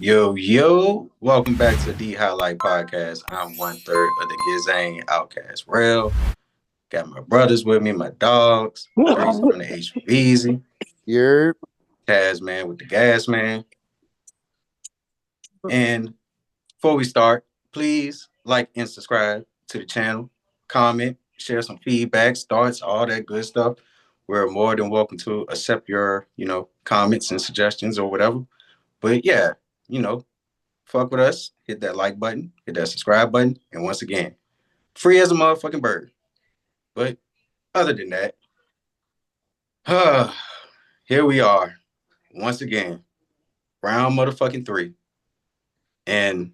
Yo, welcome back to the HighLite podcast. I'm one third of the Gizane Outcast Rail. Got my brothers with me, my dogs, Breezy from the HBZ, You're Taz man with the gas man. And before we start, please like and subscribe to the channel, comment, share some feedback, thoughts, all that good stuff. We're more than welcome to accept your, comments and suggestions or whatever. But yeah, you know, fuck with us, hit that like button, hit that subscribe button, and once again, free as a motherfucking bird. But other than that, here we are once again, round motherfucking three. And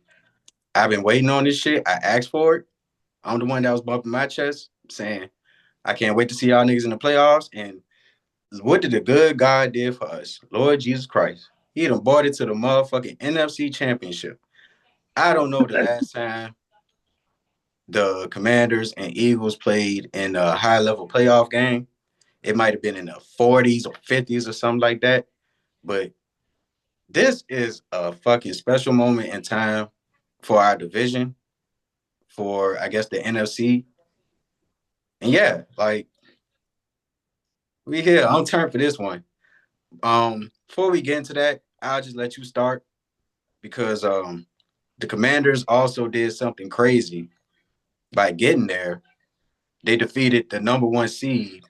I've been waiting on this shit. I asked for it. I'm the one that was bumping my chest saying, I can't wait to see y'all niggas in the playoffs. And what did the good God did for us? Lord Jesus Christ. He done brought it to the motherfucking NFC championship. I don't know the last time the Commanders and Eagles played in a high level playoff game. It might have been in the 40s or 50s or something like that. But this is a fucking special moment in time for our division, for I guess the NFC. And yeah, like we here. I'm turned for this one. Before we get into that, I'll just let you start because the Commanders also did something crazy by getting there. They defeated the number one seed,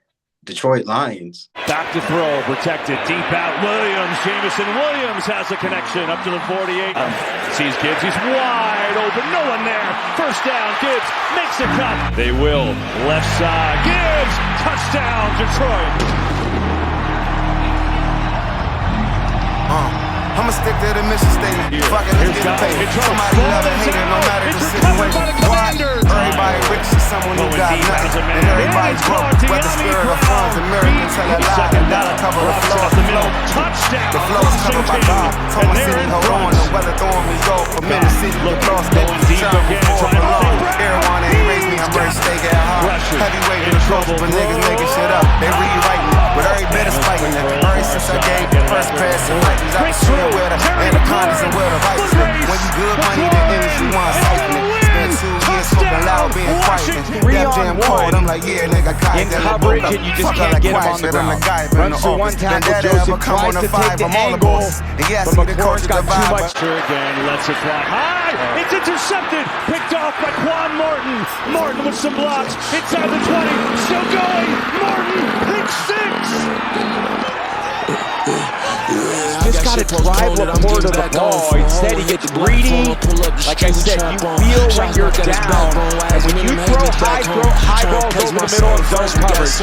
Detroit Lions. Back to throw, protected, deep out, Williams, Jameson Williams has a connection up to the 48. Sees Gibbs, he's wide open, no one there. First down, Gibbs makes the cut. They will, left side, Gibbs, touchdown, Detroit. I'ma stick to the mission statement. Fuck it, let's get it paid. Somebody love it, hate it, no matter the situation. Why? Everybody rich is someone who got nothing. And everybody's broke, but the spirit of funds and miracles tell a lie. And that'll cover the flow. The flow's covered by God. Told my city, hold on, the weather throwing me go. From Mississippi to Cross State, shine before alone. Everyone ain't raised me, I'm ready to stay get high. Heavyweight in the close, but niggas making shit up. They rewriting it, but every bit is fighting it. Ever since I gave the first pass of Nikes, I was swimming with the anacondas and where the vice is. When you good money, the industry wants siphon it. Spent 2 years smoking loud, being frightened. Def Jam cold, I'm like, yeah, nigga, in coverage, and you just can't get him on the ground. Runs through one tackle, Joseph tries to take the angle, but McCord's got too much. Again, lets it fly high. It's intercepted, picked off by Quan Martin. Martin with some blocks, inside the 20, still going. Martin, pick six. Just got to drive Laporte to the ball. Instead, he gets greedy. Like I said, you feel when you're down. And when you throw high balls over the middle of zone coverage,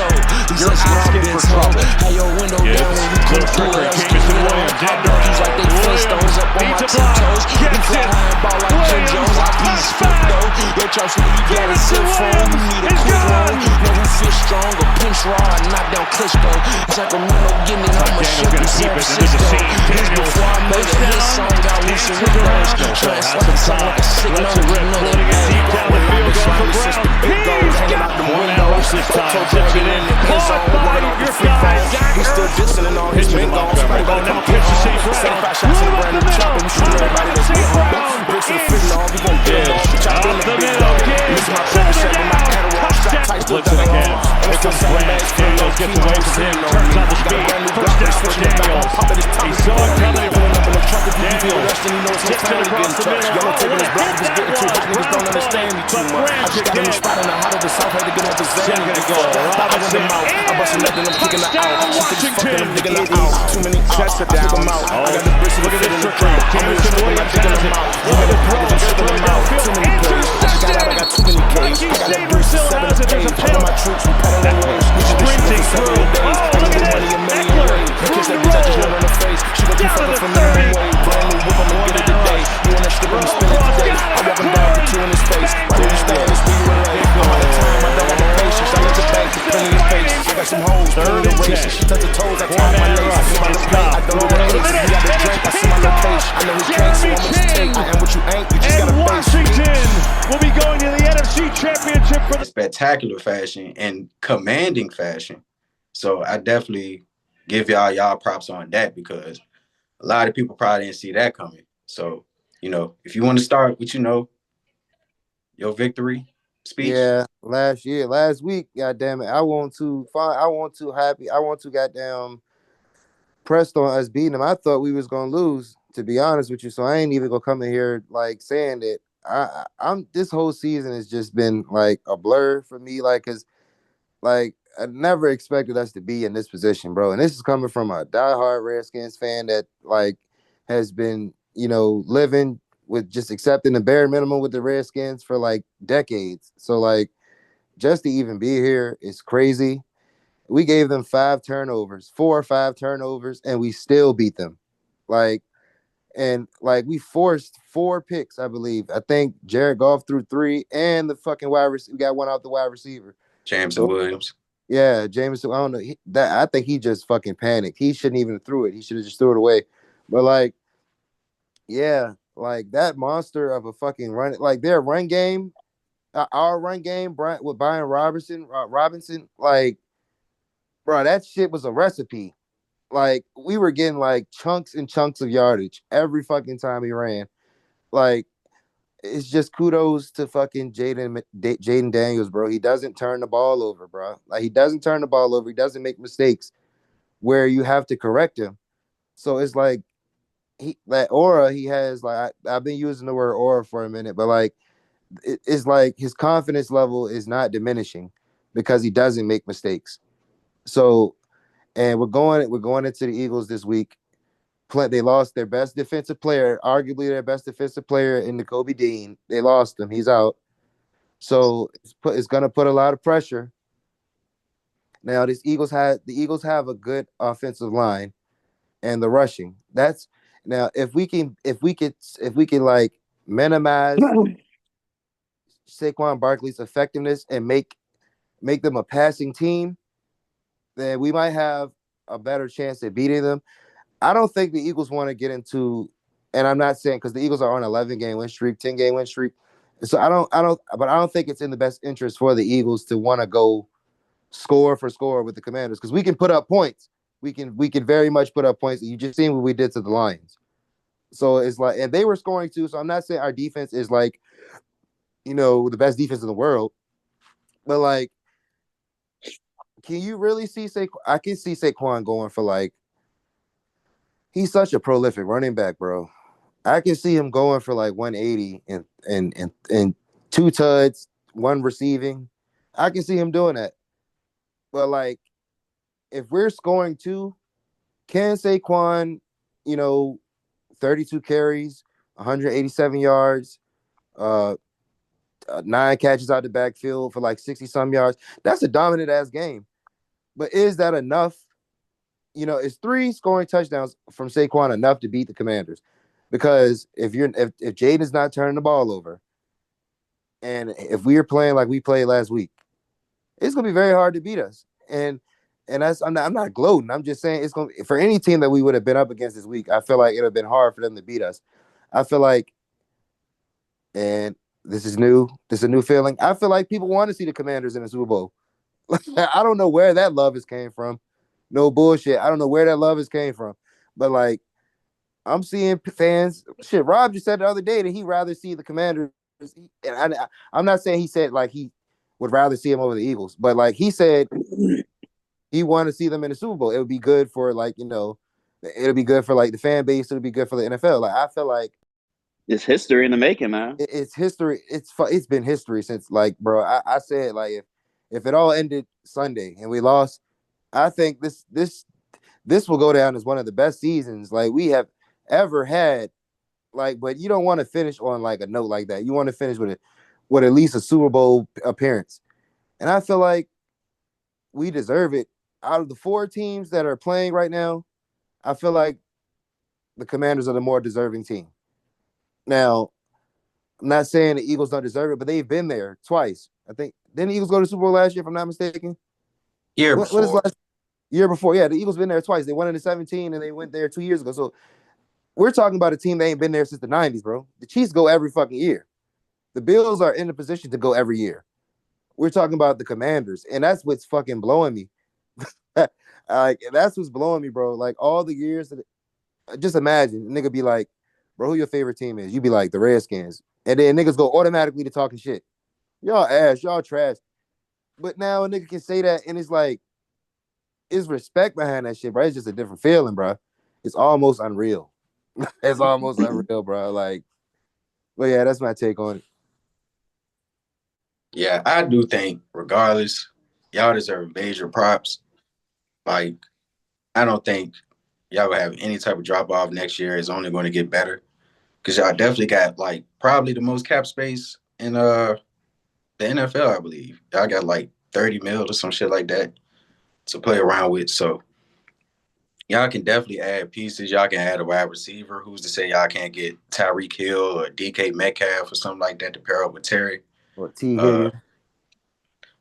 you're asking for trouble. Little trickery, Jameson Williams, he's like they Flintstones up on my tiptoes. Gets it. Williams, Yo, Chelsea, you got a cell phone. You need a quick roll. Know who feel strong or pinch raw and knock down Klitschko. It's like a Reno getting it. I'm a ship in San Francisco. This before I made a hit song, got loose in windows. Dressed like a tongue like a sick note. You know that deep down the field, goes for Brown. He's got one out this time. Tips it in. Caught by your guy. He's still dissing and all his men gone. Oh, now pitch to St. Brown. Move up the middle. Move up to St. Brown. Up the middle. Gibbs. Shoulder down. Touchdown. Flips it again. Here comes Grant. Daniels gets away from him. Turns on the speed. First down for Daniels. He saw it coming. Daniels tips it across the middle. Oh, what a hit that was. Brown playing. But Grant again. Still gonna go. Robinson in. Touchdown, Washington. Sets it down. Oh, look at this trickery. Jameson Williams has it. Look at the throw. Throw it downfield. Intercepted. Reggie Saber still has it. There's a penalty. Sprinting through. Oh, look at this. Eckler. Through the roll. Down to the 30. One down. Cross. Got it. Got some hoes, third and 10. She touch the toes, I One man rush. It's Cobb. don't know the Middle. you got the drink, I see my location. I know who can't, so I'm gonna take. I am what you ain't, you just And gotta face. Washington will be going to the NFC Championship for the Spectacular fashion and commanding fashion. So I definitely give y'all props on that because a lot of people probably didn't see that coming. So, if you want to start with, your victory speech, Yeah, last week, goddamn it, I want to fine, I want to happy, I want to goddamn pressed on us beating them. I thought we was gonna lose, to be honest with you. So I ain't even gonna come in here like saying that I'm this whole season has just been like a blur for me, like because like I never expected us to be in this position, bro. And this is coming from a diehard Redskins fan that like has been, living with just accepting the bare minimum with the Redskins for like decades. So like just to even be here is crazy. We gave them 4 or 5 turnovers, and we still beat them. Like, and like we forced 4 picks, I believe. I think Jared Goff threw 3, and the fucking we got one out the wide receiver. James and So Williams. yeah, Jameson. I don't know that. I think he just fucking panicked. He shouldn't even have threw it. He should have just threw it away. But like, yeah, like that monster of a fucking run. Like their run game, our run game, Brian with Brian Robinson. Like, bro, that shit was a recipe. Like we were getting like chunks and chunks of yardage every fucking time he ran. Like it's just kudos to fucking Jaden Daniels, bro. He doesn't turn the ball over, bro. Like he doesn't turn the ball over. He doesn't make mistakes where you have to correct him. So it's like that aura he has. Like I've been using the word aura for a minute, but like it's like his confidence level is not diminishing because he doesn't make mistakes. So and we're going into the Eagles this week. They lost their best defensive player, arguably their best defensive player in the Kobe Dean. They lost him. He's out. So it's going to put a lot of pressure. Now, the Eagles have a good offensive line and the rushing. That's now if we can like minimize Saquon Barkley's effectiveness and make them a passing team, then we might have a better chance at beating them. I don't think the Eagles want to get into, and I'm not saying because the Eagles are on 11-game win streak, 10-game win streak. So but I don't think it's in the best interest for the Eagles to want to go score for score with the Commanders because we can put up points. We can very much put up points. You just seen what we did to the Lions. So it's like, and they were scoring too. So I'm not saying our defense is like, the best defense in the world, but like, can you really see Saquon? I can see Saquon going for like, he's such a prolific running back, bro. I can see him going for like 180 and 2 tuds, 1 receiving. I can see him doing that. But like, if we're scoring 2, can Saquon, you know, 32 carries, 187 yards, uh, 9 catches out the backfield for like 60 some yards? That's a dominant ass game. But is that enough? Is 3 scoring touchdowns from Saquon enough to beat the Commanders? Because if Jaden is not turning the ball over, and if we are playing like we played last week, it's gonna be very hard to beat us. And I'm not gloating. I'm just saying it's gonna for any team that we would have been up against this week. I feel like it would have been hard for them to beat us. I feel like, and this is new. This is a new feeling. I feel like people want to see the Commanders in the Super Bowl. I don't know where that love has came from. No bullshit. I don't know where that love has came from. But like I'm seeing fans. Shit, Rob just said the other day that he'd rather see the Commanders. And I'm not saying he said like he would rather see him over the Eagles, but like he said he wanted to see them in the Super Bowl. It would be good for like it'll be good for like the fan base. It'll be good for the NFL. Like I feel like it's history in the making, man. it's history. It's been history since like, bro. I said like if it all ended Sunday and we lost, I think this will go down as one of the best seasons like we have ever had. Like, but you don't want to finish on like a note like that. You want to finish with at least a Super Bowl appearance. And I feel like we deserve it. Out of the 4 teams that are playing right now, I feel like the Commanders are the more deserving team. Now, I'm not saying the Eagles don't deserve it, but they've been there twice. I think didn't the Eagles go to the Super Bowl last year, if I'm not mistaken? Year What is before. last year before? Yeah, the Eagles been there twice. They won in the 17 and they went there 2 years ago. So we're talking about a team that ain't been there since the 90s, bro. The Chiefs go every fucking year. The Bills are in a position to go every year. We're talking about the Commanders, and that's what's fucking blowing me. Like that's what's blowing me, bro. Like all the years that just imagine, nigga be like, bro, who your favorite team is? You be like, the Redskins. And then niggas go automatically to talking shit. Y'all ass, y'all trash. But now a nigga can say that, and it's like, it's respect behind that shit, bro. It's just a different feeling, bro. It's almost unreal. It's almost unreal, bro. Like, but yeah, that's my take on it. Yeah, I do think, regardless, y'all deserve major props. Like, I don't think y'all will have any type of drop off next year. It's only going to get better because y'all definitely got like probably the most cap space in the NFL, I believe. Y'all got like 30 mil or some shit like that to play around with. So y'all can definitely add pieces. Y'all can add a wide receiver. Who's to say y'all can't get Tyreek Hill or DK Metcalf or something like that to pair up with Terry? Or T. Higgins.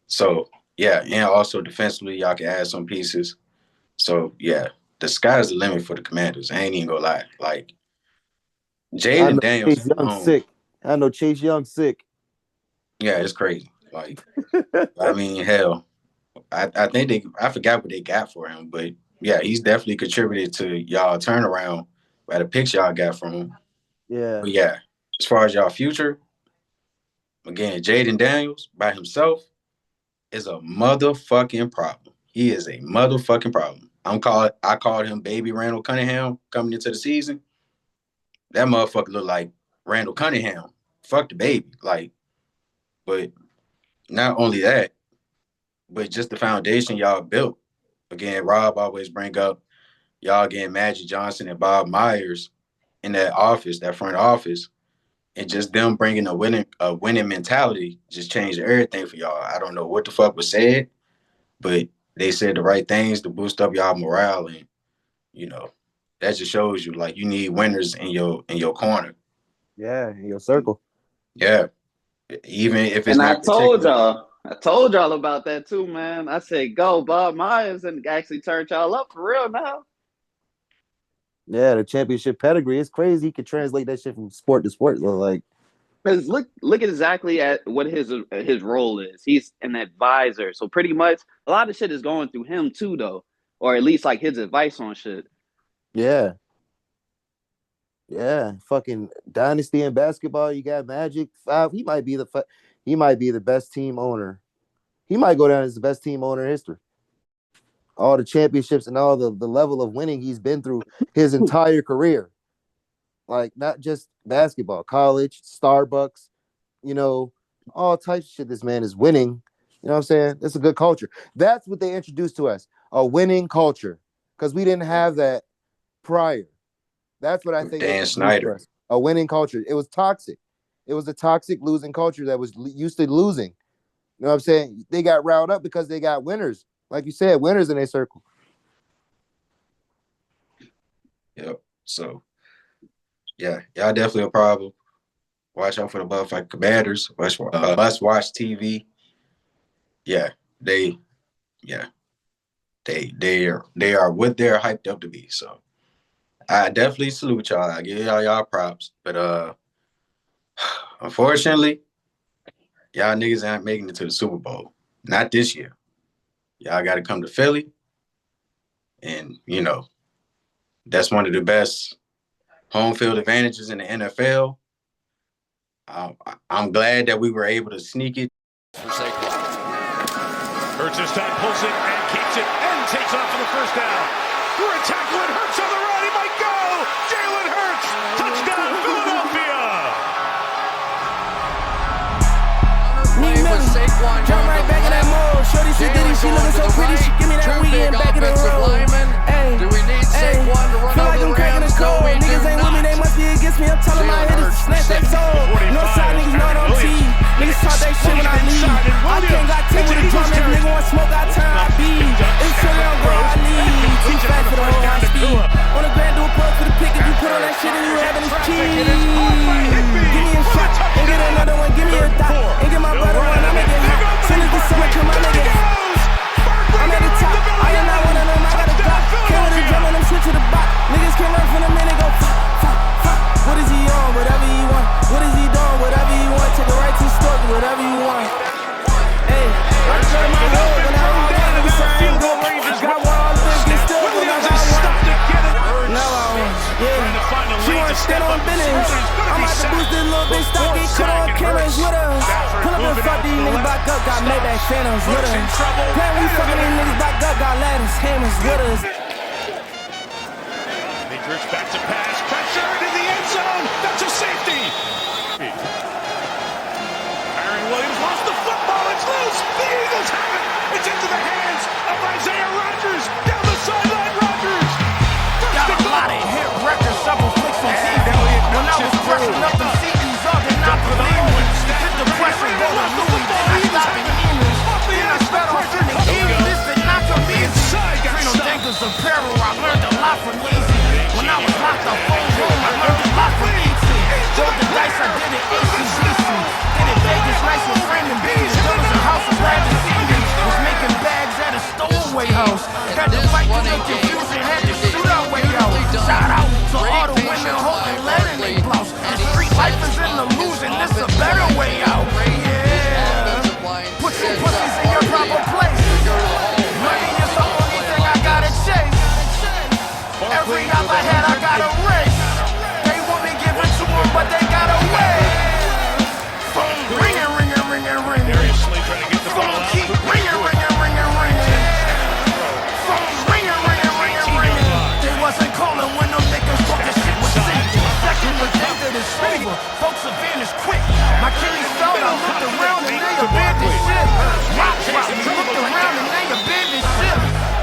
So yeah, and also defensively, y'all can add some pieces. So yeah, the sky's the limit for the Commanders. I ain't even gonna lie. Like Jaden Daniels Chase Young alone, sick. I know Chase Young sick. yeah, it's crazy. Like, I mean, hell, I think I forgot what they got for him, but yeah, he's definitely contributed to y'all turnaround by the picks y'all got from him. Yeah. But yeah, as far as y'all future, again, Jaden Daniels by himself is a motherfucking problem. He is a motherfucking problem. I called him baby Randall Cunningham coming into the season. That motherfucker look like Randall Cunningham. Fuck the baby. Like, but not only that, but just the foundation y'all built. Again, Rob always bring up y'all getting Magic Johnson and Bob Myers in that office, that front office, and just them bringing a winning mentality just changed everything for y'all. I don't know what the fuck was said, but they said the right things to boost up y'all morale, and you know that just shows you like you need winners in your corner. Yeah, in your circle. Yeah, even if it's And not particular. I told y'all about that too, man. I said go Bob Myers and actually turned y'all up for real now. Yeah, the championship pedigree. It's crazy. He could translate that shit from sport to sport. Like, Because look exactly at what his role is. He's an advisor, so pretty much a lot of shit is going through him too, though, or at least like his advice on shit. yeah. Yeah, fucking dynasty in basketball. You got Magic 5. He might be the best team owner. He might go down as the best team owner in history. All the championships and all the level of winning he's been through his entire career. Like, not just basketball, college, Starbucks, all types of shit this man is winning. You know what I'm saying? It's a good culture. That's what they introduced to us, a winning culture, because we didn't have that prior. That's what I think. Dan Snyder. A winning culture. It was toxic. It was a toxic losing culture that was used to losing. You know what I'm saying? They got riled up because they got winners. Like you said, winners in their circle. Yep. So, yeah, y'all definitely a problem. Watch out for the motherfucking Commanders. Must watch TV. Yeah, they are what they're hyped up to be. So I definitely salute y'all. I give y'all props. But unfortunately, y'all niggas aren't making it to the Super Bowl. Not this year. Y'all got to come to Philly. And, that's one of the best home field advantages in the NFL. I'm glad that we were able to sneak it. Hurts this time, pulls it and keeps it and takes off for the first down. Through a tackle, and Hurts on the run. He might go. Jalen Hurts, touchdown, Philadelphia. Jump right back in that mode. Shorty, she did it. She looking so pretty. She give me that weekend back in the road. Hey, feel like I'm cracking the code. Niggas ain't with me, they must be against me. I'm telling my hitters to snatch that soul. Northside niggas know I'm T. Niggas talk that shit when I leave. I can't got 10 with a drum. If nigga want smoke, I turn I beat. It's chillin' on bro, I need. Too fat for the whole high speed. On the grand, do a plug for the pick. If you put on that shit and you having this cheese. Give me a shot and get another one. Give me a dot and get my brother one. I make it hot. Soon as the summer come, I make it hot. I'm at the top. I am not one of them. I got a Glock. Came with a drum and I'm switch to the box. Niggas can run from the minute, go fuck, fuck, fuck. What is he on? Whatever he want. What is he doing? Whatever he want. Take a right to the store, do whatever you want. Hey, I turn my hood when I was down to the same go. Got one all the bitch get still when I got one. Now I won. Yeah. She wanna stand on business. business. I'm about to boost this little bitch stock, get cut on cameras with us. Pull up and fuck these niggas back up, got Maybach Phantoms with us. Plan we fucking these niggas back up, got ladders, hammers with us. They drift back to pass, pressure into the end zone. That's a safety. Aaron Williams lost the football. It's loose. The Eagles have it. It's into the hands of Isaiah Rodgers. Down the sideline, Rodgers. Got a lot of hit records, several flicks on TV. When I was pressing up them CDs, all did not believe me. Hit the pressure, go to Louis, then I stopped in Enos. Then I sped off in the Easy. This did not come easy. Freedom Thinkers Apparel, I learned a lot from Easy. When I was locked up on room, I learned a lot from E.T. Rolled the dice, I did it ACDC. Did it Vegas, nice with framing beans. There was a house, I'm glad to see me. Was making bags at a stowaway house. Had to fight through the confusion, had to shoot our way out. Shout out to all the women holding lead in their blouse. The street life is an illusion, this a better way out. Yeah. Put your pussies in your proper place. Money is the only thing I gotta chase. Every dollar I had, I gotta race. They want me give it to them, but they gotta wait. Phone ringing, ringing, ringing, ringing. Phone keep ringing, ringing, ringing, ringing. Phone ringing, ringing, ringing, ringing. They wasn't calling when them niggas thought this shit was safe. Second the day that it's over, folks have vanished quick. My Achilles fell, I looked around and they abandoned shit. Rock drop, looked around and they abandoned shit.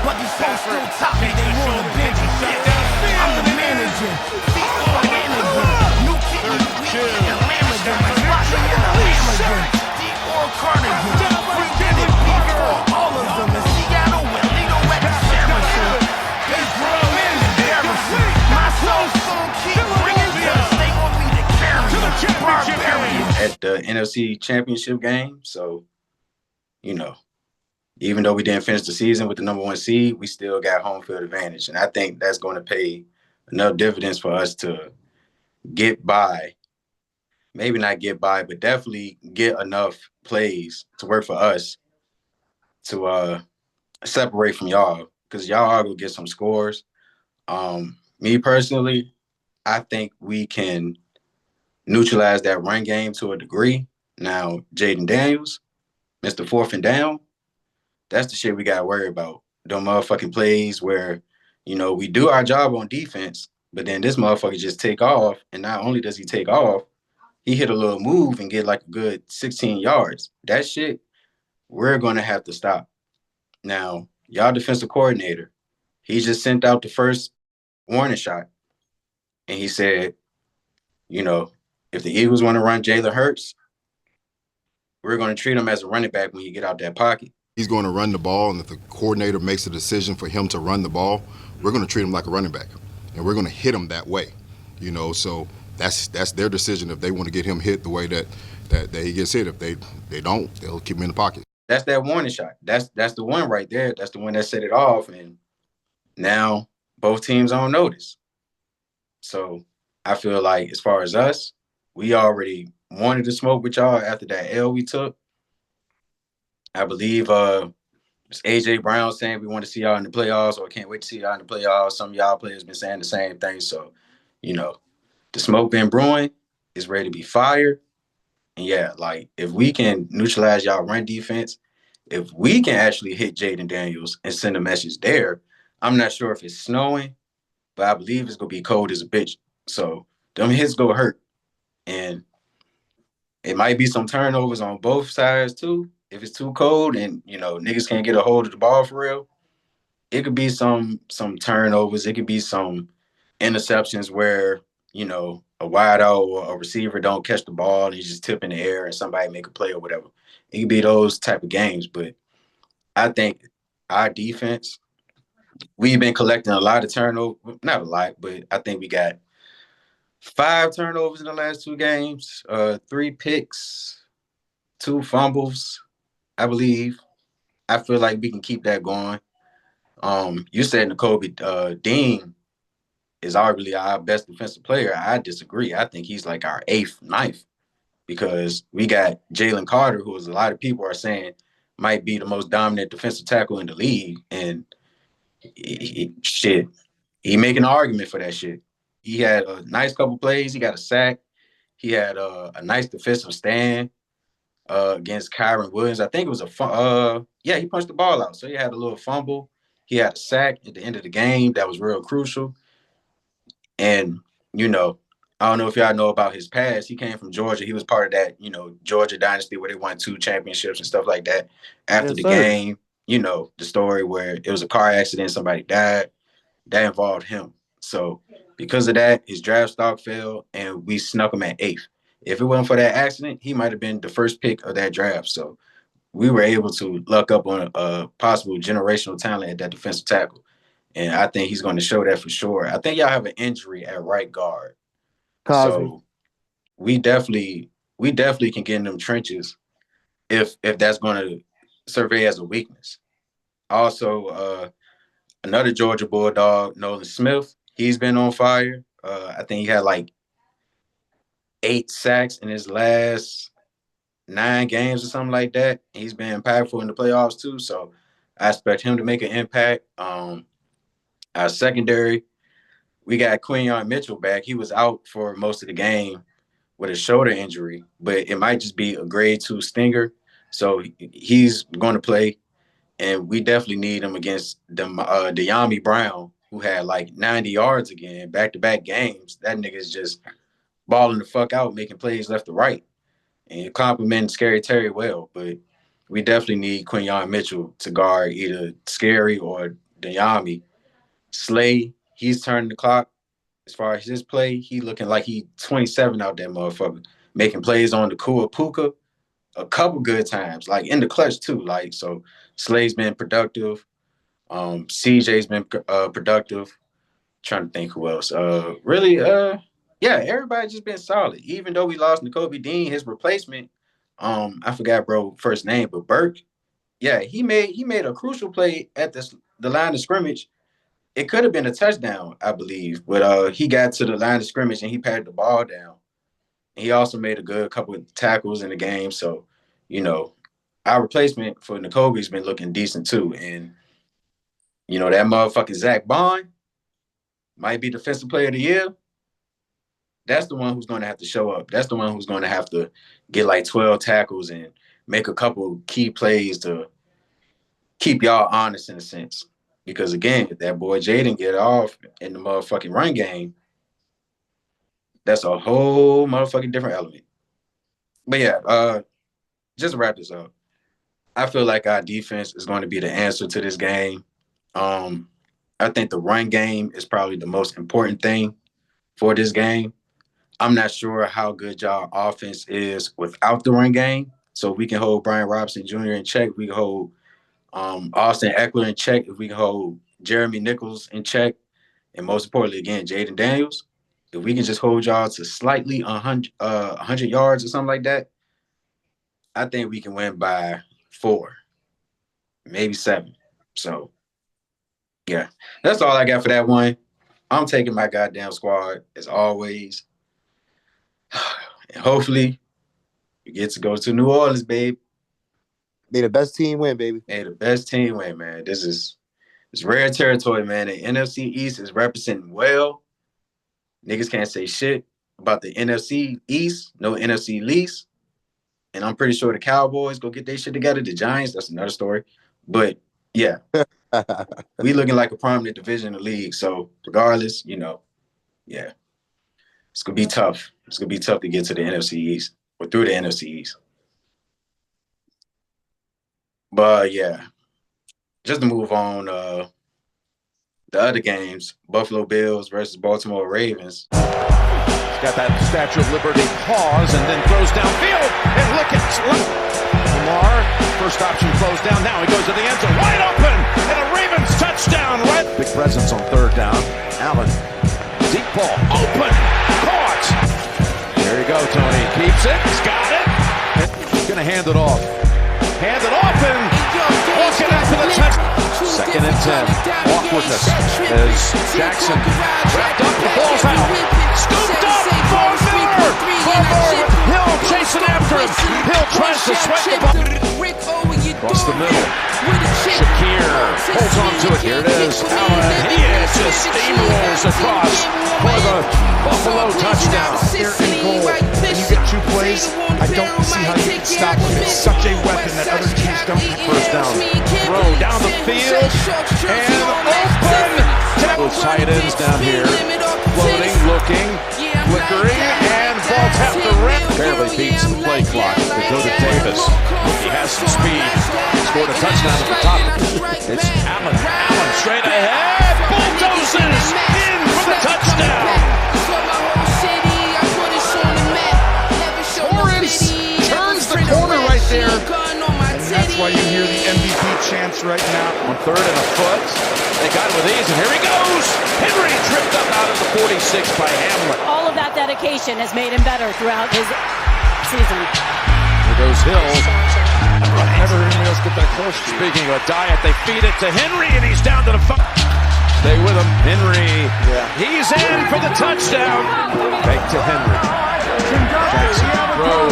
But these folks still top me, they want abandon shit. I'm the manager, feet on manager. New kitten, we eating lamb again. Spot me in the lamb again. Deep or cardigan, we did it before all of them. In Seattle, with Lito at the Sheraton. They grown men embarrassing. My soul's gonna keep ringing cause they want me to carry barbarian. At the NFC Championship game. So, you know, even though we didn't finish the season with the number 1 seed, we still got home field advantage. And I think that's going to pay enough dividends for us to get by. Maybe not get by, but definitely get enough plays to work for us to separate from y'all, because y'all are going to get some scores. Me personally, I think we can neutralize that run game to a degree. Now, Jaden Daniels, Mr. 4th and down, that's the shit we got to worry about. Them motherfucking plays where, you know, we do our job on defense, but then this motherfucker just take off, and not only does he take off, he hit a little move and get like a good 16 yards. That shit, we're going to have to stop. Now, y'all defensive coordinator, he just sent out the first warning shot, and he said, you know, if the Eagles want to run Jalen Hurts, we're going to treat him as a running back when you get out that pocket. He's going to run the ball, and if the coordinator makes a decision for him to run the ball, we're going to treat him like a running back, and we're going to hit him that way. You know, so that's their decision if they want to get him hit the way that he gets hit. If they don't, they'll keep him in the pocket. That's that warning shot. That's the one right there. That's the one that set it off, and now both teams on notice. So I feel like as far as us, we already wanted to smoke with y'all after that L we took. I believe it's AJ Brown saying we want to see y'all in the playoffs, or can't wait to see y'all in the playoffs. Some of y'all players been saying the same thing. So, you know, the smoke been brewing, is ready to be fired. And yeah, like if we can neutralize y'all run defense, if we can actually hit Jaden Daniels and send a message there, I'm not sure if it's snowing, but I believe it's gonna be cold as a bitch. So them hits go hurt. And it might be some turnovers on both sides too. If it's too cold and, you know, niggas can't get a hold of the ball for real, it could be some turnovers. It could be some interceptions where, you know, a wide out or a receiver don't catch the ball and you just tip in the air and somebody make a play or whatever. It could be those type of games. But I think our defense, we've been collecting a lot of turnovers. Not a lot, but I think we got 5 turnovers in the last 2 games, 3 picks, 2 fumbles, I believe. I feel like we can keep that going. You said Nakobe Dean is arguably our best defensive player. I disagree. I think he's like our 8th, 9th, because we got Jalen Carter, who is a lot of people are saying might be the most dominant defensive tackle in the league. And he making an argument for that shit. He had a nice couple plays. He got a sack. He had a nice defensive stand against Kyron Williams. I think it was he punched the ball out. So he had a little fumble. He had a sack at the end of the game that was real crucial. And, you know, I don't know if y'all know about his past. He came from Georgia. He was part of that, Georgia dynasty where they won 2 championships and stuff like that. After the game, the story where it was a car accident, somebody died, that involved him. So because of that, his draft stock fell, and we snuck him at 8th. If it wasn't for that accident, he might have been the first pick of that draft. So we were able to luck up on a possible generational talent at that defensive tackle. And I think he's going to show that for sure. I think y'all have an injury at right guard. Cosby. So we definitely can get in them trenches if that's going to survey as a weakness. Also, another Georgia Bulldog, Nolan Smith, he's been on fire. I think he had like 8 sacks in his last 9 games or something like that. He's been impactful in the playoffs too. So I expect him to make an impact. Our secondary, we got Quinyon Mitchell back. He was out for most of the game with a shoulder injury, but it might just be a grade 2 stinger. So he's going to play, and we definitely need him against De'Ami Brown, who had like 90 yards again, back-to-back games. That nigga's just balling the fuck out, making plays left to right, and complimenting Scary Terry well. But we definitely need Quinyon Mitchell to guard either Scary or De'Ami. Slay, he's turning the clock. As far as his play, he looking like he 27 out there, motherfucker. Making plays on the Kua Puka a couple good times, like in the clutch too. Like, so Slay's been productive. CJ's been productive. Trying to think who else. Everybody just been solid. Even though we lost N'Kobe Dean, his replacement, I forgot bro first name, but Burke. Yeah, he made a crucial play at the line of scrimmage. It could have been a touchdown, I believe, but he got to the line of scrimmage and he patted the ball down. And he also made a good couple of tackles in the game. So, our replacement for N'Kobe's been looking decent too. And, that motherfucking Zach Bond might be Defensive Player of the Year. That's the one who's going to have to show up. That's the one who's going to have to get like 12 tackles and make a couple key plays to keep y'all honest in a sense. Because, again, if that boy Jaden get off in the motherfucking run game, that's a whole motherfucking different element. But, yeah, just to wrap this up, I feel like our defense is going to be the answer to this game. I think the run game is probably the most important thing for this game. I'm not sure how good y'all offense is without the run game. So if we can hold Brian Robinson Jr. in check, we can hold Austin Eckler in check, if we can hold Jeremy Nichols in check, and most importantly, again, Jaden Daniels, if we can just hold y'all to slightly 100 yards or something like that, I think we can win by 4, maybe 7. So, yeah, that's all I got for that one. I'm taking my goddamn squad as always. And hopefully we get to go to New Orleans, babe. May the best team win, baby. May the best team win, man. It's rare territory, man. The NFC East is representing well. Niggas can't say shit about the NFC East, no NFC least. And I'm pretty sure the Cowboys go get their shit together. The Giants, that's another story. But, yeah, we looking like a prominent division of the league. So, regardless, yeah, it's going to be tough. It's going to be tough to get to the NFC East or through the NFC East. But, yeah, just to move on, the other games, Buffalo Bills versus Baltimore Ravens. He's got that Statue of Liberty pause and then throws downfield. And look at Lamar. First option closed down. Now he goes to the end zone. Wide open. And a Ravens touchdown. Right. Big presence on 3rd down. Allen. Deep ball. Open. Caught. There you go, Tony. Keeps it. He's got it. He's going to hand it off. Hand it off and walking out to the touch. 2nd and 10. Awkwardness as Jackson wrapped up. The ball's out. Scooped up. Von Miller. Von Miller with Hill chasing after him. Hill tries to sweat the ball. Across the middle. Shakir holds on to it. Here it is. Allen. He hits it. just steamrolls across for the Buffalo touchdown. They're in goal, and you get 2 plays. I don't see how you can stop him. It's such a weapon that other teams don't have. First down, throw down the field, and open. Those tight ends down here, floating, looking, flickering, and ball tapped the rim. Barely beats the play clock to go to Davis. He has some speed. Scored a touchdown at the top. It's Allen. Allen straight ahead. Bulldozes in for the touchdown. Torrance turns the corner right there. And that's why you hear the MVP chants right now. On 3rd and a foot. They got it with ease, and here he goes. Henry tripped up out of the 46 by Hamlet. All of that dedication has made him better throughout his season. There goes Hill. Never heard anybody else get that close. Speaking of a diet, they feed it to Henry, and he's down to the Stay with him. Henry. He's in for the touchdown. Back to Henry. Jackson throws.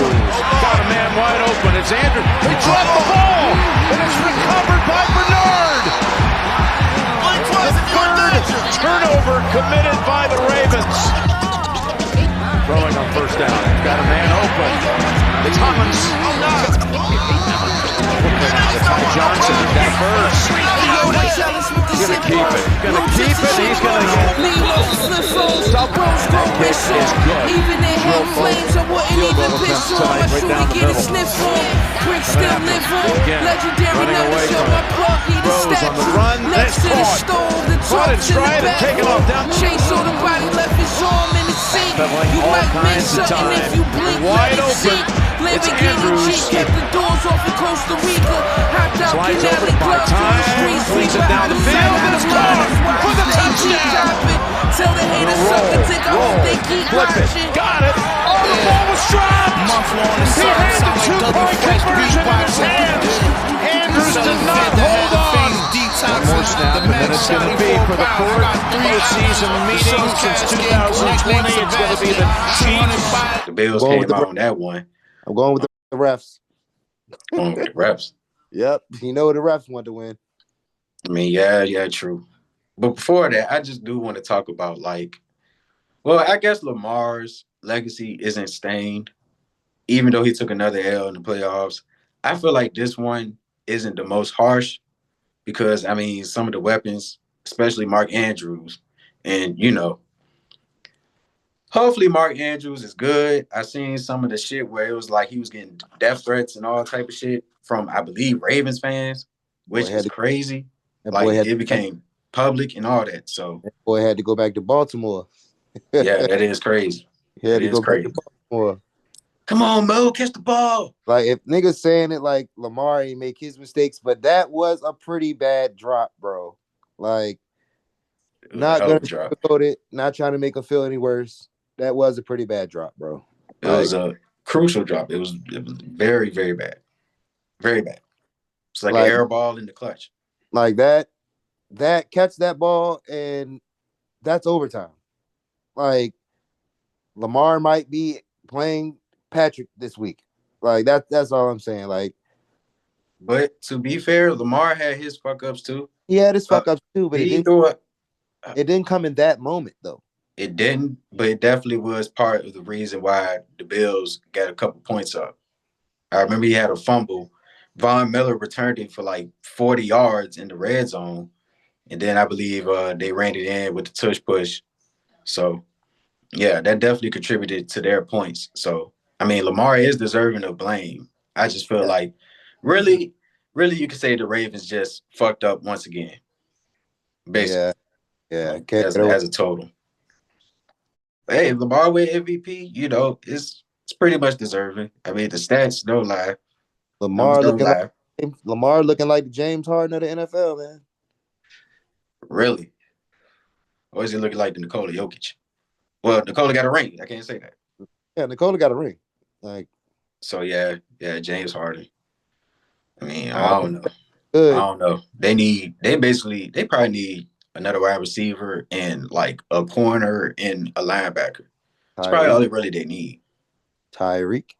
Got a man wide open. It's Andrew. They dropped the ball, and it's recovered by Bernard. The 3rd turnover committed by the Ravens. Throwing on 1st down. Got a man open. It's Hollins. Johnson got first. He's going to keep it. He's going to get it. Double. That kick is good. Even in hell flames, I wouldn't even piss on. My shooter get a sniff on. Quick still live on. Legendary never show my plug. He the statue. Next to the stove, the truck's in the back. Chase on the body, left his arm in the sink. You might miss something if you blink. Wide open. It's Andrews. Kept the doors off in Costa Rica. Hopped out Canary Club on the streets. Flings it down the field, and it's gone for the touchdown. Tell the haters sucker, think I hope they keep watching. Got it. Oh, the ball was dropped. He had the 2-point conversion in his hands. Andrews did not hold on. One more snap, and then it's going to be for the 4th preseason meeting since 2020. It's going to be the Chiefs. The Bills came out on that one. I'm going with the refs. Going with the refs. Yep. You know the refs want to win. I mean, yeah, true. But before that, I just do want to talk about, I guess Lamar's legacy isn't stained, even though he took another L in the playoffs. I feel like this one isn't the most harsh because, I mean, some of the weapons, especially Mark Andrews, and, hopefully Mark Andrews is good. I seen some of the shit where it was like he was getting death threats and all type of shit from, I believe, Ravens fans, which is crazy. It became public and all that. So that boy had to go back to Baltimore. Yeah, that is crazy. He had to go back to Baltimore. Come on, Mo, catch the ball. Like, if niggas saying it like Lamar ain't make his mistakes, but that was a pretty bad drop, bro. Like, not gonna sugarcoat it, not trying to make him feel any worse. That was a pretty bad drop, bro. It was a crucial drop. It was very, very bad. Very bad. It's like an air ball in the clutch. Like that catch that ball, and that's overtime. Like, Lamar might be playing Patrick this week. Like, that's all I'm saying. Like, but to be fair, Lamar had his fuck ups too. He had his fuck ups too, but it didn't come in that moment though. It didn't, but it definitely was part of the reason why the Bills got a couple points up. I remember he had a fumble. Von Miller returned it for like 40 yards in the red zone. And then I believe they ran it in with the tush push. So, yeah, that definitely contributed to their points. So, I mean, Lamar is deserving of blame. I just feel like really you could say the Ravens just fucked up once again. Basically. Yeah. As a total. Hey, Lamar with MVP, it's pretty much deserving. I mean, the stats don't lie. Lamar looking like the James Harden of the NFL, man. Really? Or is he looking like the Nikola Jokic? Well, Nikola got a ring. I can't say that. Yeah, Nikola got a ring. Like, so yeah, James Harden. I mean, I don't know. Good. I don't know. They probably need another wide receiver and like a corner and a linebacker. That's probably all they need. Tyreek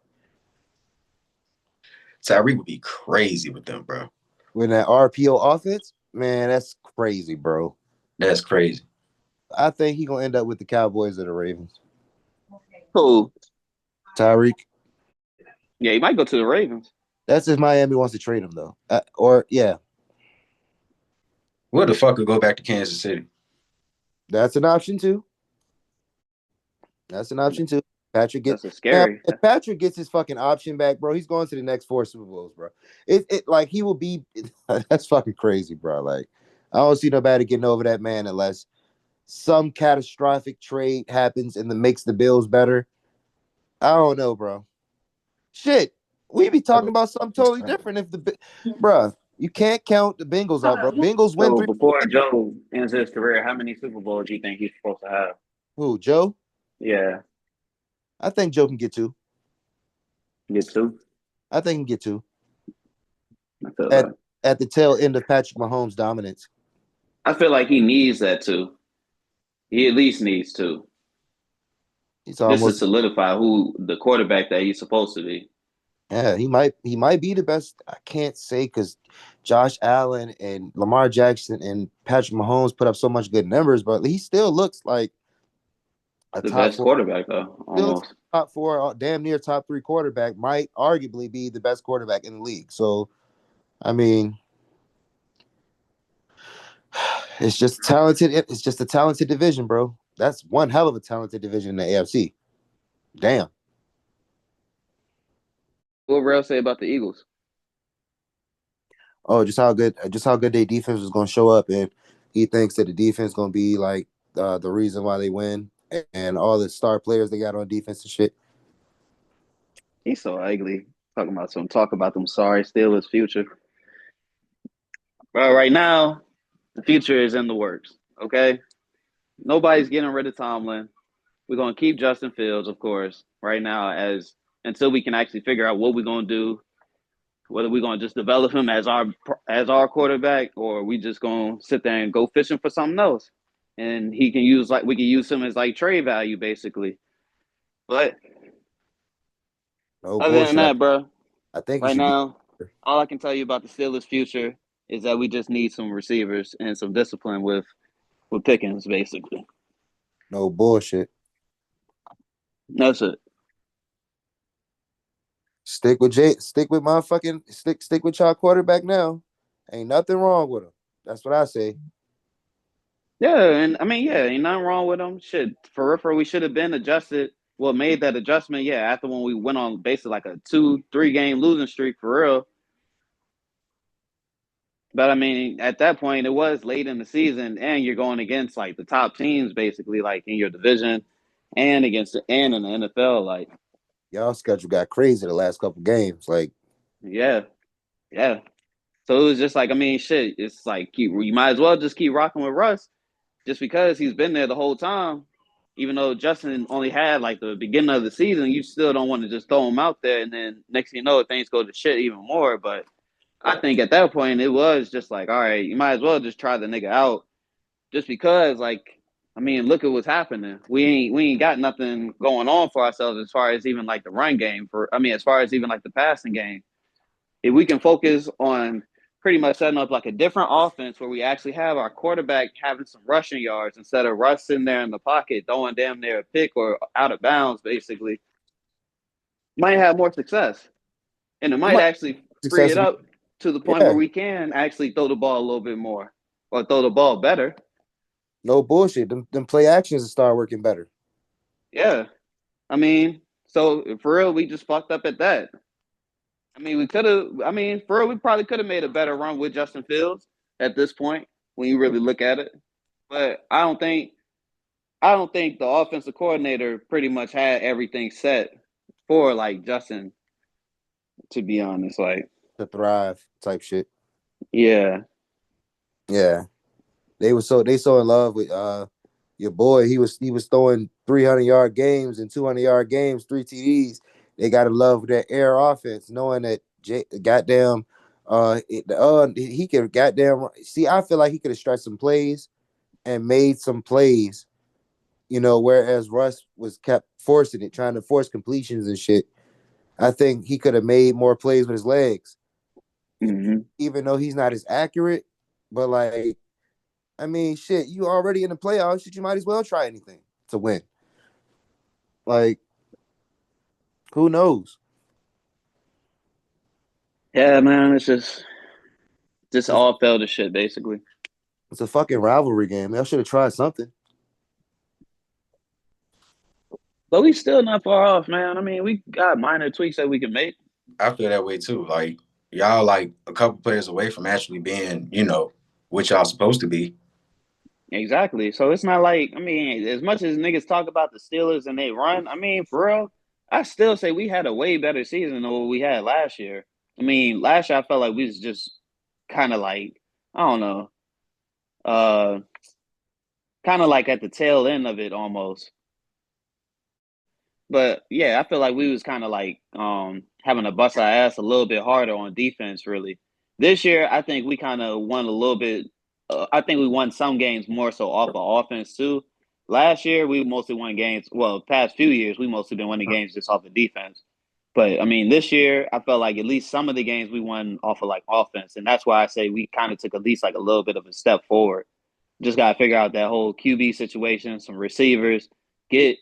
would be crazy with them, bro. With that RPO offense, man, that's crazy, bro. That's crazy. I think he gonna end up with the Cowboys or the Ravens. Who? Tyreek. Yeah, he might go to the Ravens. That's if Miami wants to trade him though. Or yeah, What the fuck could go back to Kansas City? that's an option too. That's an option too. Patrick gets That's a now. scary. If Patrick gets his fucking option back, bro, he's going to the next 4 Super Bowls, bro. It like he will be. That's fucking crazy, bro. Like I don't see nobody getting over that man unless some catastrophic trade happens and that makes the Bills better. I don't know, bro. Shit, we be talking about something totally different. If bro, you can't count the Bengals out, bro. Bengals win So 3. before Joe ends his career, how many Super Bowls do you think he's supposed to have? Who, Joe? Yeah, I think Joe can get 2. get 2. I think he can get 2 I feel at like at the tail end of Patrick Mahomes' dominance. I feel like he needs that too. He at least needs to, He's just to almost solidify who the quarterback that he's supposed to be. yeah. He might be the best. I can't say because Josh Allen and Lamar Jackson and Patrick Mahomes put up so much good numbers, but he still looks like a The top best 4. quarterback though, Still looks like almost. a top 4, damn near top 3 quarterback. Might arguably be the best quarterback in the league. So I mean, it's just talented. It's just a talented division, bro. That's one hell of a talented division in the AFC. Damn. What Rail say about the Eagles? Oh, just how good their defense is going to show up, and he thinks that the defense is going to be like the reason why they win, and all the star players they got on defense and shit. He's so ugly. Talk about them sorry Steelers future. Well, right now, the future is in the works. Okay, nobody's getting rid of Tomlin. We're gonna keep Justin Fields, of course, right now as until we can actually figure out what we're gonna do. Whether we're gonna just develop him as our quarterback, or we just gonna sit there and go fishing for something else, and he can use like we can use him as like trade value basically. But No other than bullshit. that, bro, I think he right should be. now, all I can tell you about the Steelers' future is that we just need some receivers and some discipline with Pickens, basically. No bullshit. That's it. Stick with stick with y'all quarterback now. Ain't nothing wrong with him. That's what I say. Yeah, and I mean, yeah, ain't nothing wrong with them. Shit, for real, we should have been adjusted. Well, made that adjustment, yeah, after when we went on basically like a 2-3 game losing streak for real. But I mean, at that point, it was late in the season, and you're going against like the top teams, basically, like in your division, and and in the NFL. Like, Y'all schedule got crazy the last couple games. Like, yeah, yeah. So it was just like, I mean, shit. It's like you might as well just keep rocking with Russ, just because he's been there the whole time. Even though Justin only had like the beginning of the season, you still don't want to just throw him out there, and then next thing you know, things go to shit even more. But I think at that point, it was just like, all right, you might as well just try the nigga out, just because, like, I mean, look at what's happening. We ain't got nothing going on for ourselves as far as even like the run game. As far as even like the passing game, if we can focus on pretty much setting up like a different offense where we actually have our quarterback having some rushing yards instead of Russ sitting there in the pocket throwing damn near a pick or out of bounds, basically, might have more success. And it it might might actually be free it success. up to the point where Yeah, we can actually throw the ball a little bit more or throw the ball better. no bullshit. Them play actions will start working better. Yeah. I mean, so for real, we just fucked up at that. I mean, for real, we probably could have made a better run with Justin Fields at this point when you really look at it. But I don't think the offensive coordinator pretty much had everything set for like Justin, to be honest. Like, To thrive type shit. yeah. Yeah, they so in love with your boy. He was throwing 300-yard games and 200-yard games, 3 TDs. They got to love that air offense, knowing that goddamn he could goddamn see. I feel like he could have stretched some plays and made some plays. Whereas Russ was kept forcing it, trying to force completions and shit. I think he could have made more plays with his legs, Mm-hmm. even though he's not as accurate. But like I mean, shit, you already in the playoffs. Shit, you might as well try anything to win. Like, who knows? Yeah, man, it's just all fell to shit, basically. It's a fucking rivalry game. Y'all should have tried something. But we still not far off, man. I mean, we got minor tweaks that we can make. I feel that way too. Like y'all, like a couple players away from actually being, what y'all supposed to be. Exactly. So it's not like, I mean, as much as niggas talk about the Steelers and they run, I mean, for real, I still say we had a way better season than what we had last year. I mean, last year I felt like we was just kind of like, I don't know, kind of like at the tail end of it almost. But yeah, I feel like we was kind of like having to bust our ass a little bit harder on defense, really. This year, I think we kind of won a little bit. I think we won some games more so off of offense, too. Last year, we mostly won games. Well, past few years, we mostly been winning games just off of defense. But, I mean, this year, I felt like at least some of the games we won off of, like, offense. And that's why I say we kind of took at least, like, a little bit of a step forward. Just got to figure out that whole QB situation, some receivers, get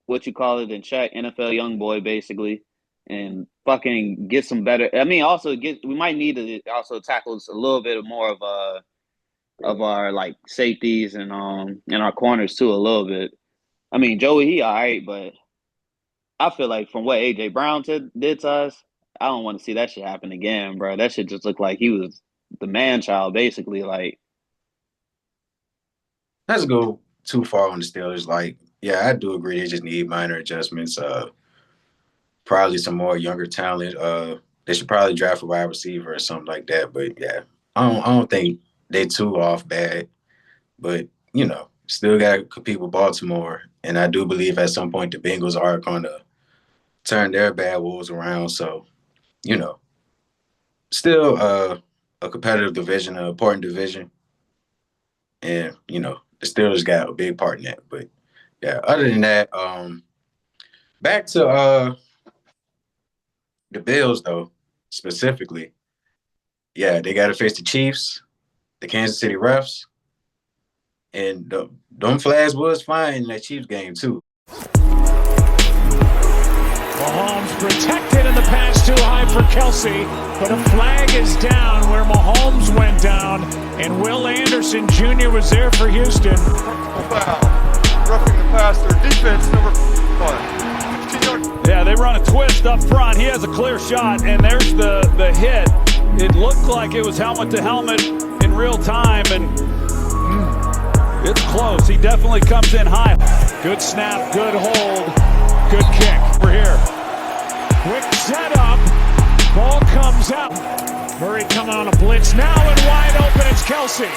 what you call it in check, NFL young boy, basically, and fucking get some better. I mean, also we might need to also tackle a little bit more of our like safeties and our corners too a little bit. I mean, Joey, he all right, but I feel like from what AJ Brown did to us, I don't want to see that shit happen again, bro. That shit just looked like he was the man child, basically. Like, Let's go too far on the Steelers. Like, yeah, I do agree. They just need minor adjustments. Probably some more younger talent. They should probably draft a wide receiver or something like that. But yeah, I don't think they too off bad. But still got to compete with Baltimore, and I do believe at some point the Bengals are going to turn their bad wolves around. So, still a competitive division, an important division, and the Steelers got a big part in that. But yeah, other than that, back to the Bills though, specifically. Yeah, they got to face the Chiefs, the Kansas City refs, and them flags was fine in that Chiefs game too. Mahomes protected in the pass too high for Kelsey, but a flag is down where Mahomes went down, and Will Anderson Jr. was there for Houston. Foul. Roughing the passer. Defense number 1. Yeah, they run a twist up front. He has a clear shot, and there's the hit. It looked like it was helmet to helmet in real time, and it's close. He definitely comes in high. Good snap, good hold, good kick. We're here. Quick setup. Ball comes out. Murray coming on a blitz now, and wide open. It's Kelsey.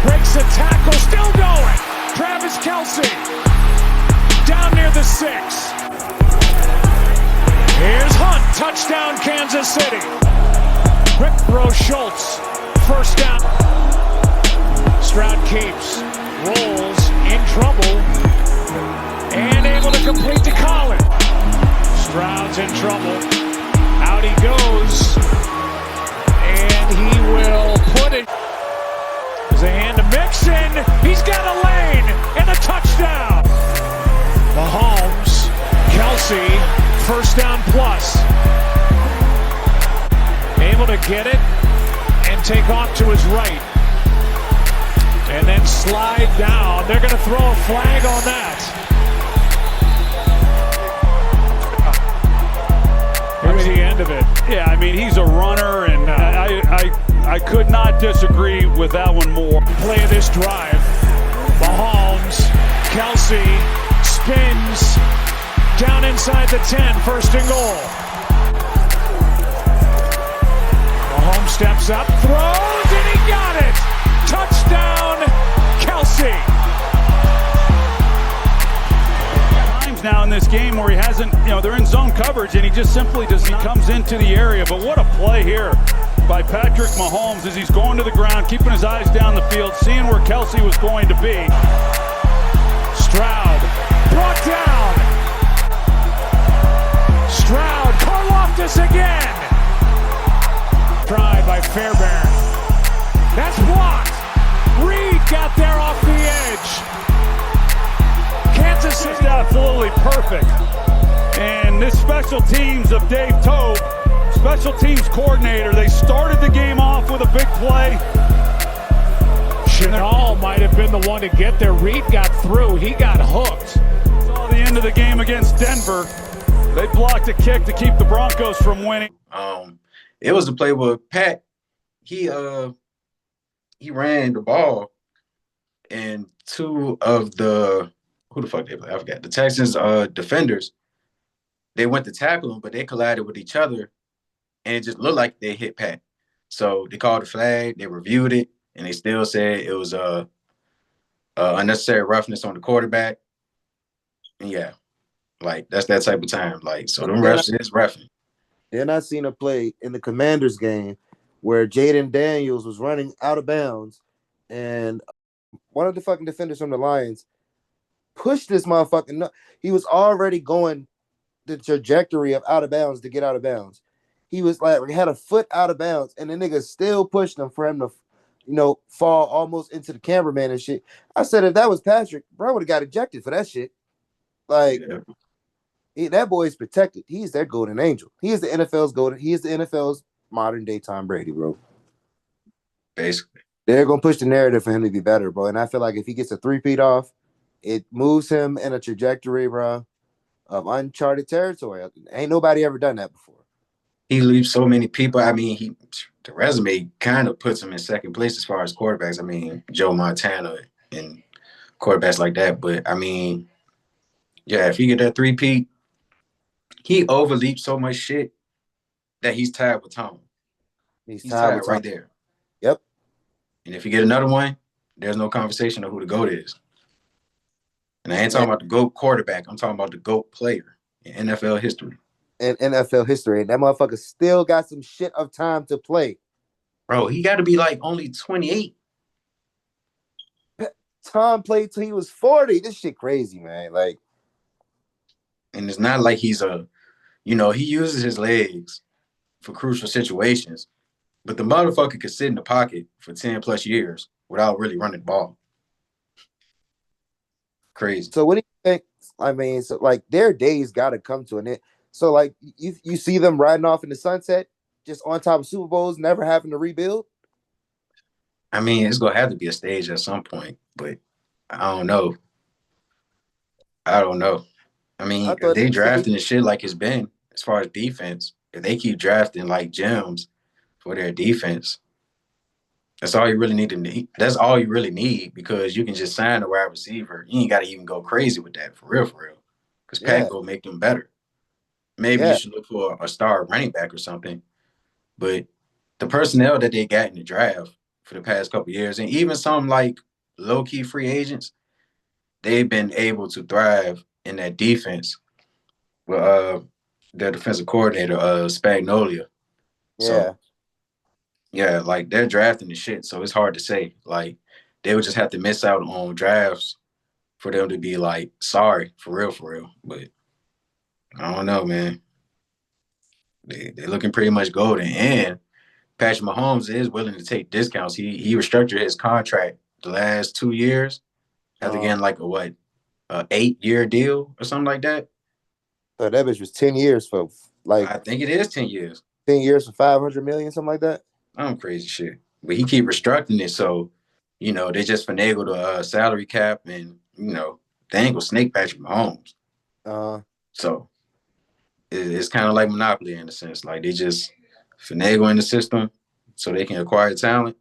Breaks the tackle, still going. Travis Kelsey down near the 6. Here's Hunt, touchdown Kansas City. Quick throw Schultz, first down. Stroud keeps, rolls, in trouble, and able to complete to Collins. Stroud's in trouble, out he goes, and he will put it. There's a hand to Mixon, he's got a lane, and a touchdown. Mahomes, Kelsey, first down plus. Able to get it and take off to his right. And then slide down. They're going to throw a flag on that. Here's the end of it. Yeah, I mean, he's a runner, and I could not disagree with that one more. Play of this drive. Mahomes, Kelsey, spins, down inside the 10, first and goal. Mahomes steps up, throws, and he got it! Touchdown, Kelsey! Times now in this game where he hasn't, they're in zone coverage, and he just simply he comes into the area. But what a play here by Patrick Mahomes as he's going to the ground, keeping his eyes down the field, seeing where Kelsey was going to be. Stroud brought down. Stroud, Karlaftis again. Try by Fairbairn. That's blocked. got there off the edge. Kansas is absolutely perfect. And this special teams of Dave Tope, special teams coordinator, they started the game off with a big play. Chenal might have been the one to get there. Reed got through. He got hooked. Saw the end of the game against Denver. They blocked a kick to keep the Broncos from winning. It was a play where Pat, he ran the ball, and two of the who the fuck they play? I forgot. The Texans defenders, they went to tackle him, but they collided with each other, and it just looked like they hit Pat. So they called the flag, they reviewed it, and they still said it was unnecessary roughness on the quarterback. And yeah, like that's that type of time. Like, so them refs is roughing. Then I seen a play in the Commanders game where Jaden Daniels was running out of bounds, and one of the fucking defenders from the Lions pushed this motherfucking. He was already going the trajectory of out of bounds to get out of bounds. He was like had a foot out of bounds, and the nigga still pushed him for him to, fall almost into the cameraman and shit. I said if that was Patrick, bro would have got ejected for that shit. Like. Yeah. That boy is protected. He's their golden angel. He is the NFL's golden. He is the NFL's modern day Tom Brady, bro. Basically, they're gonna push the narrative for him to be better, bro. And I feel like if he gets a 3-peat off, it moves him in a trajectory, bro, of uncharted territory. Ain't nobody ever done that before. He leaves so many people. I mean, the resume kind of puts him in second place as far as quarterbacks. I mean, Joe Montana and quarterbacks like that. But I mean, yeah, if he get that 3-peat. He overleaped so much shit that he's tied with Tom. He's tied with right there. Yep. And if you get another one, there's no conversation of who the GOAT is. And I ain't talking about the GOAT quarterback. I'm talking about the GOAT player in NFL history. In NFL history. And that motherfucker still got some shit of time to play. Bro, he got to be like only 28. Tom played till he was 40. This shit crazy, man. Like. And it's not like he's he uses his legs for crucial situations, but the motherfucker could sit in the pocket for 10 plus years without really running the ball. Crazy. So what do you think? I mean, so like their days got to come to an end. So like you see them riding off in the sunset, just on top of Super Bowls, never having to rebuild? I mean, it's going to have to be a stage at some point, but I don't know. I mean, if they drafting the shit like it's been, as far as defense, if they keep drafting like gems for their defense, that's all you really need to need. That's all you really need because you can just sign a wide receiver. You ain't got to even go crazy with that for real. Because Pat will make them better. Maybe you should look for a star running back or something. But the personnel that they got in the draft for the past couple of years, and even some like low-key free agents, they've been able to thrive in that defense with their defensive coordinator, Spagnolia. So, yeah, like they're drafting the shit, so it's hard to say. Like they would just have to miss out on drafts for them to be like sorry for real. But I don't know, man. They're looking pretty much golden, and Patrick Mahomes is willing to take discounts. He restructured his contract the last 2 years after getting like a 8-year deal or something like that. So that bitch was 10 years for like. I think it is 10 years. 10 years for $500 million, something like that. Crazy shit. But he keep restructuring it, so they just finagle the salary cap, and they ain't gonna snake Patrick Mahomes. So it's kind of like Monopoly in a sense. Like they just finagle in the system so they can acquire talent.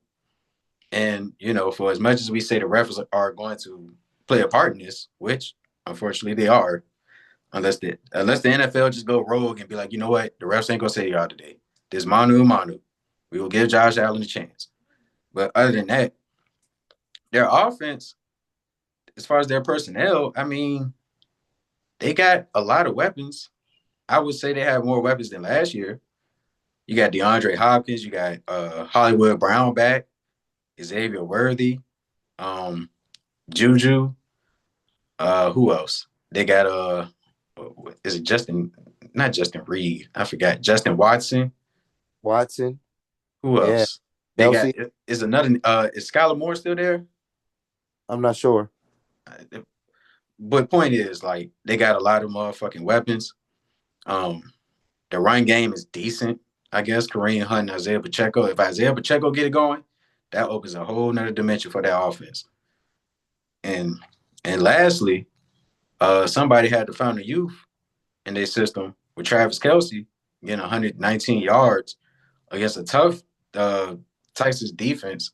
And for as much as we say the refs are going to play a part in this, which unfortunately they are, unless the NFL just go rogue and be like, you know what, the refs ain't gonna say y'all today. There's Manu. We will give Josh Allen a chance. But other than that, their offense, as far as their personnel, I mean, they got a lot of weapons. I would say they have more weapons than last year. You got DeAndre Hopkins, you got Hollywood Brown back, Xavier Worthy, Juju. Who else? They got is it Justin? Not Justin Reed. I forgot. Justin Watson. Who else? They got is another. Is Skylar Moore still there? I'm not sure. But point is, like, they got a lot of motherfucking weapons. The run game is decent, I guess. Kareem Hunt and Isaiah Pacheco. If Isaiah Pacheco get it going, that opens a whole nother dimension for that offense. And lastly, somebody had to find a youth in their system with Travis Kelce getting 119 yards against a tough Texas defense.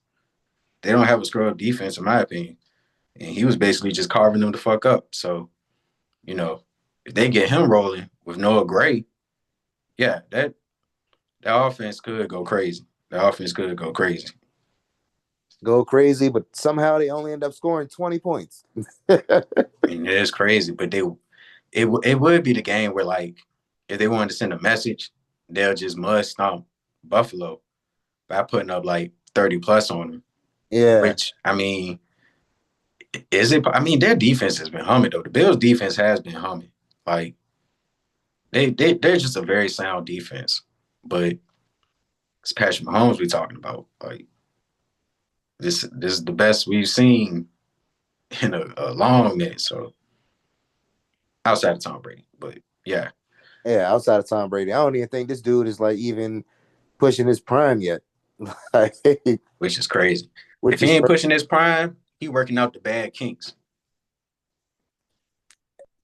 They don't have a scrub defense, in my opinion. And he was basically just carving them the fuck up. So, if they get him rolling with Noah Gray, yeah, that offense could go crazy. The offense could go crazy. Go crazy, but somehow they only end up scoring 20 points. I mean, it is crazy, but it would be the game where, like, if they wanted to send a message, they'll just mud stomp Buffalo by putting up like 30 plus on them. Yeah. Which, I mean, is it? I mean, their defense has been humming though. The Bills' defense has been humming. Like, they're just a very sound defense. But it's Patrick Mahomes we're talking about. Like, this is the best we've seen in a long minute. So outside of Tom Brady, but yeah. Yeah, outside of Tom Brady, I don't even think this dude is like even pushing his prime yet. Which is crazy. If he ain't pushing his prime, he working out the bad kinks.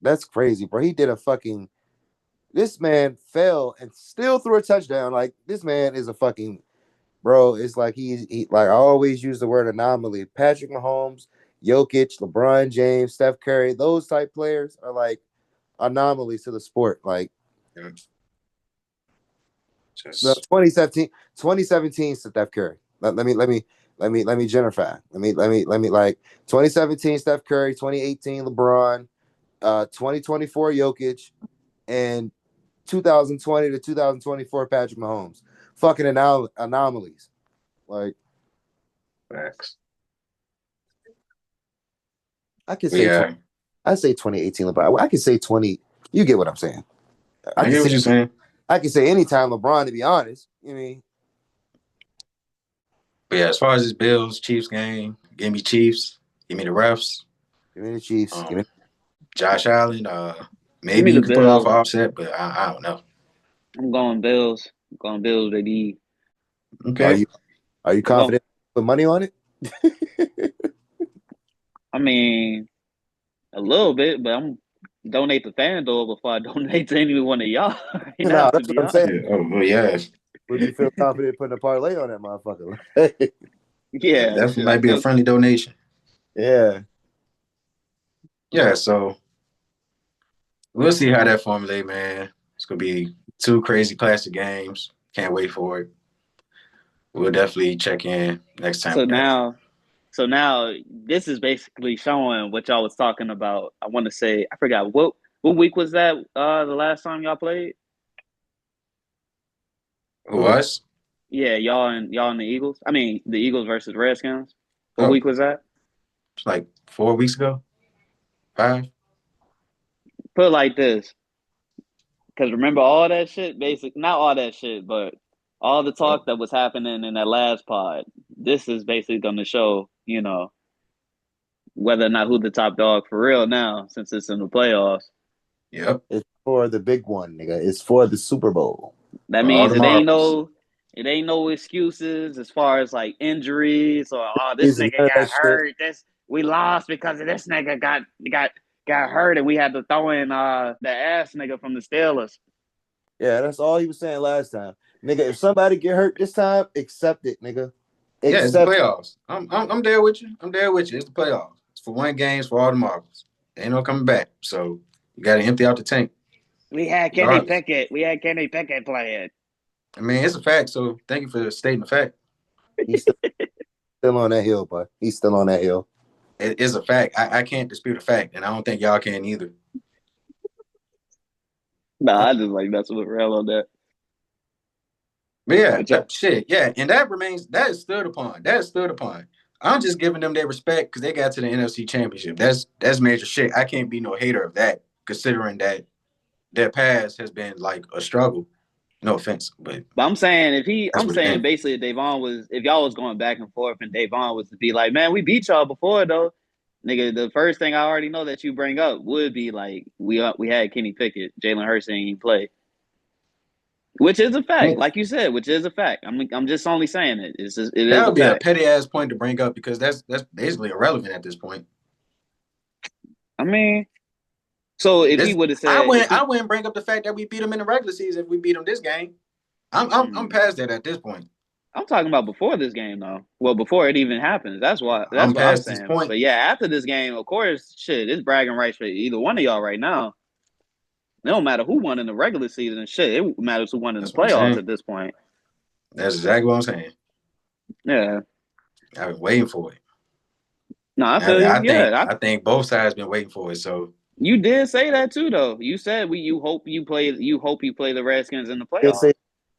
That's crazy, bro. He did a fucking. This man fell and still threw a touchdown. Like, this man is a fucking bro. It's like he like, I always use the word anomaly. Patrick Mahomes, Jokic, LeBron James, Steph Curry, those type players are like anomalies to the sport. Like, the 2017 Steph Curry. Let me genify. Let me like 2017 Steph Curry, 2018 LeBron, 2024 Jokic, and 2020 to 2024 Patrick Mahomes. Fucking anomalies. Like, facts. I could say I say 2018 LeBron. I could say 20. You get what I'm saying. I get what you're saying. I could say anytime LeBron, to be honest. You mean? But yeah, as far as this Bills Chiefs game, give me Chiefs. Give me the refs. Give me the Chiefs. Give me Josh Allen. Maybe you can pull off an offset, but I don't know. I'm going Bills. I'm going Bills, baby. Okay. Are you confident to put money on it? I mean, a little bit, but I'm donate to FanDuel before I donate to any one of y'all. No, that's what I'm saying. Oh, yeah. Would you feel confident putting a parlay on that motherfucker? Yeah. That might be a friendly donation. Yeah. Yeah, so we'll see how that formulate, man. It's going to be 2 crazy classic games. Can't wait for it. We'll definitely check in next time. So now this is basically showing what y'all was talking about. I want to say, I forgot what week was that? The last time y'all played? Who, us? Yeah, y'all and the Eagles. I mean, the Eagles versus Redskins. What week was that? It's like 4 weeks ago. 5. Put it like this, because remember all that shit. Not all that shit, but all the talk that was happening in that last pod. This is basically going to show, whether or not who the top dog for real now, since it's in the playoffs. Yep. It's for the big one, nigga. It's for the Super Bowl. That means it ain't no excuses as far as like injuries or this nigga got hurt. We lost because of this nigga got hurt and we had to throw in the ass nigga from the Steelers. Yeah, that's all he was saying last time. Nigga, if somebody get hurt this time, accept it, nigga. Yeah, it's the playoffs. I'm there with you. It's the playoffs. It's for 1 game, for all the marbles. Ain't no coming back. So you got to empty out the tank. We had Kenny Pickett. Playing. I mean, it's a fact. So thank you for stating the fact. He's still on that hill, but he's still on that hill. It is a fact. I can't dispute a fact, and I don't think y'all can either. Nah, I just like that's what real on that. But yeah, shit, yeah, and that is stood upon. I'm just giving them their respect because they got to the NFC Championship. That's major shit. I can't be no hater of that, considering that their past has been like a struggle. No offense, but I'm saying basically if y'all was going back and forth and Davon was to be like, man, we beat y'all before though. Nigga, the first thing I already know that you bring up would be like we had Kenny Pickett, Jalen Hurts didn't even play, which is a fact, like you said, which is a fact. I'm just only saying it. It That is a would be a fact. petty ass point to bring up because that's basically irrelevant at this point. I mean, so if he would have said, I wouldn't bring up the fact that we beat them in the regular season if we beat them this game. I'm past that at this point. I'm talking about before this game, though. Well, before it even happens. That's what I'm past this saying. point. But yeah, after this game, of course, shit, it's bragging rights for either one of y'all right now. It don't matter who won in the regular season. Shit, it matters who won in the playoffs at this point. That's exactly what I'm saying. Yeah, I've been waiting for it. No, I feel you. I think both sides been waiting for it. So you did say that too, though. You said you hope you play the Redskins in the playoffs.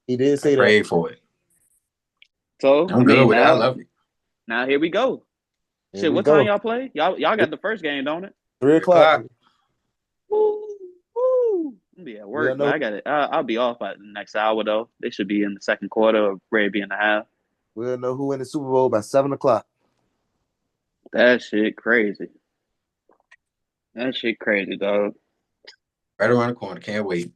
He did say I that. prayed for it. So I'm good with it. I love it. Now here we go. Shit, what time y'all play? Y'all got the first game, don't it? 3:00. Woo! I'm be at work, but I got it. I'll be off by the next hour though. They should be in the second quarter or ready to be in the half. We'll know who win the Super Bowl by 7:00. That shit crazy. That shit crazy, dog. Right around the corner. Can't wait.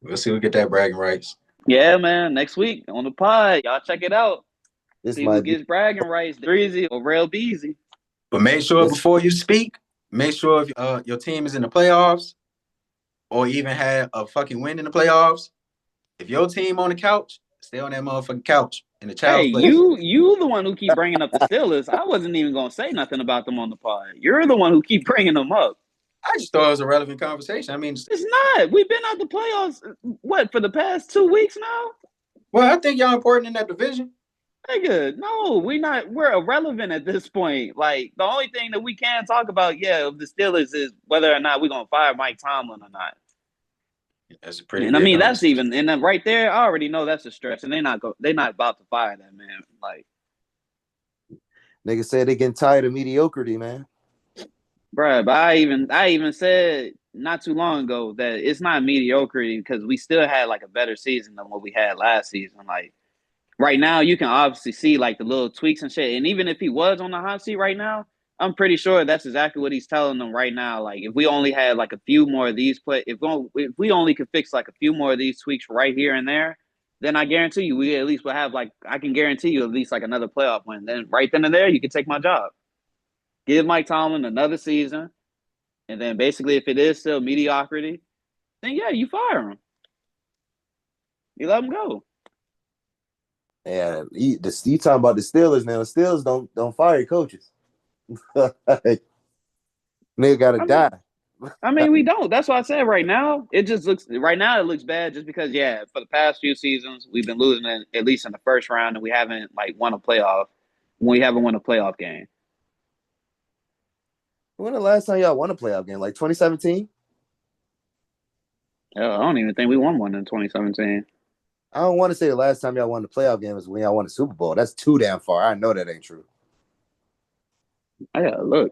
We'll see who get that bragging rights. Yeah, man. Next week on the pod, y'all check it out. See who gets bragging rights, Breezy or Real Beezy. But make sure before you speak, make sure if your team is in the playoffs or even had a fucking win in the playoffs, if your team on the couch, stay on that motherfucking couch in the child's place. You the one who keep bringing up the Steelers. I wasn't even gonna say nothing about them on the pod. You're the one who keep bringing them up. I just thought it was a relevant conversation. I mean, it's not. We've been out the playoffs, what, for the past 2 weeks now? Well, I think y'all important in that division. Nigga, no, we're irrelevant at this point. Like, the only thing that we can talk about, of the Steelers is whether or not we're gonna fire Mike Tomlin or not. That's a pretty. And I mean, that's even, and then right there, I already know that's a stretch, and they're not about to fire that man. Like, niggas said they getting tired of mediocrity, man. Bruh, but I even said not too long ago that it's not mediocrity because we still had like a better season than what we had last season. Like right now, you can obviously see like the little tweaks and shit. And even if he was on the hot seat right now, I'm pretty sure that's exactly what he's telling them right now. Like if we only had like a few more of these if we only could fix like a few more of these tweaks right here and there, then I guarantee you we at least will have I can guarantee you at least like another playoff win. Then right then and there, you can take my job. Give Mike Tomlin another season, and then basically, if it is still mediocrity, then you fire him. You let him go. Yeah, you talking about the Steelers now? The Steelers don't fire coaches. Nigga gotta die. I mean, we don't. That's why I said right now it looks bad just because for the past few seasons we've been losing at least in the first round, and we haven't won a playoff. We haven't won a playoff game. When the last time y'all won a playoff game? Like 2017? I don't even think we won one in 2017. I don't want to say the last time y'all won the playoff game is when y'all won the Super Bowl. That's too damn far. I know that ain't true. I gotta look.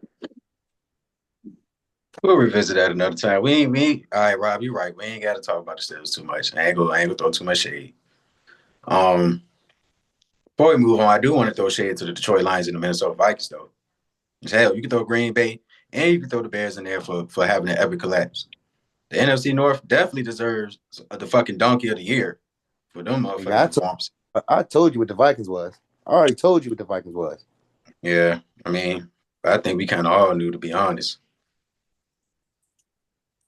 We'll revisit that another time. We all right, Rob, you're right. We ain't got to talk about the Steelers too much. I ain't gonna throw too much shade. Before we move on, I do want to throw shade to the Detroit Lions and the Minnesota Vikings, though. Hell, you can throw Green Bay and you can throw the Bears in there for having an epic collapse. The NFC North definitely deserves the fucking donkey of the year for them motherfucking performance. I told you what the Vikings was. I already told you what the Vikings was. Yeah, I mean, I think we kind of all knew, to be honest.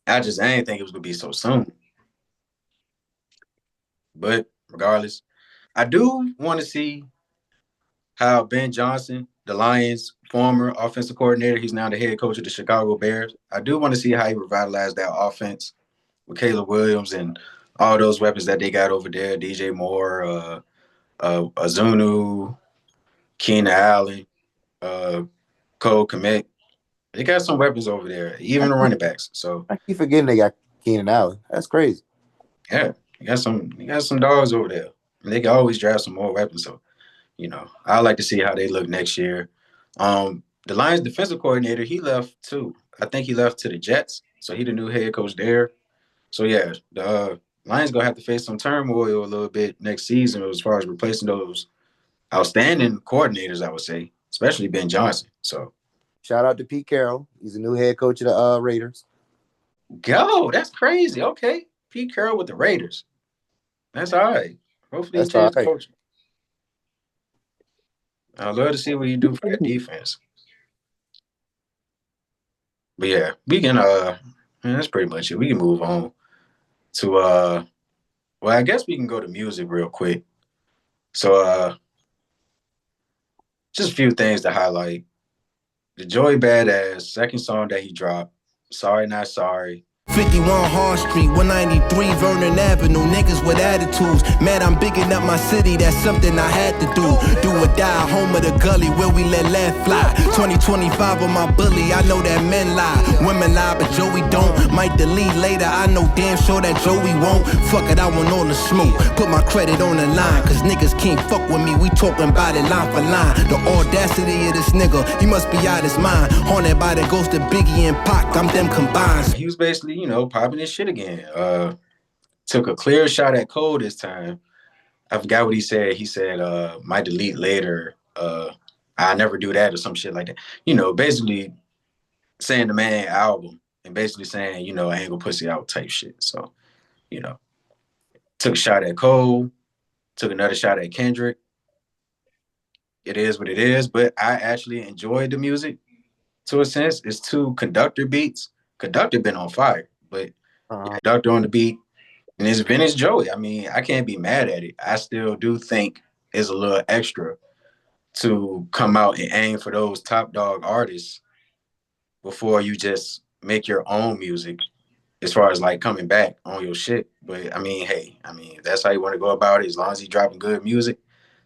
I didn't think it was going to be so soon. But regardless, I do want to see how Ben Johnson, the Lions' former offensive coordinator, he's now the head coach of the Chicago Bears. I do want to see how he revitalized that offense with Caleb Williams and all those weapons that they got over there, DJ Moore, Azunu, Keenan Allen, Cole Kmet. They got some weapons over there, even the running backs. So I keep forgetting they got Keenan Allen. That's crazy. Yeah, you got some dogs over there. And they can always draft some more weapons. So, I like to see how they look next year. The Lions defensive coordinator, he left too. I think he left to the Jets. So he the new head coach there. So yeah, the Lions gonna have to face some turmoil a little bit next season as far as replacing those outstanding coordinators, I would say, especially Ben Johnson. So Shout out to Pete Carroll. He's the new head coach of the Raiders. Go. That's crazy. Okay. Pete Carroll with the Raiders. That's all right. Hopefully he That's all changes the right. coach. I'd love to see what you do for that defense. But yeah, we can man, that's pretty much it. We can move on to well, I guess we can go to music real quick. So just a few things to highlight. The Joey Badass second song that he dropped, Sorry Not Sorry. 51 Hard Street, 193 Vernon Avenue, niggas with attitudes. Mad I'm bigging up my city, that's something I had to do. Do or die, home of the gully where we let fly. 2025 on my bully, I know that men lie. Women lie, but Joey don't. Might delete later, I know damn sure that Joey won't. Fuck it, I want all the smoke. Put my credit on the line, cause niggas can't fuck with me. We talking about it line for line. The audacity of this nigga, he must be out his mind. Haunted by the ghost of Biggie and Pac, I'm them combined. He was basically, popping his shit again. Took a clear shot at Cole this time. I forgot what he said. He said, might delete later. I never do that or some shit like that. Basically saying the man album and basically saying, I ain't gonna pussy out type shit. So, took a shot at Cole, took another shot at Kendrick. It is what it is, but I actually enjoyed the music to a sense. It's two Conductor beats. Conductor been on fire, but Conductor on the beat, and it's vintage Joey. I mean, I can't be mad at it. I still do think it's a little extra to come out and aim for those top dog artists before you just make your own music as far as like coming back on your shit. But I mean, hey, if that's how you want to go about it, as long as he's dropping good music,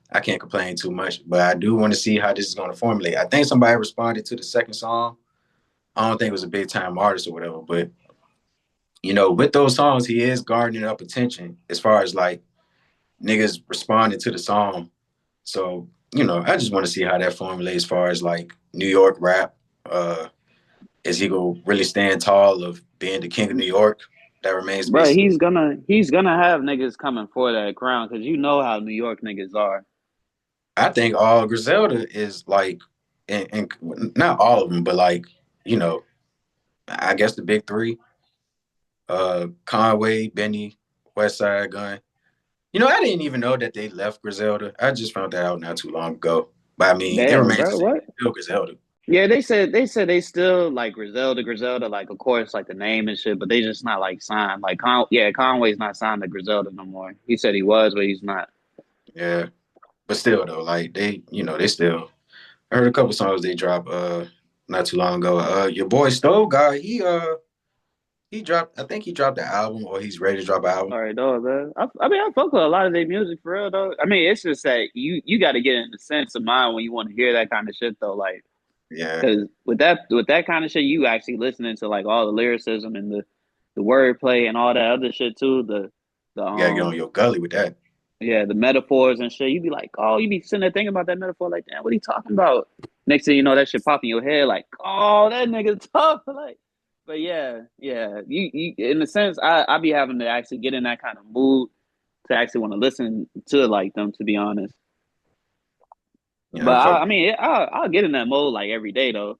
I can't complain too much. But I do want to see how this is going to formulate. I think somebody responded to the second song. I don't think it was a big time artist or whatever, but with those songs, he is garnering up attention as far as like niggas responding to the song. So, I just want to see how that formulates as far as like New York rap. Is he gonna really stand tall of being the king of New York? That remains to be Bro, seen. he's gonna have niggas coming for that crown because you know how New York niggas are. I think all Griselda is like, and not all of them, but like, I guess the big three. Conway, Benny, Westside Gun. I didn't even know that they left Griselda. I just found that out not too long ago. But I mean, it Damn, remains bro, what? still Griselda. Yeah, they said they still like Griselda, like of course like the name and shit, but they just not like signed. Like Conway's not signed to Griselda no more. He said he was, but he's not. Yeah. But still though, like they still. I heard a couple songs they dropped not too long ago. Your boy Stove guy, he dropped, I think he dropped the album or he's ready to drop an album. All right, dog, man. I mean, I fuck with a lot of their music for real, though. I mean, it's just that you got to get in the sense of mind when you want to hear that kind of shit, though. Like, yeah, because with that kind of shit, you actually listening to like all the lyricism and the wordplay and all that other shit too. You gotta get on your gully with that. Yeah, the metaphors and shit. You be like, oh, you be sitting there thinking about that metaphor, like, damn, what are you talking about? Next thing you know, that shit pop in your head, like, oh, that nigga tough, like. But yeah, you in a sense, I be having to actually get in that kind of mood to actually want to listen to like them, to be honest. Yeah, But I mean, I'll get in that mode like every day though.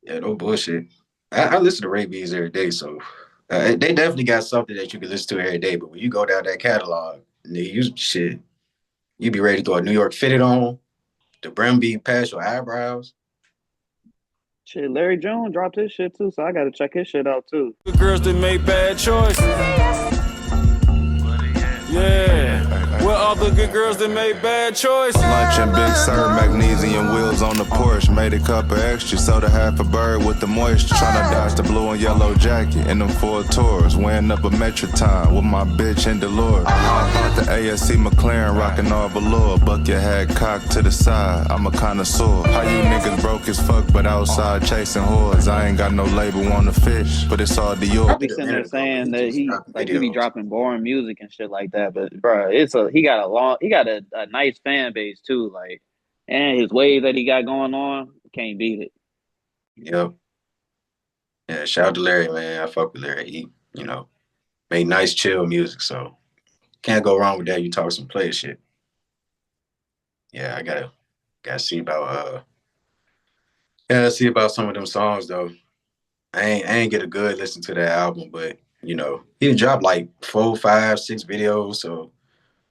Yeah, no bullshit. I listen to Ray B's every day, so they definitely got something that you can listen to every day. But when you go down that catalog, you be ready to throw a New York Fitted on, the brim be past your eyebrows. Shit, Larry Jones dropped his shit too, so I gotta check his shit out too. The girls that make bad choices. Yeah. Where all the good girls that made bad choices? Lunch and Big Sur, magnesium wheels on the Porsche. Made a cup of extra, sold a half a bird with the moisture. Tryna dodge the blue and yellow jacket in them 4 tours. Weighing up a metric ton with my bitch in Delore. I bought the ASC McLaren, rocking all velour. Buck your head cocked to the side, I'm a connoisseur. How you niggas broke as fuck, but outside chasing whores. I ain't got no label on the fish, but it's all Dior. I be sitting there saying that he be dropping boring music and shit like that, but bro, he got a nice fan base too, like, and his wave that he got going on, can't beat it. Yep. Yeah, shout out to Larry, man. I fuck with Larry. He, made nice chill music, so can't go wrong with that. You talk some player shit. Yeah, I gotta see about Yeah, let's see about some of them songs though. I ain't get a good listen to that album, but he dropped like 4, 5, 6 videos, so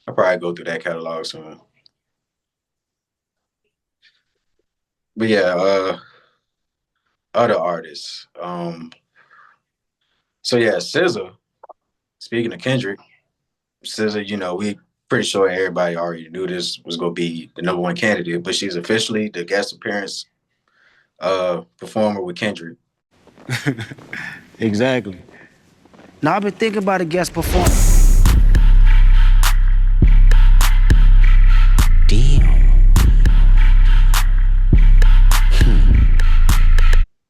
I'll probably go through that catalog soon. But yeah, other artists. So yeah, SZA. Speaking of Kendrick, SZA, we pretty sure everybody already knew this was gonna be the number one candidate, but she's officially the guest appearance performer with Kendrick. Exactly. Now I've been thinking about a guest performer. Damn.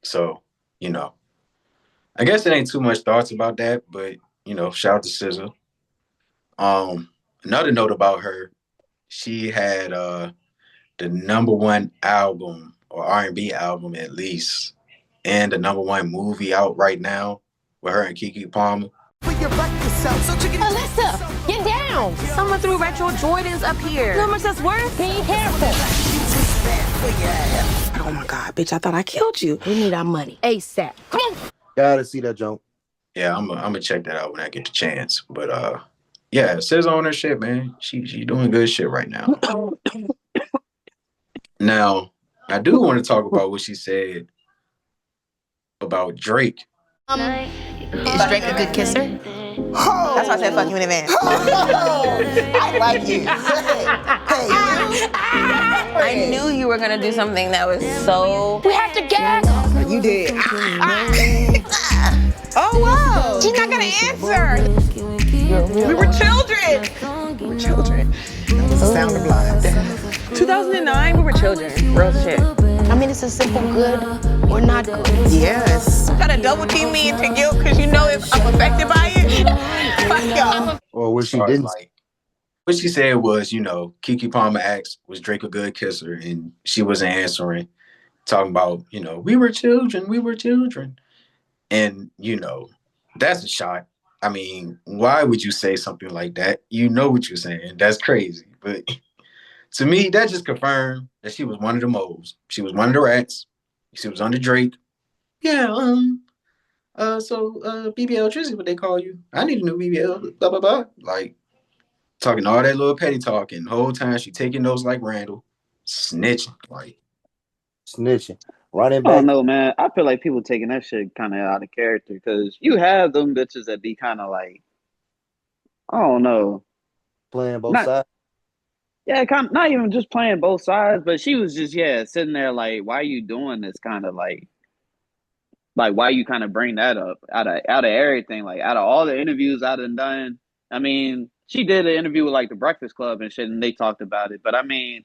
So, I guess it ain't too much thoughts about that, but shout out to SZA. Another note about her, she had the number one album or R&B album at least, and the number one movie out right now with her and Keke Palmer. Alyssa, get down! Someone threw retro Jordans up here. How much that's worth? Be careful. Oh my God, bitch! I thought I killed you. We need our money ASAP. Come on. Gotta see that jump. Yeah, I'm gonna check that out when I get the chance. But yeah, SZA on her shit, man. She doing good shit right now. Now, I do want to talk about what she said about Drake. Is Drake a good kisser? That's why I said fuck you in advance. I like you. I knew you were gonna do something that was so. We have to gag. You did. Oh wow. She's not gonna answer. We were children. We were children. That was the sound of blind. 2009, we were children. Real shit. I mean, it's a simple good or not good. Yes. You gotta double team me into guilt because you know if I'm affected by it. Fuck y'all. Or what she didn't. What she said was, Keke Palmer asked, was Drake a good kisser? And she wasn't answering, talking about, we were children. And, that's a shot. I mean, why would you say something like that? You know what you're saying. That's crazy. But to me, that just confirmed that she was one of the moles. She was one of the rats. She was under Drake. Yeah, so BBL Drizzy, what they call you. I need a new BBL, blah, blah, blah. Like, talking all that little petty talking. The whole time she taking those like Randall. Snitching. Like. Snitching. Running back. I don't know, man. I feel like people taking that shit kind of out of character because you have them bitches that be kind of like, I don't know. Playing both sides. Yeah, kind of, not even just playing both sides, but she was just, sitting there like, why are you doing this kind of like why you kind of bring that up out of everything, like out of all the interviews I've done. I mean, she did an interview with like the Breakfast Club and shit, and they talked about it. But I mean,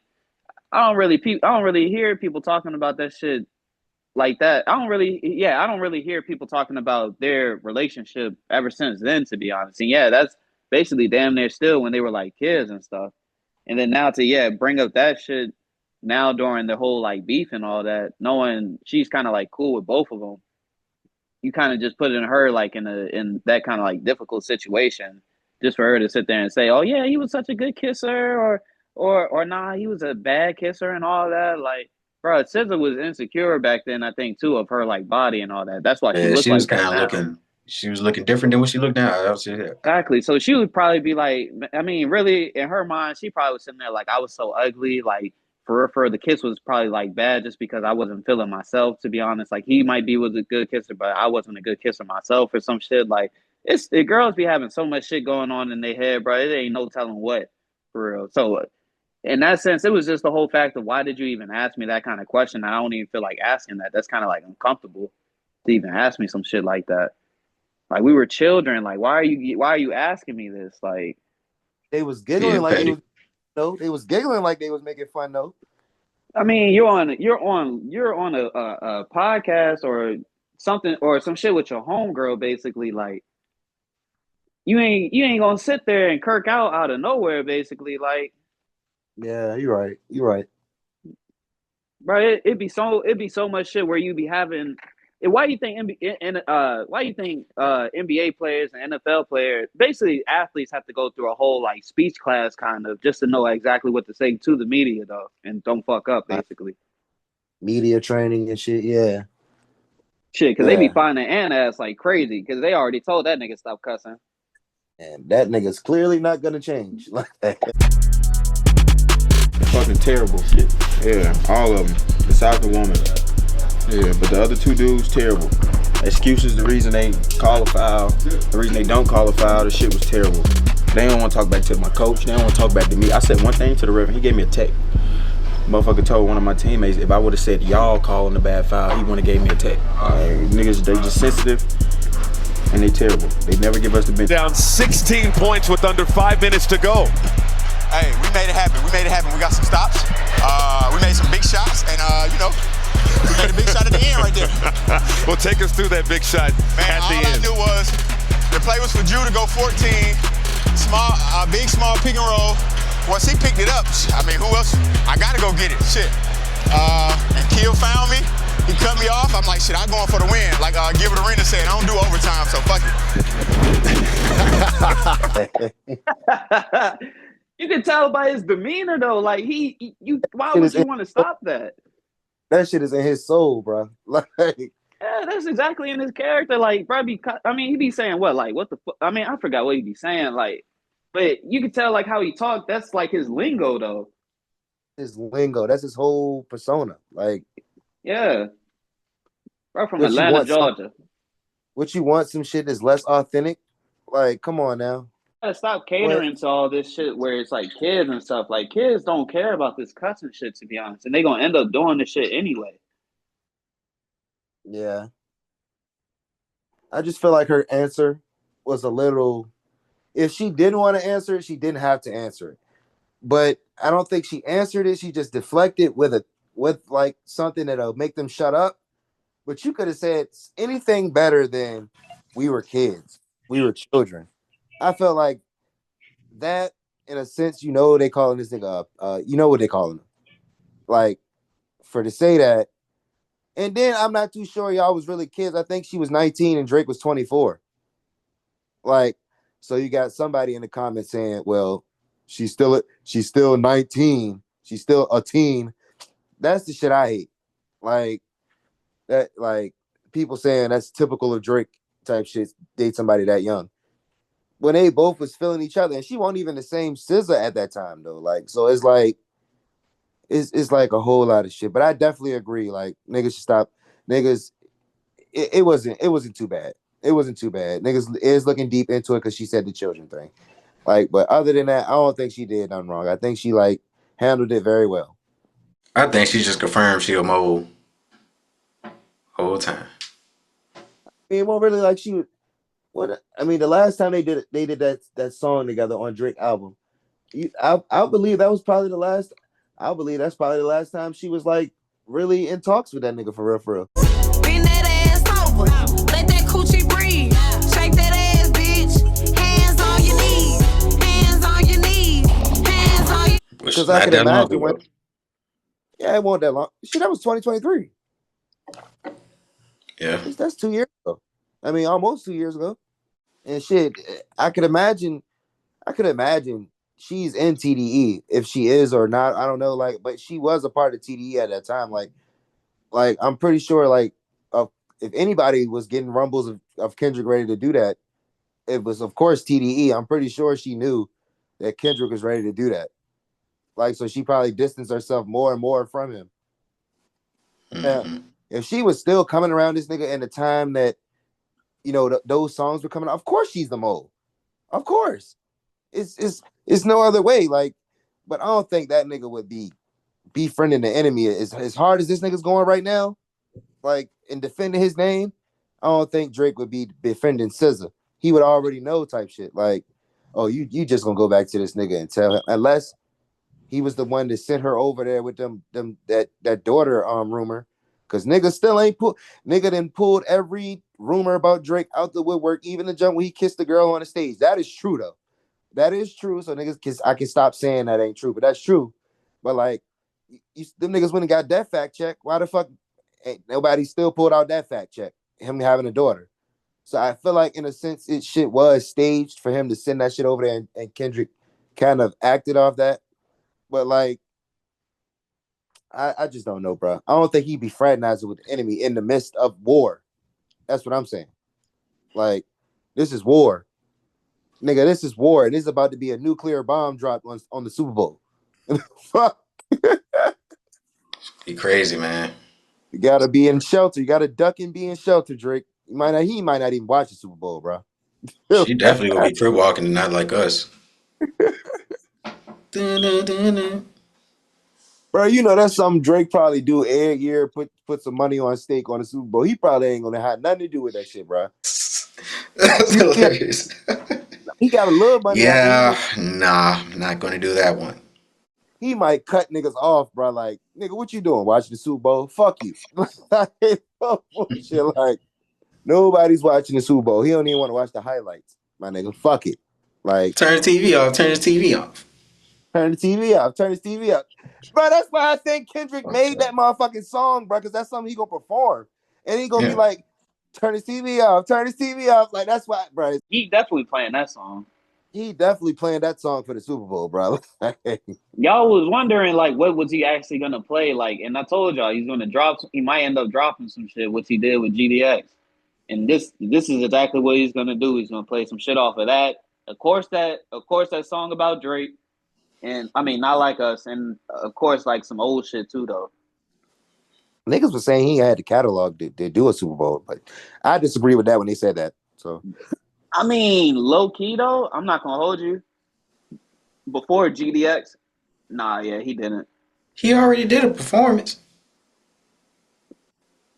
I don't really hear people talking about that shit like that. I don't really hear people talking about their relationship ever since then, to be honest. And that's basically damn near still when they were like kids and stuff. And then now to bring up that shit now during the whole like beef and all that, knowing she's kind of like cool with both of them, you kind of just put in her like in that kind of like difficult situation, just for her to sit there and say, "Oh yeah, he was such a good kisser," or "Nah, he was a bad kisser," and all that. Like, bro, SZA was insecure back then, I think too, of her like body and all that. That's why she looked she was like kind of looking. She was looking different than what she looked now. That was it. Exactly. So she would probably be like, I mean, really, in her mind, she probably was sitting there like, I was so ugly. Like, for the kiss was probably like bad just because I wasn't feeling myself, to be honest. Like, he might be was a good kisser, but I wasn't a good kisser myself or some shit. Like, the girls be having so much shit going on in their head, bro. It ain't no telling what, for real. So, in that sense, it was just the whole fact of why did you even ask me that kind of question? I don't even feel like asking that. That's kind of like uncomfortable to even ask me some shit like that. Like, we were children. Like, why are you asking me this? Like, they was giggling like they was giggling like they was making fun though. I mean, you're on a podcast or something or some shit with your homegirl, basically. Like, you ain't gonna sit there and kirk out of nowhere, basically. Like, yeah, you're right. Bro, it'd be so much shit where you be having. Why do you think NBA players and NFL players, basically athletes, have to go through a whole like speech class kind of just to know exactly what to say to the media though, and don't fuck up basically. media training and shit. Yeah. Shit, because they be finding Ant ass like crazy because they already told that nigga stop cussing. And that nigga's clearly not gonna change. Like fucking terrible. Yeah, all of them. Besides the woman. Yeah, but the other two dudes, terrible. Excuses, the reason they call a foul, the reason they don't call a foul, the shit was terrible. They don't want to talk back to my coach. They don't want to talk back to me. I said one thing to the ref, and he gave me a tech. Motherfucker told one of my teammates, if I would have said y'all calling the bad foul, he wouldn't have gave me a tech. Niggas, they just sensitive, and they terrible. They never give us the benefit. Down 16 points with under 5 minutes to go. Hey, we made it happen. We got some stops. We made some big shots, and we made a big shot at the end right there. Well, take us through that big shot Man, at the end. All I knew was the play was for Drew to go 14, small pick and roll. Once he picked it up, I mean, who else? I gotta go get it. Shit. And Kill found me. He cut me off. I'm like, shit, I'm going for the win. Like Gilbert Arenas said, I don't do overtime, so fuck it. You can tell by his demeanor though. Like why would you want to stop that? That shit is in his soul, bro. Like, yeah, that's exactly in his character. Like, bro, he be saying what? Like, what the fuck? I mean, I forgot what he be saying. Like, but you can tell like how he talked. That's like his lingo, though. His lingo. That's his whole persona. Like, yeah, bro, from Atlanta, Georgia. What you want? Some shit that's less authentic. Like, come on now. Gotta stop catering to all this shit where it's like kids and stuff. Like, kids don't care about this cussing shit, to be honest, and they gonna end up doing this shit anyway. Yeah. I just feel like her answer was a little. If she didn't want to answer it, she didn't have to answer it. But I don't think she answered it. She just deflected with like something that'll make them shut up. But you could have said anything better than we were kids, we were children. I felt like that, in a sense, they calling this nigga you know what they calling him. Like, for to say that. And then I'm not too sure y'all was really kids. I think she was 19 and Drake was 24. Like, so you got somebody in the comments saying, well, she's still 19. She's still a teen. That's the shit I hate. Like, that, like, people saying that's typical of Drake type shit, date somebody that young. When they both was feeling each other, and she wasn't even the same SZA at that time though. Like, so it's like it's like a whole lot of shit. But I definitely agree. Like, niggas should stop. Niggas, it wasn't too bad. It wasn't too bad. Niggas is looking deep into it because she said the children thing. Like, but other than that, I don't think she did nothing wrong. I think she like handled it very well. I think she just confirmed she a mole whole time. I mean, it won't really like she. What I mean, the last time they did that song together on Drake album, I believe that was probably the last. I believe that's probably the last time she was like really in talks with that nigga for real, for real. Bend that ass over, let that coochie breathe. Shake that ass, bitch. Hands on your knees, hands on your knees, hands on your. Because I can imagine when. Yeah, it wasn't that long. Shit, that was 2023. Yeah, that's 2 years ago. I mean, almost 2 years ago. And shit, I could imagine she's in TDE. If she is or not, I don't know. Like, but she was a part of TDE at that time. Like I'm pretty sure. Like, if anybody was getting rumbles of Kendrick ready to do that, it was of course TDE. I'm pretty sure she knew that Kendrick was ready to do that. Like, so she probably distanced herself more and more from him. Mm-hmm. If she was still coming around this nigga in the time that, those songs were coming out, of course she's the mole. Of course. It's no other way. Like, but I don't think that nigga would be befriending the enemy as hard as this nigga's going right now. Like, in defending his name, I don't think Drake would be defending SZA. He would already know type shit. Like, oh, you just gonna go back to this nigga and tell him, unless he was the one that sent her over there with that daughter rumor. Cause nigga still ain't pulled every rumor about Drake out the woodwork, even the jump when he kissed the girl on the stage. That is true though. That is true. So niggas, I can stop saying that ain't true, but that's true. But like, them niggas wouldn't got that fact check. Why the fuck ain't nobody still pulled out that fact check? Him having a daughter. So I feel like in a sense it shit was staged for him to send that shit over there, and Kendrick kind of acted off that. But like, I just don't know, bro. I don't think he'd be fraternizing with the enemy in the midst of war. That's what I'm saying. Like, this is war. Nigga, this is war. And this is about to be a nuclear bomb dropped on the Super Bowl. Fuck. He crazy, man. You gotta be in shelter. You gotta duck and be in shelter, Drake. He might not even watch the Super Bowl, bro. She definitely will be crib walking and not like us. Bro, you know that's something Drake probably do every year. Put some money on stake on the Super Bowl. He probably ain't gonna have nothing to do with that shit, bro. That's hilarious. He got a little money out there. Yeah, nah, not gonna do that one. He might cut niggas off, bro. Like, nigga, what you doing? Watching the Super Bowl? Fuck you. Bullshit. Like, nobody's watching the Super Bowl. He don't even want to watch the highlights, my nigga. Fuck it. Like, turn the TV off. Turn the TV off. Turn the TV off. Turn his TV off. Bro, that's why I think Kendrick made that motherfucking song, bro, because that's something he gonna perform. And he gonna be like, turn his TV off, turn his TV off. Like, that's why, bro. He definitely playing that song. He definitely playing that song for the Super Bowl, bro. Y'all was wondering, like, what was he actually gonna play? Like, and I told y'all he's gonna drop, he might end up dropping some shit, which he did with GDX. And this is exactly what he's gonna do. He's gonna play some shit off of that. Of course that song about Drake. And I mean, Not Like Us, and of course, like some old shit too, though. Niggas was saying he had the catalog to do a Super Bowl, but I disagree with that when they said that. So, I mean, low key though, I'm not gonna hold you. Before GDX, nah, yeah, he didn't. He already did a performance.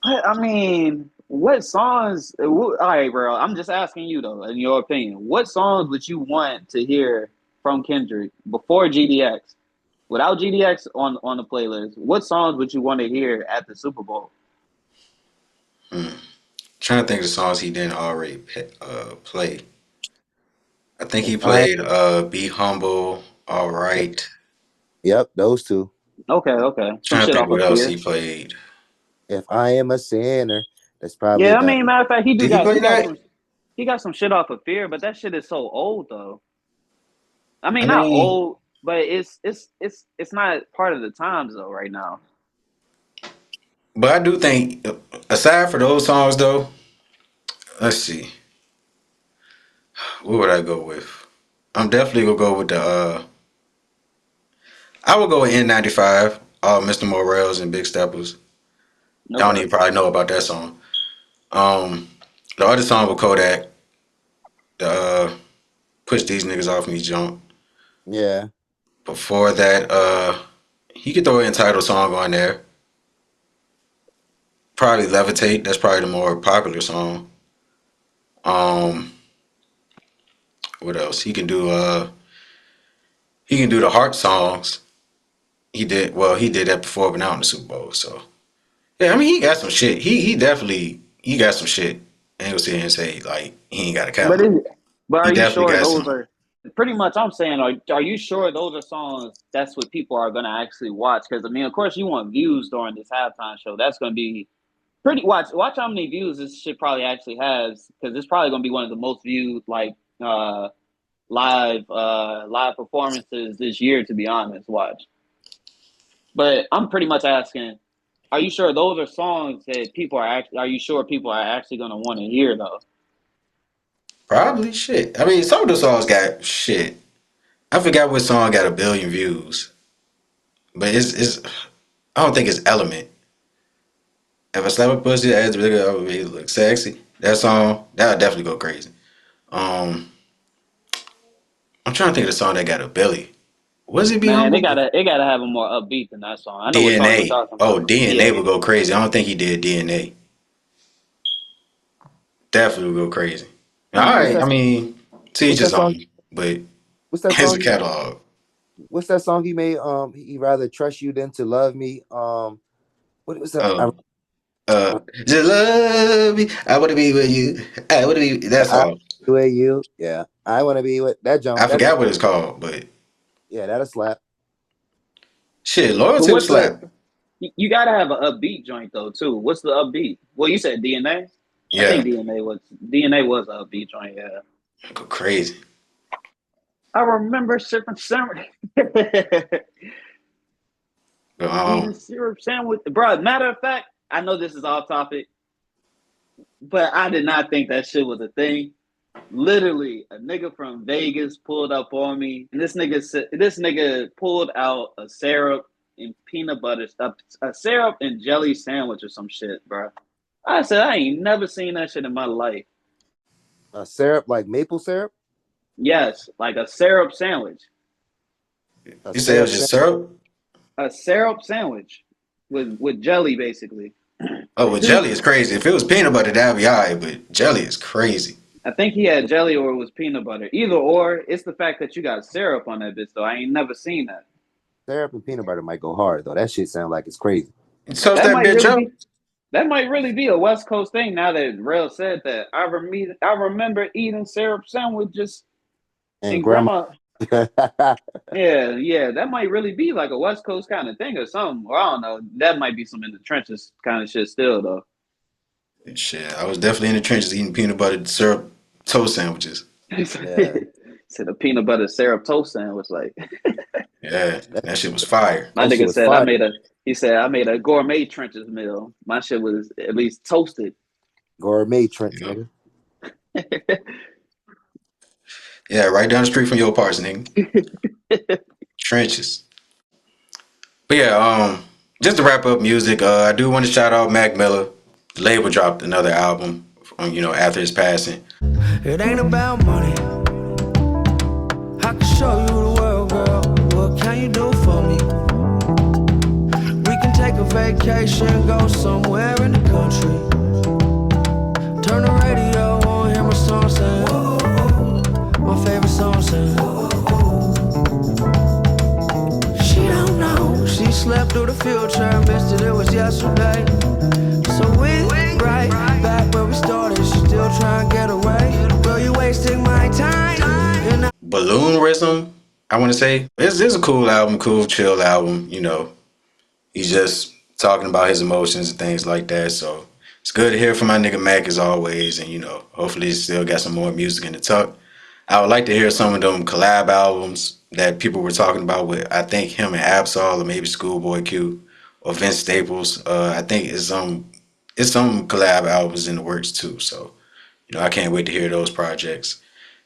I mean, what songs? All right, bro. I'm just asking you though, in your opinion, what songs would you want to hear from Kendrick before GDX? Without GDX on the playlist, what songs would you want to hear at the Super Bowl? Trying to think of the songs he didn't already play. I think he played "Be Humble," "All Right." Yep, those two. Okay. Some Trying to shit think off what of else Fear. he played. If I Am a Sinner, that's probably Yeah, I about mean, matter of fact, Did he play that? he got some shit off of Fear, but that shit is so old though. I I mean, not mean, old, but it's not part of the times though right now. but I do think, aside for those songs though, let's see, what would I go with? I'm definitely gonna go with the. I would go with N95, Mr. Morels and Big Steppers. Y'all don't Okay. even probably know about that song. The other song with Kodak, the Push These Niggas Off Me Jump. Yeah. Before that, he could throw an entitled song on there. Probably Levitate. That's probably the more popular song. What else? He can do the heart songs. He did that before, but not in the Super Bowl. So yeah, I mean he got some shit. He definitely he got some shit. I ain't gonna sit here and say like he ain't got a But catalog. He are you definitely sure got those some. are pretty much? I'm saying, are you sure those are songs that's what people are gonna actually watch? Because I mean, of course, you want views during this halftime show. That's gonna be pretty. Watch how many views this shit probably actually has, because it's probably gonna be one of the most viewed like live performances this year. To be honest, watch. But I'm pretty much asking, are you sure those are songs that people are actually? Are you sure people are actually gonna want to hear though? Probably shit. I mean, some of the songs got shit. I forgot what song got 1 billion views, but it's. I don't think it's Element. If I slap a pussy, ass really look sexy. That song that'll definitely go crazy. Um, I'm trying to think of the song that got a Billy. Was it Be Man, Humble? they gotta have a more upbeat than that song. I know what song you're DNA. talking Oh, about. DNA Yeah. would go crazy. I don't think he did DNA. Definitely would go crazy. All What's right. I that? mean, to each What's that his song? own. But What's that his song? catalog. What's that song he made? He rather trust you than to love me. What was that? Um, just love me. I want to be with you. I want to be. That I song. with you. Yeah, I want to be with that I jump. That forgot jump. what it's called, but Yeah, that'll slap. shit, So loyalty was what's the slap. you gotta have an upbeat joint though too. What's the upbeat? Well, you said DNA. I Yeah, think DNA was an upbeat joint. Yeah, go crazy. I remember sipping summer. But Eating syrup sandwich, bro. Matter of fact, I know this is off topic, but I did not think that shit was a thing. Literally, a nigga from Vegas pulled up on me, and this nigga pulled out a syrup and peanut butter stuff, a syrup and jelly sandwich or some shit, bro. I said I ain't never seen that shit in my life. A syrup like maple syrup? Yes, like a syrup sandwich. A You say it was just syrup? A syrup sandwich with jelly, basically. Oh, well, jelly is crazy. If it was peanut butter, that'd be all right, but jelly is crazy. I think he had jelly or it was peanut butter. Either or, it's the fact that you got syrup on that bitch, though. I ain't never seen that. Syrup and peanut butter might go hard though. That shit sound like it's crazy. You toast that bitch up. That might really be a West Coast thing. Now that Rail said that, I remember eating syrup sandwiches and grandma. Yeah, that might really be like a West Coast kind of thing or something. Or I don't know. That might be some in the trenches kind of shit still, though. Shit, I was definitely in the trenches eating peanut butter syrup toast sandwiches. Yeah. Said a peanut butter syrup toast sandwich, like. Yeah, that shit was fire. My nigga said I made a gourmet trenches meal. My shit was at least toasted. Gourmet trench, nigga. Yeah, right down the street from your parts, nigga. Trenches. But yeah, just to wrap up music, I do want to shout out Mac Miller. The label dropped another album, after his passing. It ain't about money. I can show you the world, girl. What can you do for me? We can take a vacation, go somewhere in the country. Turn the radio on, hear my song saying, my favorite song saying. She don't know, she slept through the future, missed it was yesterday. So we right back where we started, she still trying to get away. Girl, you wasting my time. Balloonism, I want to say. It's a cool album, cool, chill album, He's just talking about his emotions and things like that. So it's good to hear from my nigga Mac as always. And, hopefully he still got some more music in the tuck. I would like to hear some of them collab albums that people were talking about with, I think, him and Absol or maybe Schoolboy Q or Vince Staples. I think it's some collab albums in the works too. So, I can't wait to hear those projects.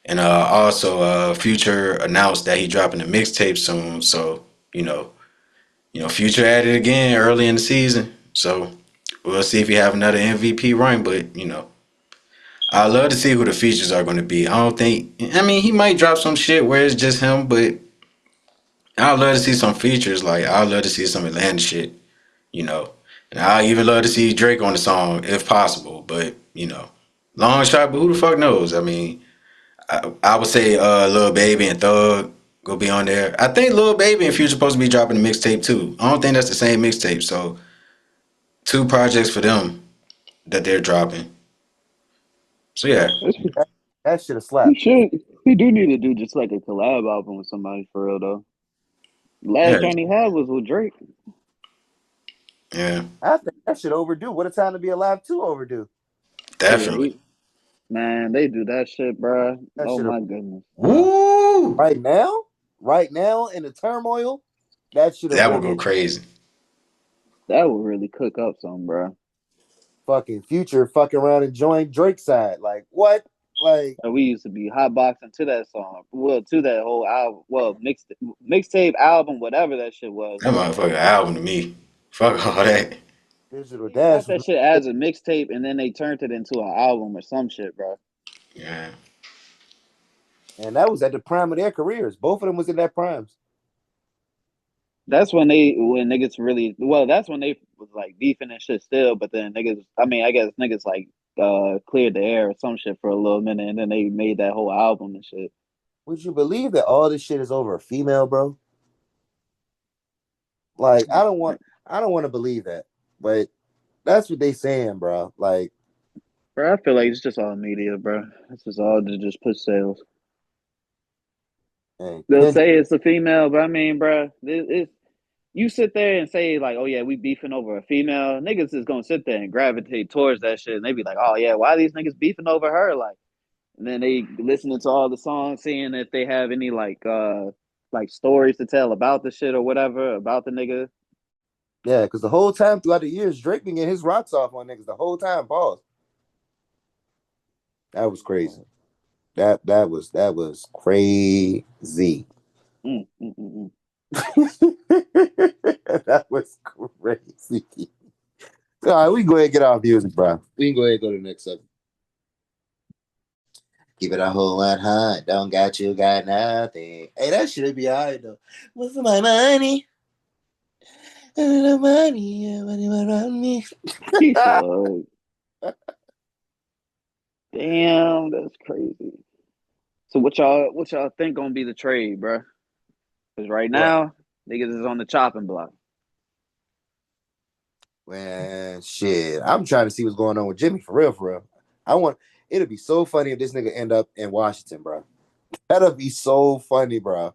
And also, Future announced that he dropping a mixtape soon. So, Future at it again early in the season. So we'll see if he have another MVP run. But, I love to see who the features are going to be. He might drop some shit where it's just him, but I'd love to see some features. Like, I'd love to see some Atlanta shit, And I even love to see Drake on the song if possible. But, long shot, but who the fuck knows? I would say Lil Baby and Thug will be on there. I think Lil Baby and Future supposed to be dropping a mixtape too. I don't think that's the same mixtape. So 2 projects for them that they're dropping. So yeah. That should have slapped. He do need to do just like a collab album with somebody for real though. Last joint he had was with Drake. Yeah. I think that should overdue. What a time to be alive too overdue. Definitely. Man, they do that shit, bro. Oh my goodness. Woo! Right now in the turmoil, that would go crazy. That would really cook up some, bro. Fucking Future fucking around and join Drake's side. Like what? Like we used to be hotboxing to that song. Well, to that whole album. Well, mixtape album, whatever that shit was. That motherfucking album to me. Fuck all that. Digital Dash. That shit as a mixtape, and then they turned it into an album or some shit, bro. Yeah. And that was at the prime of their careers. Both of them was in their primes. That's when niggas really that's when they was like beefing and shit still, but then I guess niggas like cleared the air or some shit for a little minute, and then they made that whole album and shit. Would you believe that all this shit is over a female, bro? Like I don't want to believe that, but that's what they saying, bro. Like, bro, I feel like it's just all media, bro. It's just all to just push sales. They'll say it's a female, but I mean, bro, you sit there and say like, oh yeah, we beefing over a female. Niggas is gonna sit there and gravitate towards that shit, and they be like, oh yeah, why are these niggas beefing over her? Like, and then they listening to all the songs, seeing if they have any like stories to tell about the shit or whatever about the nigga. Yeah, because the whole time throughout the years, Drake been getting his rocks off on niggas the whole time. Pause. That was crazy. That was crazy. That was crazy. All right, we can go ahead and get our music, bro. We can go ahead and go to the next subject. Keep it a whole lot hot. Don't got you, got nothing. Hey, that should be all right, though. What's my money? Money around me. Damn, that's crazy. So what y'all think gonna be the trade, bro? Because right What? now, niggas is on the chopping block. Man, shit. I'm trying to see what's going on with Jimmy for real, for real. It'll be so funny if this nigga end up in Washington, bro. That'll be so funny, bro.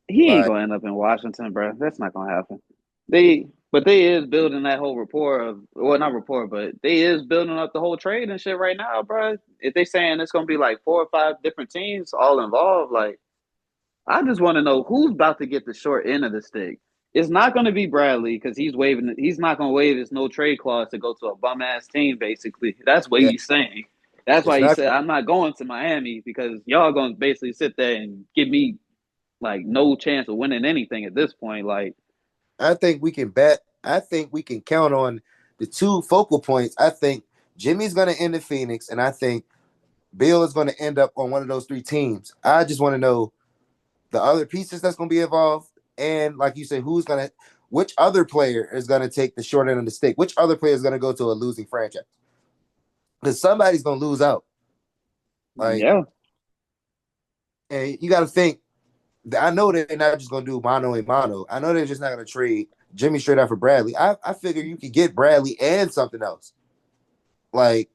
He ain't gonna end up in Washington, bro. That's not gonna happen. They is building that whole rapport of, well, not rapport, but they is building up the whole trade and shit right now, bro. If they saying it's gonna be like 4 or 5 different teams all involved, like, I just want to know who's about to get the short end of the stick. It's not going to be Bradley because he's not going to waive his no trade clause to go to a bum ass team. Basically, that's what Yeah. he's saying. That's why he said, "I'm not going to Miami because y'all going to basically sit there and give me like no chance of winning anything at this point." Like, I think we can bet. I think we can count on the two focal points. I think Jimmy's going to end in Phoenix, and I think Bill is going to end up on one of those three teams. I just want to know the other pieces that's going to be involved, and like you said, which other player is going to take the short end of the stick? Which other player is going to go to a losing franchise? Because somebody's going to lose out. Like, yeah, and you got to think. I know they're not just going to do mano a mano. I know they're just not going to trade Jimmy straight out for Bradley. I figure you could get Bradley and something else. Like,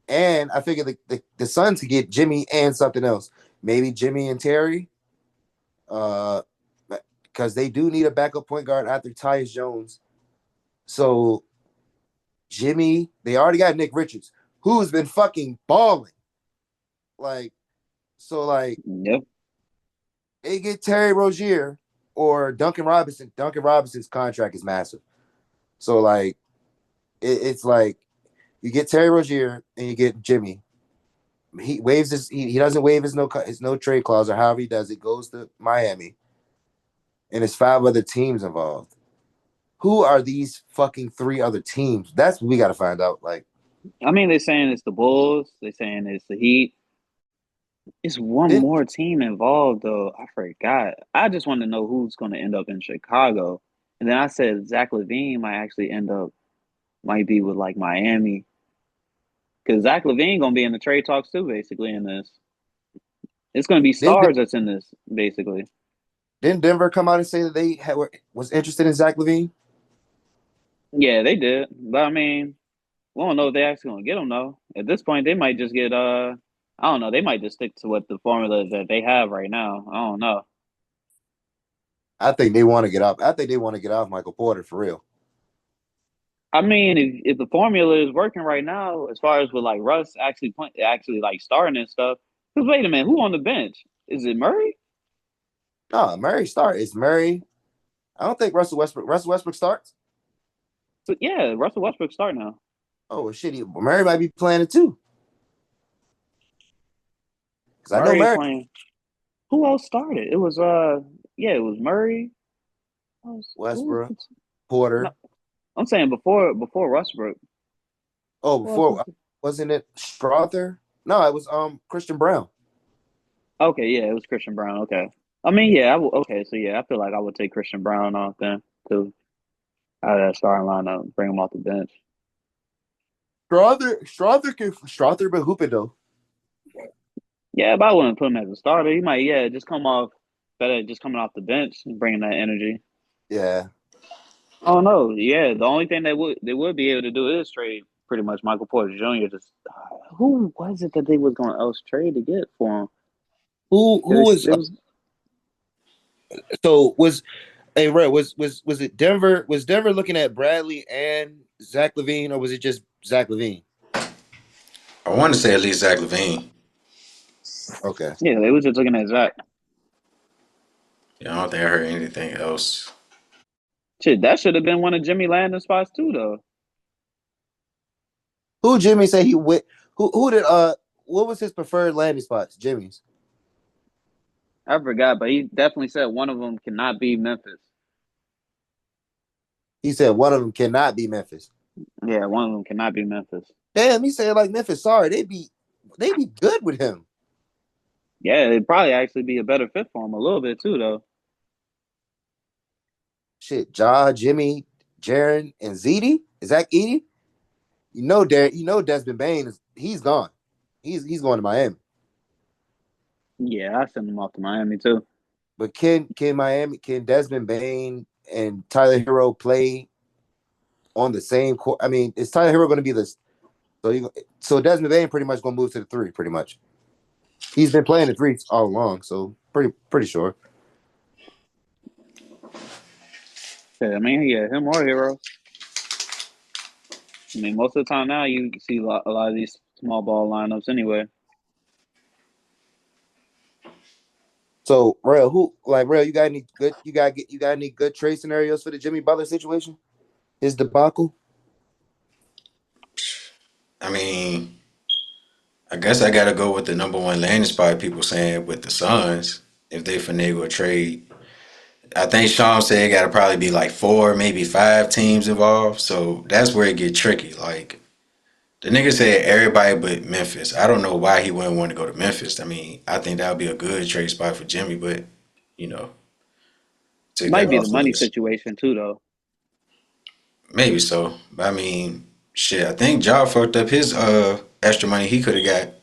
and I figure the Suns could get Jimmy and something else. Maybe Jimmy and Terry. Because they do need a backup point guard after Tyus Jones. So Jimmy, they already got Nick Richards, who's been fucking balling. Like, so like, yep. They get Terry Rozier or Duncan Robinson. Duncan Robinson's contract is massive. So like, it's like you get Terry Rozier and you get Jimmy. He waives his. He doesn't waive his no trade clause or however he does. It goes to Miami, and there's 5 other teams involved. Who are these fucking 3 other teams? That's what we got to find out. Like, I mean, they're saying it's the Bulls. They're saying it's the Heat. It's one more team involved, though. I forgot. I just want to know who's going to end up in Chicago. And then I said Zach LaVine might be with like Miami. Because Zach LaVine going to be in the trade talks too, basically, in this. It's going to be stars that's in this, basically. Didn't Denver come out and say that they was interested in Zach LaVine? Yeah, they did. But I mean, we don't know if they're actually going to get him, though. At this point, they might just get, I don't know. They might just stick to what the formula that they have right now. I don't know. I think they want to get off. I think they want to get off Michael Porter for real. I mean, if the formula is working right now, as far as with like Russ actually like starting and stuff. Because wait a minute, who on the bench? Is it Murray? No, Murray start. It's Murray. I don't think Russell Westbrook starts. So, yeah, Russell Westbrook start now. Oh well, shit, Murray might be playing it too. Because I know Murray playing. Who else started? It was it was Murray, Westbrook, Porter. No, I'm saying before Westbrook. Oh, before wasn't it Strother? No, it was Christian Brown. Okay, yeah, it was Christian Brown. Okay, I mean, yeah, okay, so yeah, I feel like I would take Christian Brown off then too. Out of that starting lineup, bring him off the bench. Strother been hooping though. Yeah, but I wouldn't put him as a starter. He might, just come off better, just coming off the bench and bringing that energy. Yeah. Oh no, yeah. The only thing they would be able to do is trade pretty much Michael Porter Jr. Just who was it that they was going to else trade to get for him? Who was? So was hey Ray, was it Denver? Was Denver looking at Bradley and Zach LaVine, or was it just Zach LaVine? I want to say at least Zach LaVine. Okay. Yeah, they was just looking at Zach. Yeah, I don't think I heard anything else. Shit, that should have been one of Jimmy landing spots too, though. Who Jimmy say he went? Who did what was his preferred landing spots? Jimmy's. I forgot, but he definitely said one of them cannot be Memphis. He said one of them cannot be Memphis. Yeah, one of them cannot be Memphis. Damn, he said like Memphis. Sorry, they be good with him. Yeah, it'd probably actually be a better fit for him a little bit too, though. Shit, Ja, Jimmy, Jaren, and Zeddy. Is that Edie? You know, Desmond Bain he's gone. He's going to Miami. Yeah, I send him off to Miami too. But can Desmond Bain and Tyler Hero play on the same court? I mean, is Tyler Hero going to be the so Desmond Bain pretty much going to move to the 3 pretty much. He's been playing the 3 all along, so pretty sure. Yeah, I mean, yeah, him or Hero. I mean, most of the time now you see a lot of these small ball lineups anyway. So, Real, you got any good trade scenarios for the Jimmy Butler situation? His debacle? I mean, I guess I gotta go with the number one landing spot people saying with the Suns if they finagle a trade. I think Sean said it gotta probably be like 4, maybe 5 teams involved. So that's where it get tricky. Like the nigga said everybody but Memphis. I don't know why he wouldn't want to go to Memphis. I mean, I think that would be a good trade spot for Jimmy, but take Might that be off the the money list. situation too, though. Maybe so. But I mean, shit, I think Ja fucked up his extra money he could have got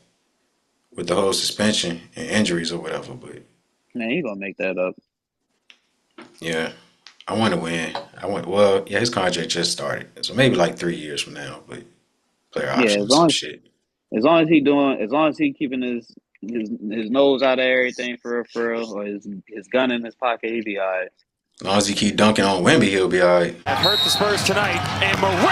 with the whole suspension and injuries or whatever. But Man, he gonna make that up. yeah, I want to win. His contract just started, so maybe like 3 years from now. But player Yeah, options, some shit. as long as he keeping his nose out of everything for real, or his gun in his pocket, he be all right. As long as he keep dunking on Wemby, he'll be all right. That hurt the Spurs tonight, and Morant.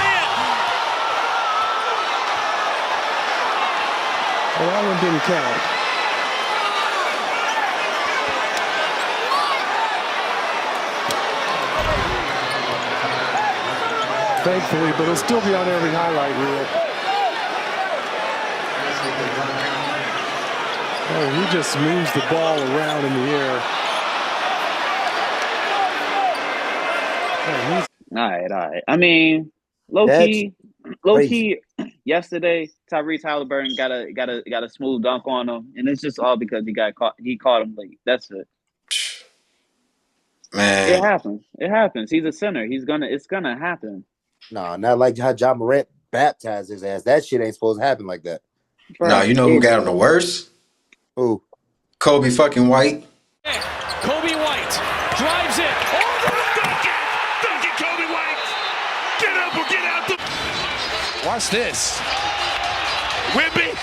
Well, that one didn't count. Thankfully, but it'll still be on every highlight reel. Oh, he just moves the ball around in the air. Oh, All right. I mean, low key. Yesterday, Tyrese Halliburton got a smooth dunk on him, and it's just all because he got caught. He caught him late. That's it. Man, It happens. He's a center. It's gonna happen. Nah, not like how Ja Morant baptized his ass. That shit ain't supposed to happen like that. Nah, you know who got him the worst? Who? Kobe fucking White. Kobe White drives it. Dunk it, Kobe White. Get up or get out the. Watch this. Wimby.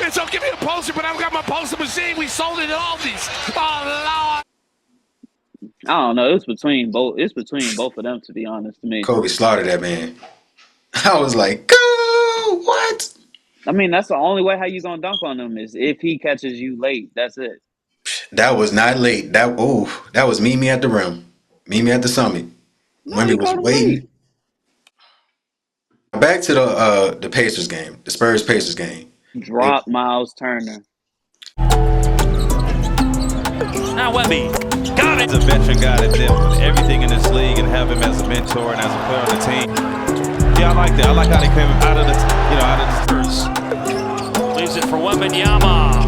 It's don't give me a poster, but I've got my poster machine. We sold it at Aldi's. Oh Lord. I don't know. It's between both of them, to be honest to me. Kobe slaughtered that man. I was like, go! What? I mean, that's the only way how you gonna dunk on him is if he catches you late. That's it. That was not late. That was meet me at the rim. Meet me at the summit. Wemby was waiting. Back to the Pacers game, the Spurs Pacers game. Drop Miles Turner. Now Wemby got it. He's a veteran guy that did everything in this league, and have him as a mentor and as a player on the team. Yeah, I like that. I like how they came out of the Spurs. Leaves it for Wembanyama.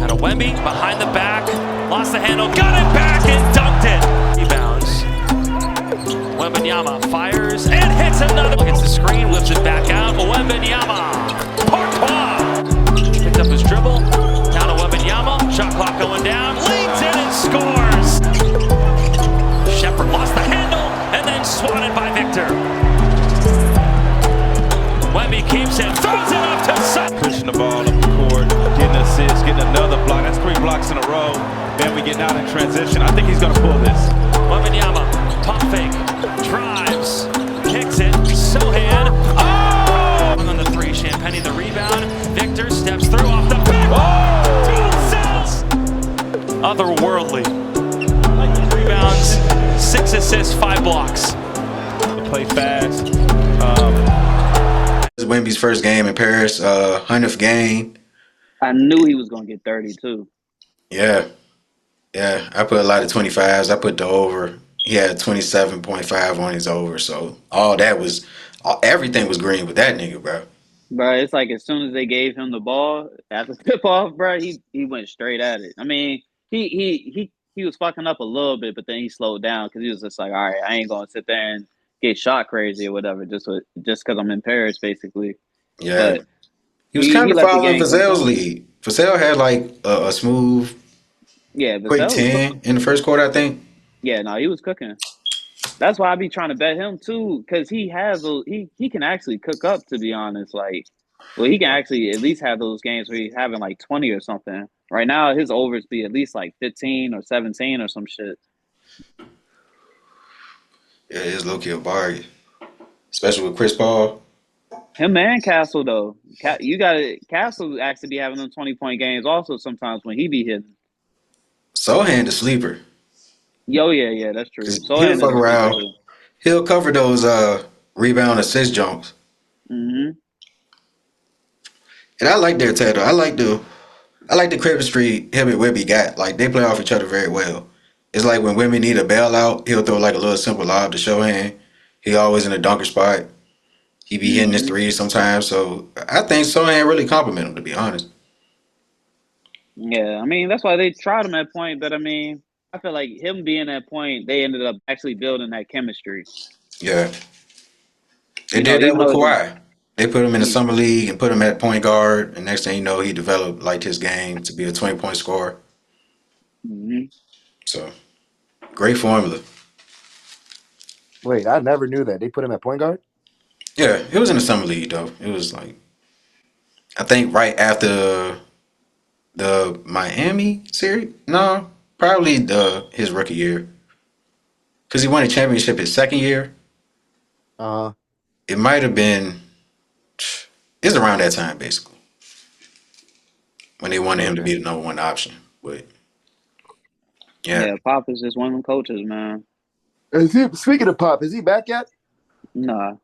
Had a Wemby behind the back, lost the handle, got it back and dunked it. Rebounds. Wembanyama fires and hits another. Hits the screen, whips it back out. Wembanyama. Picked up his dribble. Down to Wembanyama. Shot clock going down. Leads in and scores. Shepard lost the handle and then swatted by Victor. Wemby keeps it, throws it up to Sutton. Pushing the ball up the court, getting assists, getting another block. That's 3 blocks in a row. Then we getting out in transition. I think he's going to pull this. Wembanyama, pump fake, drives, kicks it, Sohan. Oh! On the 3, Champagny the rebound. Victor steps through off the back. Oh! 2 assists. Otherworldly. Like the rebounds. 6 assists, 5 blocks. Play fast. This is Wemby's first game in Paris, 100th game. I knew he was gonna get 30 too. Yeah. Yeah, I put a lot of 25s. I put the over. He had 27.5 on his over. So everything was green with that nigga, bro. Bro, it's like as soon as they gave him the ball after tip off, bro, he went straight at it. I mean, he was fucking up a little bit, but then he slowed down because he was just like, all right, I ain't gonna sit there and get shot crazy or whatever just because I'm in Paris, basically. Yeah. But He was he kind of let the following game come to Vassell's him. lead. Vassell had like a smooth, Yeah, quick Vassell was 10 in the first quarter, I think. yeah, no, he was cooking. That's why I be trying to bet him too, because he has those. He can actually cook up. To be honest, like, well, he can actually at least have those games where he's having like 20 or something. Right now, his overs be at least like 15 or 17 or some shit. Yeah, it's low key a bargain, especially with Chris Paul. Him and Castle though, you got to Castle actually be having them 20-point games also sometimes when he be hitting. Sohan the sleeper. Yeah, that's true. He'll Sohan is fuck a sleeper around. too. He'll cover those rebound assist jumps. Mm-hmm. And I like their title. I like the chemistry him and Wemby got. Like they play off each other very well. It's like when women need a bailout, he'll throw like a little simple lob to Sohan. He always in a dunker spot. He be hitting his threes sometimes. So I think Sohan really compliment him, to be honest. Yeah, I mean that's why they tried him at point, but I mean I feel like him being at point, they ended up actually building that chemistry. Yeah. They You know, did that even with though Kawhi. They put him in the summer league and put him at point guard, and next thing you know, he developed like his game to be a 20-point scorer. Mm-hmm. So great formula. Wait, I never knew that. They put him at point guard? Yeah, it was in the summer league though. It was like I think right after the Miami series. No, probably his rookie year. Cause he won a championship his second year. It might have been it's around that time basically. When they wanted him to be the number one option. But yeah. Yeah, Pop is just one of them coaches, man. Speaking of Pop, is he back yet? Nah.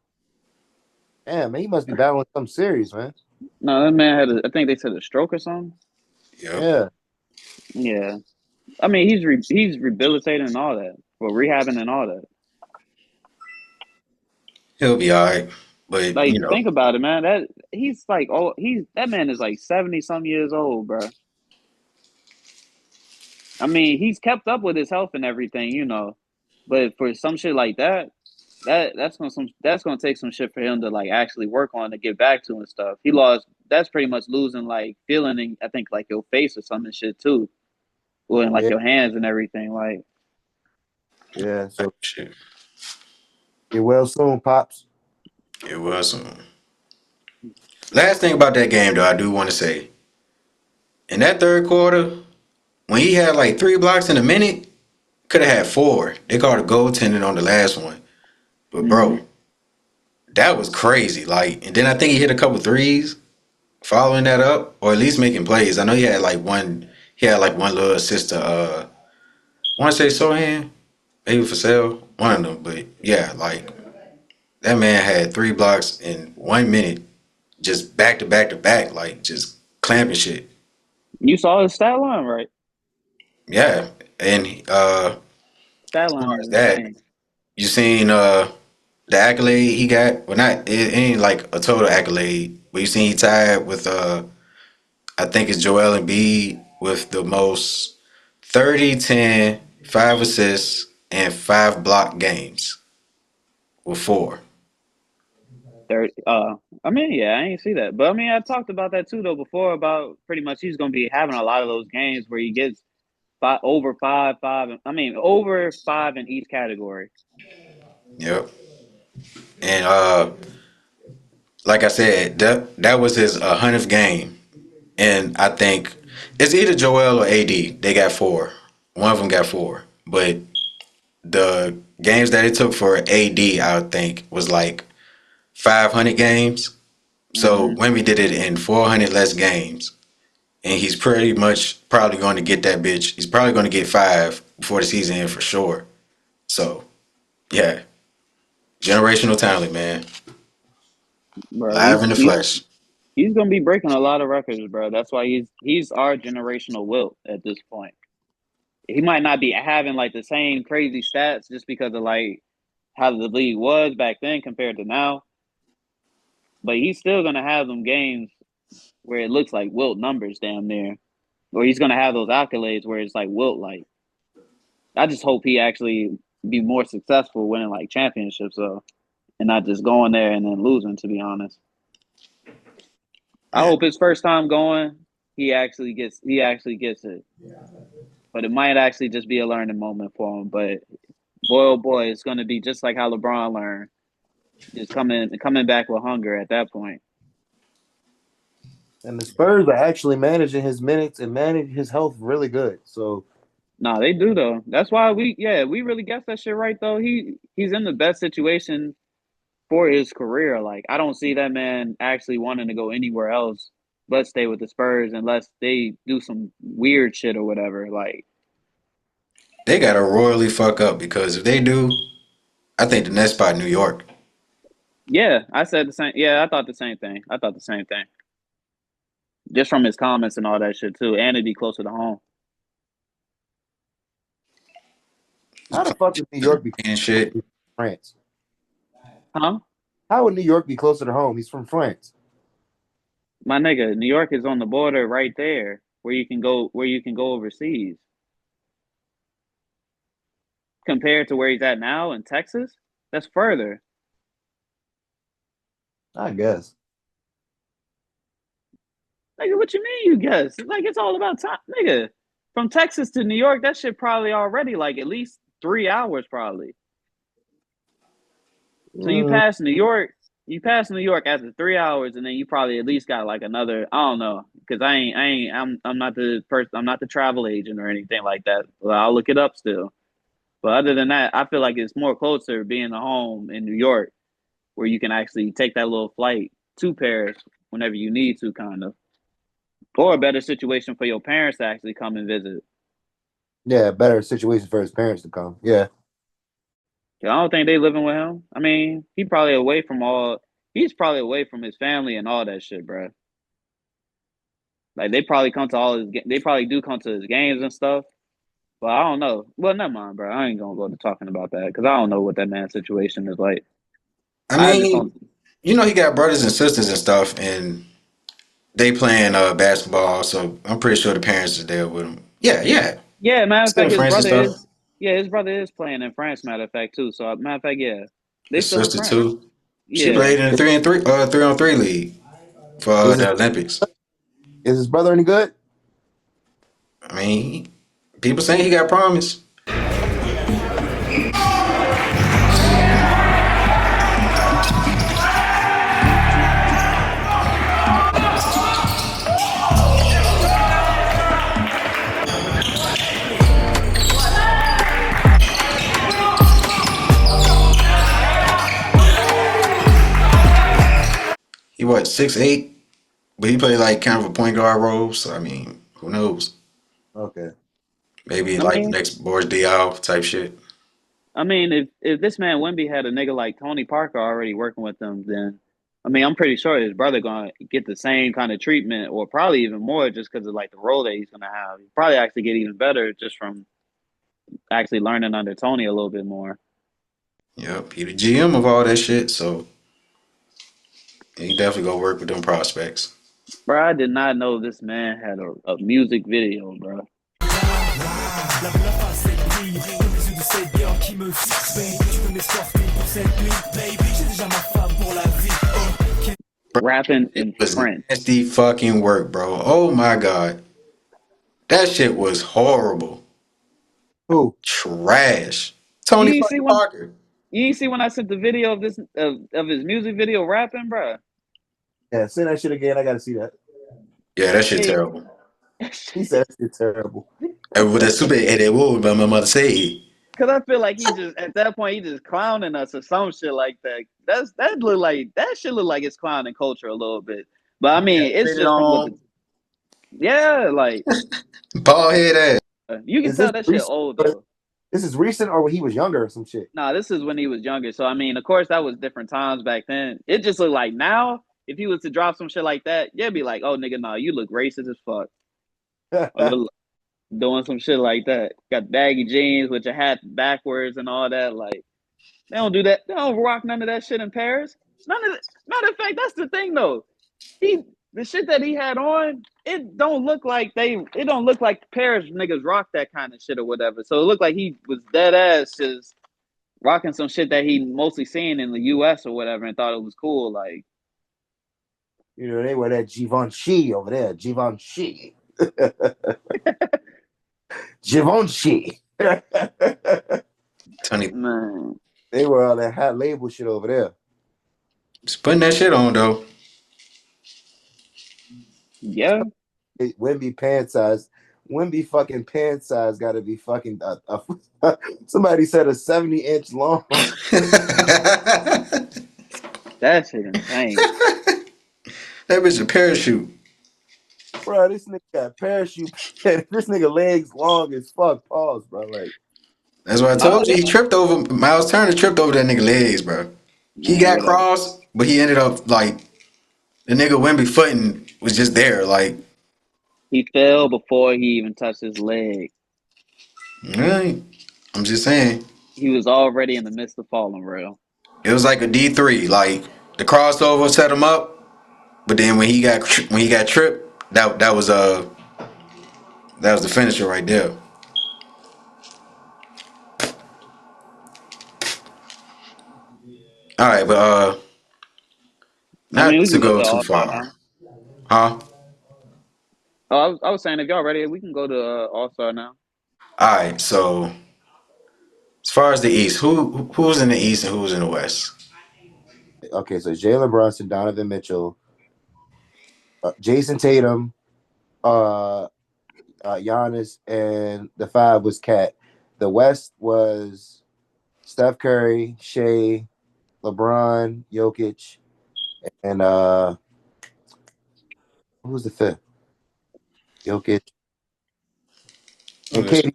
Damn, man, he must be battling something serious, man. No, that man had I think they said a stroke or something. Yeah. Yeah. I mean, he's rehabilitating and all that. Well, rehabbing and all that. He'll be all right. But Like, think about it, man. That he's like, that man is like 70-some years old, bro. I mean, he's kept up with his health and everything, you know. But for some shit like that's gonna take some shit for him to like actually work on to get back to and stuff. He lost. That's pretty much losing like feeling in, I think like your face or some shit too, or in like your hands and everything. Like, yeah. So shit. Get well soon, Pops. It was last thing about that game though, I do want to say. In that third quarter, when he had like 3 blocks in a minute, could have had 4. They called a goaltending on the last one. But bro, that was crazy. Like, and then I think he hit a couple threes following that up, or at least making plays. I know he had like one little assist to I want to say Sohan, maybe for sale, one of them. But yeah, like that man had 3 blocks in 1 minute, just back to back to back, like just clamping shit. you saw his stat line, right? Yeah, and Stat line is that insane. you seen the accolade he got? Well, not it ain't like a total accolade, but you seen he tied with I think it's Joel Embiid with the most 30, 10, 5 assists, and 5 block games with 4. I mean, yeah, I ain't see that, but I mean, I talked about that too though before about pretty much he's gonna be having a lot of those games where he gets over 5, over 5 in each category. Yep. And like I said, that was his 100th game, and I think it's either Joel or AD. They got 4. One of them got 4, but the games that it took for AD, I think, was like 500 games. So Wemby did it in 400 less games, and he's pretty much probably going to get that bitch. He's probably going to get 5 before the season ends for sure. So, yeah, generational talent, man. Bro, Live in the flesh. he's gonna be breaking a lot of records, bro. That's why he's our generational Wilt at this point. He might not be having like the same crazy stats just because of like how the league was back then compared to now, but he's still gonna have them games where it looks like Wilt numbers damn near, or he's gonna have those accolades where it's like Wilt. Like, I just hope he actually be more successful winning like championships, though, and not just going there and then losing. To be honest, I hope his first time going, he actually gets it. But it might actually just be a learning moment for him. But boy, oh boy, it's gonna be just like how LeBron learned, just coming back with hunger at that point. And the Spurs are actually managing his minutes and managing his health really good. So, nah, they do though. That's why we really guessed that shit right though. He's in the best situation for his career. Like, I don't see that man actually wanting to go anywhere else but stay with the Spurs unless they do some weird shit or whatever. Like, They gotta royally fuck up because if they do, I think the next spot New York. yeah, I said the same. Yeah, I thought the same thing. Just from his comments and all that shit too, and it'd be closer to home. how the fuck would New York be and shit? France? Huh? How would New York be closer to home? He's from France. My nigga, New York is on the border right there, where you can go overseas. Compared to where he's at now in Texas, that's further. I guess. Nigga, what you mean you guess? Like, it's all about time. Nigga, from Texas to New York, that shit probably already like at least 3 hours probably. So you pass New York after 3 hours, and then you probably at least got like another, I don't know, because I'm not the person, I'm not the travel agent or anything like that. Well, I'll look it up still. But other than that, I feel like it's more closer being a home in New York where you can actually take that little flight to Paris whenever you need to, kind of. Or a better situation for your parents to actually come and visit. Yeah, better situation for his parents to come. Yeah. I don't think they living with him. I mean, he's probably away from his family and all that shit, bro. Like, they probably do come to his games and stuff. But I don't know. Well, never mind, bro. I ain't gonna go to talking about that because I don't know what that man's situation is like. I mean, you know, he got brothers and sisters and stuff, and they playing basketball, so I'm pretty sure the parents are there with him. Yeah. Yeah, matter of fact, his stuff. brother is playing in France, matter of fact, too. So, matter of fact, yeah. They His still in sister France. too. Yeah. She played in the 3-on-3 league for the Olympics. Is his brother any good? I mean, people saying he got promise. He what, 6'8", but he played like kind of a point guard role. So I mean, who knows? Okay. Maybe the next Boris Diaw type shit. I mean, if this man Wemby had a nigga like Tony Parker already working with him, then I mean, I'm pretty sure his brother gonna get the same kind of treatment, or probably even more, just because of like the role that he's gonna have. He'll probably actually get even better just from actually learning under Tony a little bit more. Yep, he the GM of all that shit, so he definitely gonna work with them prospects. Bro, I did not know this man had a music video, bro. Rapping in French. Nasty fucking work, bro. Oh my god, that shit was horrible. Who? Trash. Tony fucking Parker. You ain't see when I sent the video of his music video rapping, bro? Yeah, send that shit again. I gotta see that. Yeah, that shit terrible. He said that shit terrible. With that super headed word, my mother say. Cause I feel like he just at that point he just clowning us or some shit like that. That shit look like it's clowning culture a little bit. But I mean, it's just from what like bald head ass. You can tell that shit old though. This is recent or when he was younger or some shit? Nah, this is when he was younger. So I mean, of course, that was different times back then. It just looked like now, if he was to drop some shit like that, you'd be like, "Oh, nigga, nah, you look racist as fuck." Or look, doing some shit like that. Got baggy jeans with your hat backwards and all that. Like they don't do that. They don't rock none of that shit in Paris. None of it. Matter of fact, that's the thing though. The shit that he had on, it don't look like Paris niggas rock that kind of shit or whatever. So it looked like he was dead ass just rocking some shit that he mostly seen in the US or whatever and thought it was cool. Like, they wear that Givenchy over there. Givenchy. Givenchy. Tony, man. They wear all that hat label shit over there. just putting that shit on though. Yeah. Wimby pant size. Wimby fucking pant size got to be fucking. Somebody said a 70-inch long. That shit insane. That bitch a parachute. Bro, this nigga got parachute. This nigga legs long as fuck. Pause, bro. Like that's what I told you. He tripped over Miles Turner. Tripped over that nigga legs, bro. He Man, got whatever. crossed, but he ended up like the nigga Wemby footing was just there. Like He fell before he even touched his leg. really, I'm just saying. He was already in the midst of falling, real. It was like a D3. Like the crossover set him up, but then when he got tripped, that was the finisher right there. All right, but I mean, not we to can go go to too All Star far, now. huh? Oh, I was saying if y'all ready, we can go to All Star now. All right, so as far as the East, who's in the East and who's in the West? okay, so Jalen Brunson, Donovan Mitchell, Jason Tatum, Giannis, and the 5 was Cat. The West was Steph Curry, Shea, LeBron, Jokic, and who's the 5th? Jokic and Katie.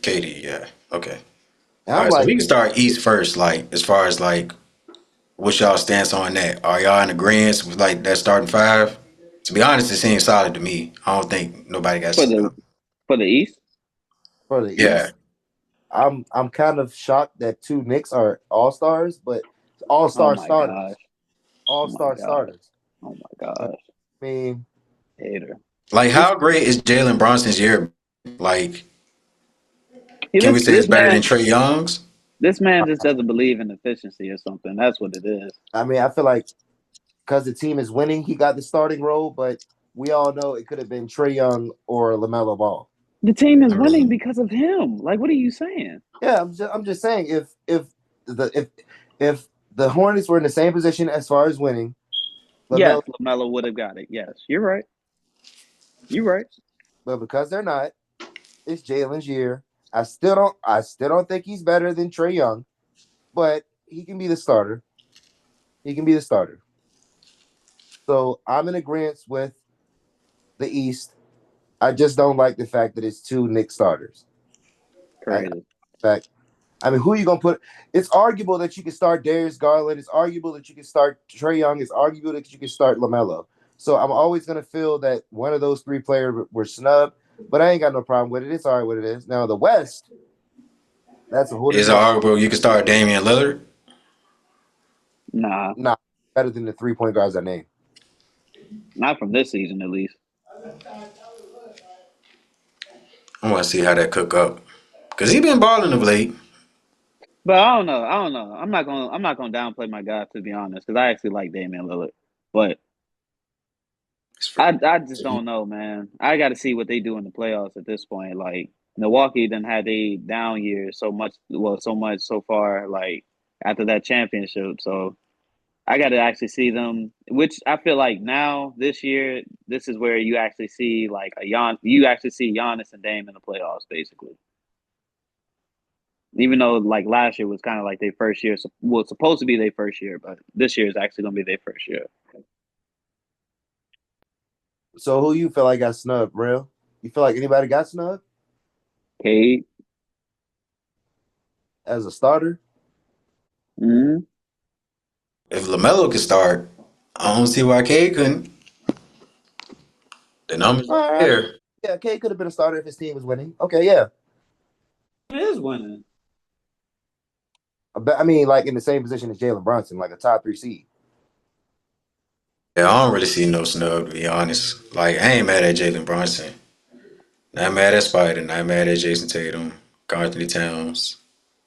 Katie, yeah. Okay. And All I'm right, so like, we can start East first. Like as far as like what's y'all stance on that? Are y'all in agreement with like that starting 5? To be honest, it seems solid to me. I don't think nobody got For the East? for the yeah. East, I'm kind of shocked that 2 Knicks are all-stars, but Oh all-star my gosh. starters. All-star starters. Oh my gosh. I mean, Hater. Like how great is Jalen Brunson's year? Like, He can we looks say it's better than Trey Young's? this man just doesn't believe in efficiency or something. That's what it is. I mean, I feel like because the team is winning, he got the starting role, but we all know it could have been Trey Young or LaMelo Ball. The team is I winning mean, because of him. Like, what are you saying? Yeah, I'm just saying if the Hornets were in the same position as far as winning, Yes, LaMelo, LaMelo would have got it. Yes, you're right. You're right. but because they're not, it's Jalen's year. I still don't think he's better than Trey Young, but he can be the starter. He can be the starter. So I'm in agreement with the East. I just don't like the fact that it's 2 Knicks starters. Crazy. I mean, who are you gonna put? It's arguable that you can start Darius Garland. It's arguable that you can start Trey Young. It's arguable that you can start LaMelo. So I'm always gonna feel that one of those 3 players were snubbed, but I ain't got no problem with it. It's all right what it is. Now the West, that's a whole is it different. arguable you can start Damian Lillard? Nah, Nah, better than the 3-point guards I named. not from this season at least. I want to see how that cook up because he been balling of late. But I don't know. I don't know. I'm not gonna downplay my guy to be honest, because I actually like Damian Lillard. But I just don't know, man. I got to see what they do in the playoffs at this point. Like Milwaukee done had a down year so much so far. Like after that championship, so I got to actually see them. Which I feel like now this year, this is where you actually see like you actually see Giannis and Dame in the playoffs, basically. Even though like last year was kind of like their first year, well, it's supposed to be their first year, but this year is actually going to be their first year. So who you feel like got snubbed, real? You feel like anybody got snubbed? Cade. as a starter. Mm-hmm. If LaMelo could start, I don't see why Cade couldn't. The numbers All right. there. Yeah, Cade could have been a starter if his team was winning. Okay, yeah. It is winning. I mean, like in the same position as Jalen Brunson, like a top 3 seed. Yeah, I don't really see no snub, to be honest. Like, I ain't mad at Jalen Brunson. Not mad at Spider. Not mad at Jason Tatum. Anthony Towns.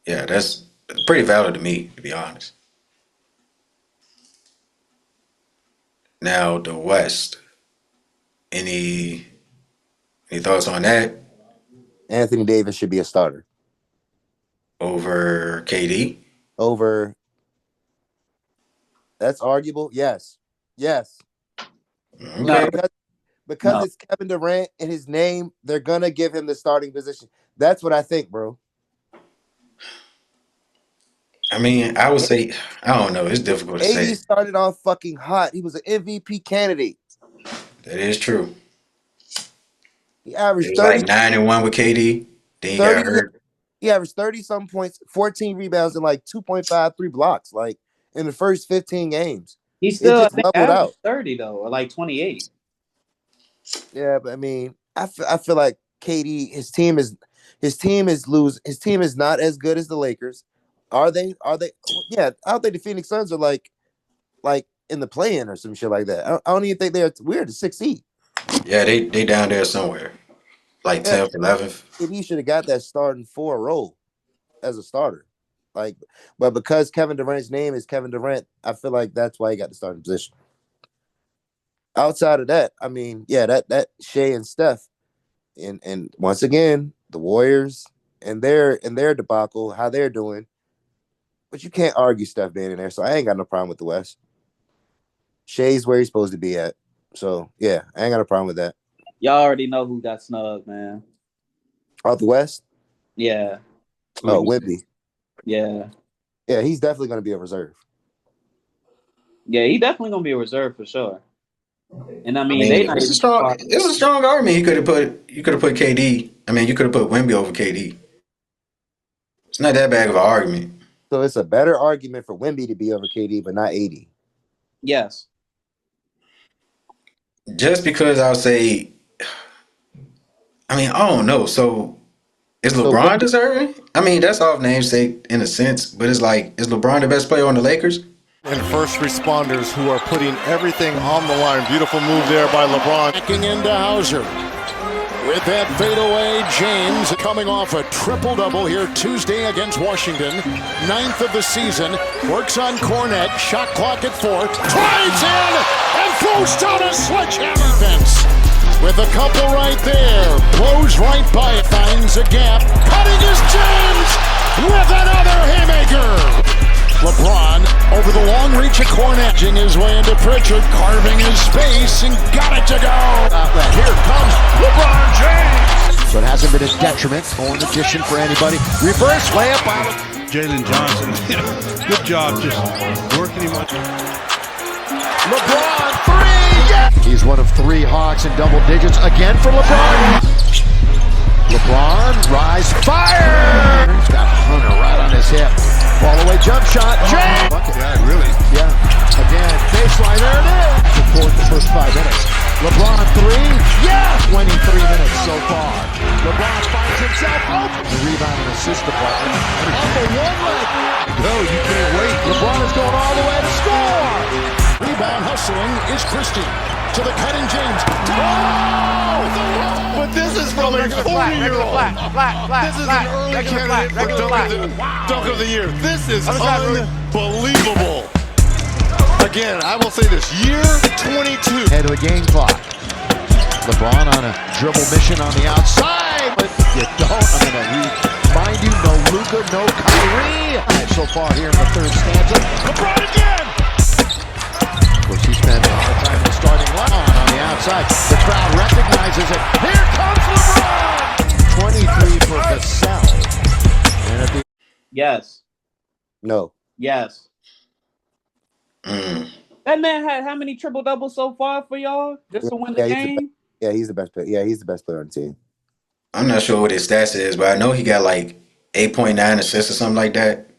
Yeah, that's pretty valid to me, to be honest. Now, the West. Any thoughts on that? Anthony Davis should be a starter. Over KD? Over. That's arguable. Yes. Yes. Okay. Because it's Kevin Durant in his name, they're gonna give him the starting position. That's what I think, bro. I mean, I would say, I don't know. It's difficult to say. AD started off fucking hot. He was an MVP candidate. That is true. He averaged It was 30. like 9-1 with KD. Then he got hurt. He averaged 30-some points, 14 rebounds, and like 2.53 blocks, like in the first 15 games. He still just leveled out. 30 though, or like 28. Yeah, but I mean, I feel like KD, his team is losing. His team is not as good as the Lakers. Are they? Yeah, I don't think the Phoenix Suns are like in the play-in or some shit like that. I don't even think they're weird. The 6th seed. Yeah, they down there somewhere, like 10th, 11th. KD should have got that starting 4 role as a starter. But because Kevin Durant's name is Kevin Durant, I feel like that's why he got the starting position. Outside of that, I mean, yeah, that Shea and Steph, and once again, the Warriors and their debacle, how they're doing. But you can't argue Steph being in there, so I ain't got no problem with the West. Shea's where he's supposed to be at. So, yeah, I ain't got a problem with that. Y'all already know who got snubbed, man. Out the West? Yeah. Oh, Wemby. Yeah. Yeah, he's definitely going to be a reserve. Yeah, he definitely going to be a reserve for sure. And I mean it's a strong argument. You could have put KD. I mean, you could have put Wemby over KD. It's not that bad of an argument. So it's a better argument for Wemby to be over KD, but not AD. Yes. Just because I'll say, I mean, I don't know. So is LeBron deserving? I mean, that's off namesake in a sense, but it's like, is LeBron the best player on the Lakers? And first responders who are putting everything on the line. Beautiful move there by LeBron. Backing into Hauser. With that fadeaway, James coming off a triple-double here Tuesday against Washington. 9th of the season. Works on Cornette. Shot clock at 4. Drives in and throws down a sledgehammer. Defense with a couple right there. Blows right by it. Finds a gap. Cutting is James with another haymaker. LeBron over the long reach of Cornette. Edging his way into Pritchard, carving his space, and got it to go. Here comes LeBron James. So it hasn't been a detriment or an addition for anybody. Reverse layup out. Jalen Johnson, good job just working him on. LeBron 3, yeah! He's one of 3 Hawks in double digits again for LeBron. LeBron, rise, fire! He's got Hunter right on his hip. Fall away jump shot. James! Yeah, really. Yeah. Again, baseline, there it is. Report the first 5 minutes. LeBron 3. Yeah! 23 minutes so far. LeBron finds himself open. The rebound and assist department. Up the one leg. No, you can't wait. LeBron is going all the way to score. Rebound hustling is Christie. To the cutting James. Oh! But this is from a 40-year-old. This is an early candidate for Dunk of the Year. This is unbelievable. Again, I will say this, year 22. Head of the game clock. LeBron on a dribble mission on the outside. But you don't, I'm going to remind you, no Luka, no Kyrie. So far here in the 3rd stanza. LeBron again. Of course, he spent a lot of time in the starting line on the outside. The crowd recognizes it. Here comes LeBron. 23 for Vassell. And at the yes. No. Yes. That man had how many triple doubles so far for y'all just to win the game? He's the best player. Yeah, he's the best player on the team. I'm not sure what his stats is, but I know he got like 8.9 assists or something like that.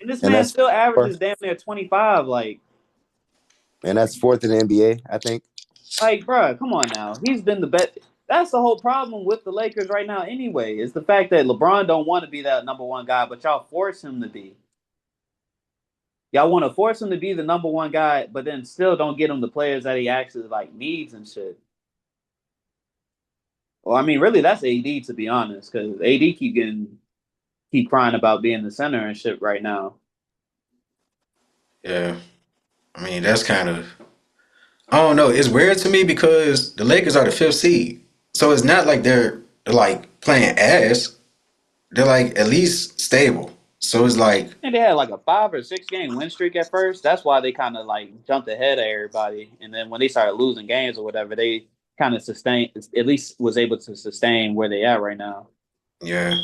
And this And man that's still fourth, averages damn near 25. and that's fourth in the NBA, I think. Bro, come on now. He's been the best. That's the whole problem with the Lakers right now. Anyway, is the fact that LeBron don't want to be that number one guy, but y'all force him to be. Y'all want to force him to be the number one guy, but then still don't get him the players that he actually needs and shit. Well, I mean, really, that's AD to be honest, because AD keep crying about being the center and shit right now. Yeah. I mean, that's kind of, I don't know. It's weird to me because the Lakers are the fifth seed. So it's not like they're like playing ass. They're like at least stable. So it's like, And they had like a 5 or 6 game win streak at first. That's why they kind of jumped ahead of everybody. And then when they started losing games or whatever, they kind of sustained, at least was able to sustain where they at right now. yeah.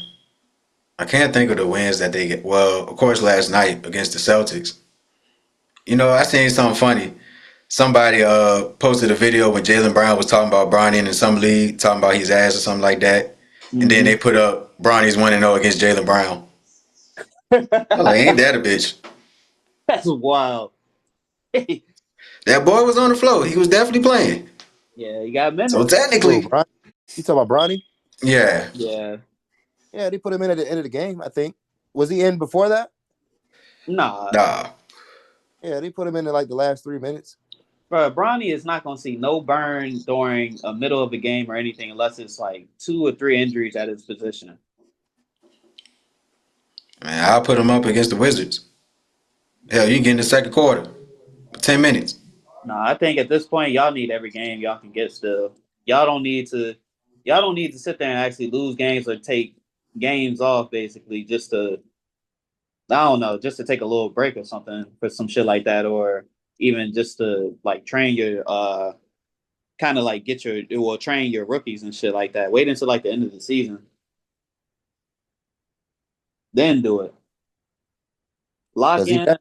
I can't think of the wins that they get. Well, of course, last night against the Celtics. I seen something funny. Somebody posted a video when Jaylen Brown was talking about Bronny in some league, talking about his ass or something like that. And then they put up Bronny's 1-0 against Jaylen Brown. I'm like, ain't that a bitch? That's wild. That boy was on the floor. He was definitely playing. Yeah, he got minutes. So technically, you talking about Bronny? Yeah. Yeah. Yeah, they put him in at the end of the game, I think. Was he in before that? Nah. Yeah, they put him in the last 3 minutes. Bro, Bronny is not going to see no burn during a middle of a game or anything unless it's 2 or 3 injuries at his position. Man, I'll put him up against the Wizards. Hell, you can get in the second quarter. 10 minutes. No, I think at this point y'all need every game y'all can get still. Y'all don't need to sit there and actually lose games or take games off basically just to just to take a little break or something for some shit like that, or even just to train your kind of train your rookies and shit like that. Wait until the end of the season. Then do it. Lock in.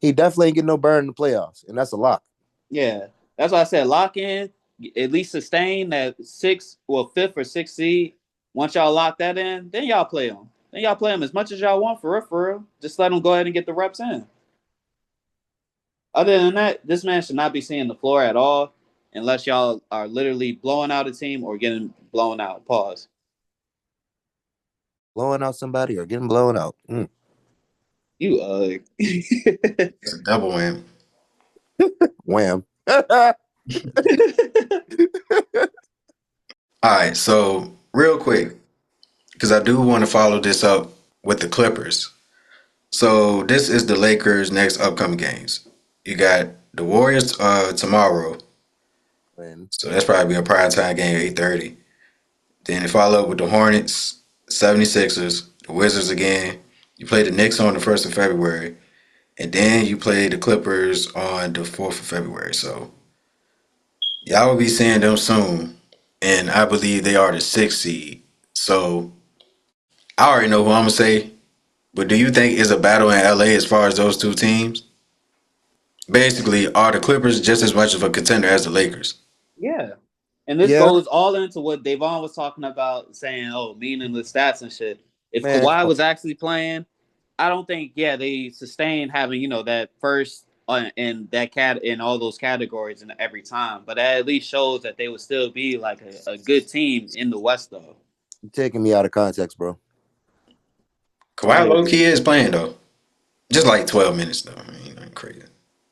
He definitely ain't getting no burn in the playoffs, and that's a lock. Yeah, that's why I said lock in. At least sustain that fifth or sixth seed. Once y'all lock that in, then y'all play them. Then y'all play them as much as y'all want for real. Just let them go ahead and get the reps in. Other than that, this man should not be seeing the floor at all unless y'all are literally blowing out a team or getting blown out. Pause. Blowing out somebody or getting blown out. You It's a double wham. Wham. All right, so real quick, because I do want to follow this up with the Clippers. So this is the Lakers' next upcoming games. You got the Warriors tomorrow. So that's probably a prime time game, 8:30. Then you follow up with the Hornets, 76ers, the Wizards again. You play the Knicks on the 1st of February. And then you play the Clippers on the 4th of February. So y'all will be seeing them soon. And I believe they are the 6th seed. So I already know who I'm going to say. But do you think it's a battle in LA as far as those two teams? Basically, are the Clippers just as much of a contender as the Lakers? Yeah. And this goes all into what Davon was talking about, saying, meaningless stats and shit. If Kawhi was actually playing, I don't think, they sustained having, that first in that in all those categories in every time. But that at least shows that they would still be a good team in the West, though. You're taking me out of context, bro. Kawhi low-key is playing, though. Just 12 minutes, though. I mean, nothing crazy.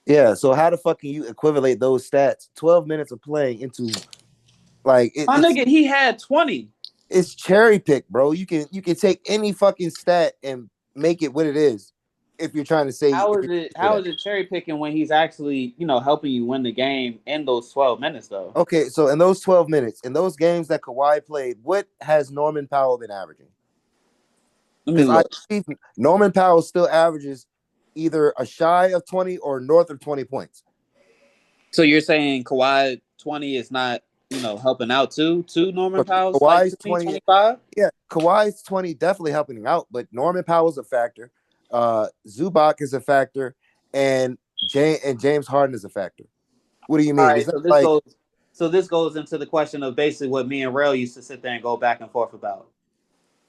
Yeah, so how the fuck can you equivalate those stats, 12 minutes of playing, into my nigga, he had 20. It's cherry pick, bro. You can take any fucking stat and make it what it is. If you're trying to say how is it cherry picking when he's actually, helping you win the game in those 12 minutes though? Okay, so in those 12 minutes, in those games that Kawhi played, what has Norman Powell been averaging? Because I believe Norman Powell still averages either a shy of 20 or north of 20 points. So you're saying Kawhi 20 is not, helping out too Norman Powell's Kawhi's 20, 25? Yeah, Kawhi's 20 definitely helping him out, but Norman Powell's a factor. Zubac is a factor, and James Harden is a factor. What do you mean? All right, so this goes into the question of basically what me and Rail used to sit there and go back and forth about.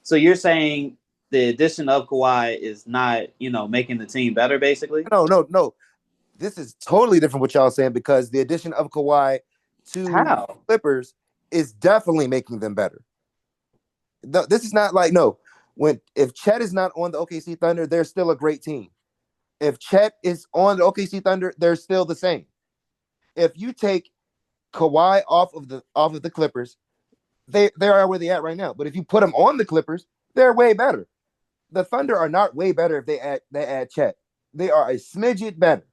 So you're saying the addition of Kawhi is not, making the team better, basically? No. This is totally different what y'all saying because the addition of Kawhi to How? Clippers is definitely making them better. This is not like if Chet is not on the OKC Thunder, they're still a great team. If Chet is on the OKC Thunder, they're still the same. If you take Kawhi off of the Clippers, they are where they at right now. But if you put them on the Clippers, they're way better. The Thunder are not way better if they add Chet. They are a smidget better.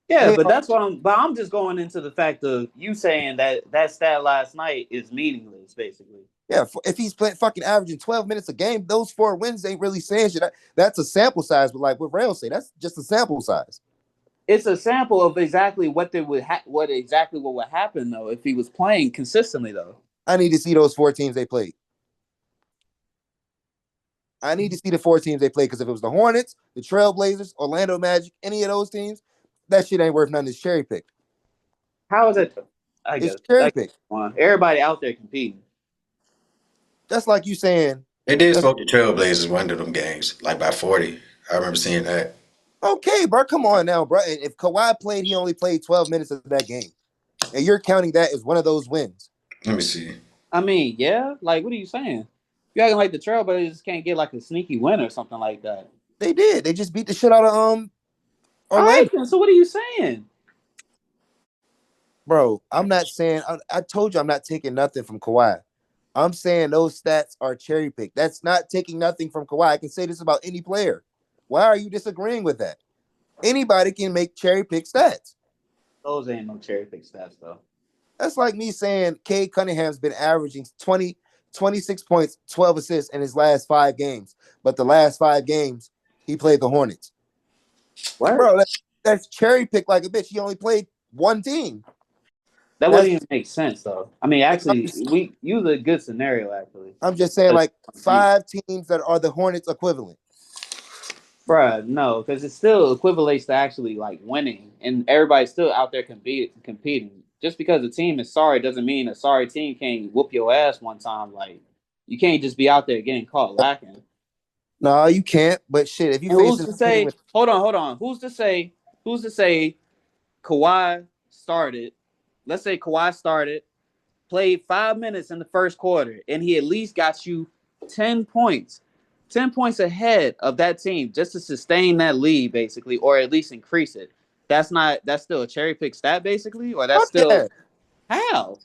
Yeah, but that's what I'm just going into the fact of you saying that stat last night is meaningless, basically. Yeah, if he's fucking averaging 12 minutes a game, those 4 wins ain't really saying shit. That's a sample size, but like what Rail say, that's just a sample size. It's a sample of exactly what would happen though if he was playing consistently though. I need to see those 4 teams they played. I need to see the 4 teams they played because if it was the Hornets, the Trailblazers, Orlando Magic, any of those teams, that shit ain't worth nothing. It's cherry picked. How is it? I guess it's cherry picked. Everybody out there competing. That's like you saying they did smoke the Trailblazers one of them games, like by 40. I remember seeing that. Okay, bro, come on now, bro. If Kawhi played, he only played 12 minutes of that game, and you're counting that as one of those wins. Let me see. I mean, yeah, like what are you saying? You acting like the Trailblazers can't get like a sneaky win or something like that. They did. They just beat the shit out of Orlando. All right, then, so what are you saying? Bro, I'm not saying I told you I'm not taking nothing from Kawhi. I'm saying those stats are cherry picked. That's not taking nothing from Kawhi. I can say this about any player. Why are you disagreeing with that? Anybody can make cherry pick stats. Those ain't no cherry pick stats though. That's like me saying Cade Cunningham's been averaging 26 points, 12 assists in his last 5 games. But the last 5 games, he played the Hornets. What? Bro, that's cherry picked like a bitch. He only played 1 team. That wouldn't even make sense, though. I mean, actually, we use a good scenario, actually. I'm just saying, like, 5 teams that are the Hornets equivalent. Bruh, no, because it still equivalates to actually, like, winning. And everybody's still out there competing. Just because a team is sorry doesn't mean a sorry team can't whoop your ass one time. Like, you can't just be out there getting caught lacking. No, you can't. But shit, if you who's to say? Hold on. Who's to say Kawhi started? Let's say Kawhi started, played 5 minutes in the first quarter, and he at least got you 10 points. 10 points ahead of that team just to sustain that lead, basically, or at least increase it. That's still a cherry pick stat, basically, or that's still how?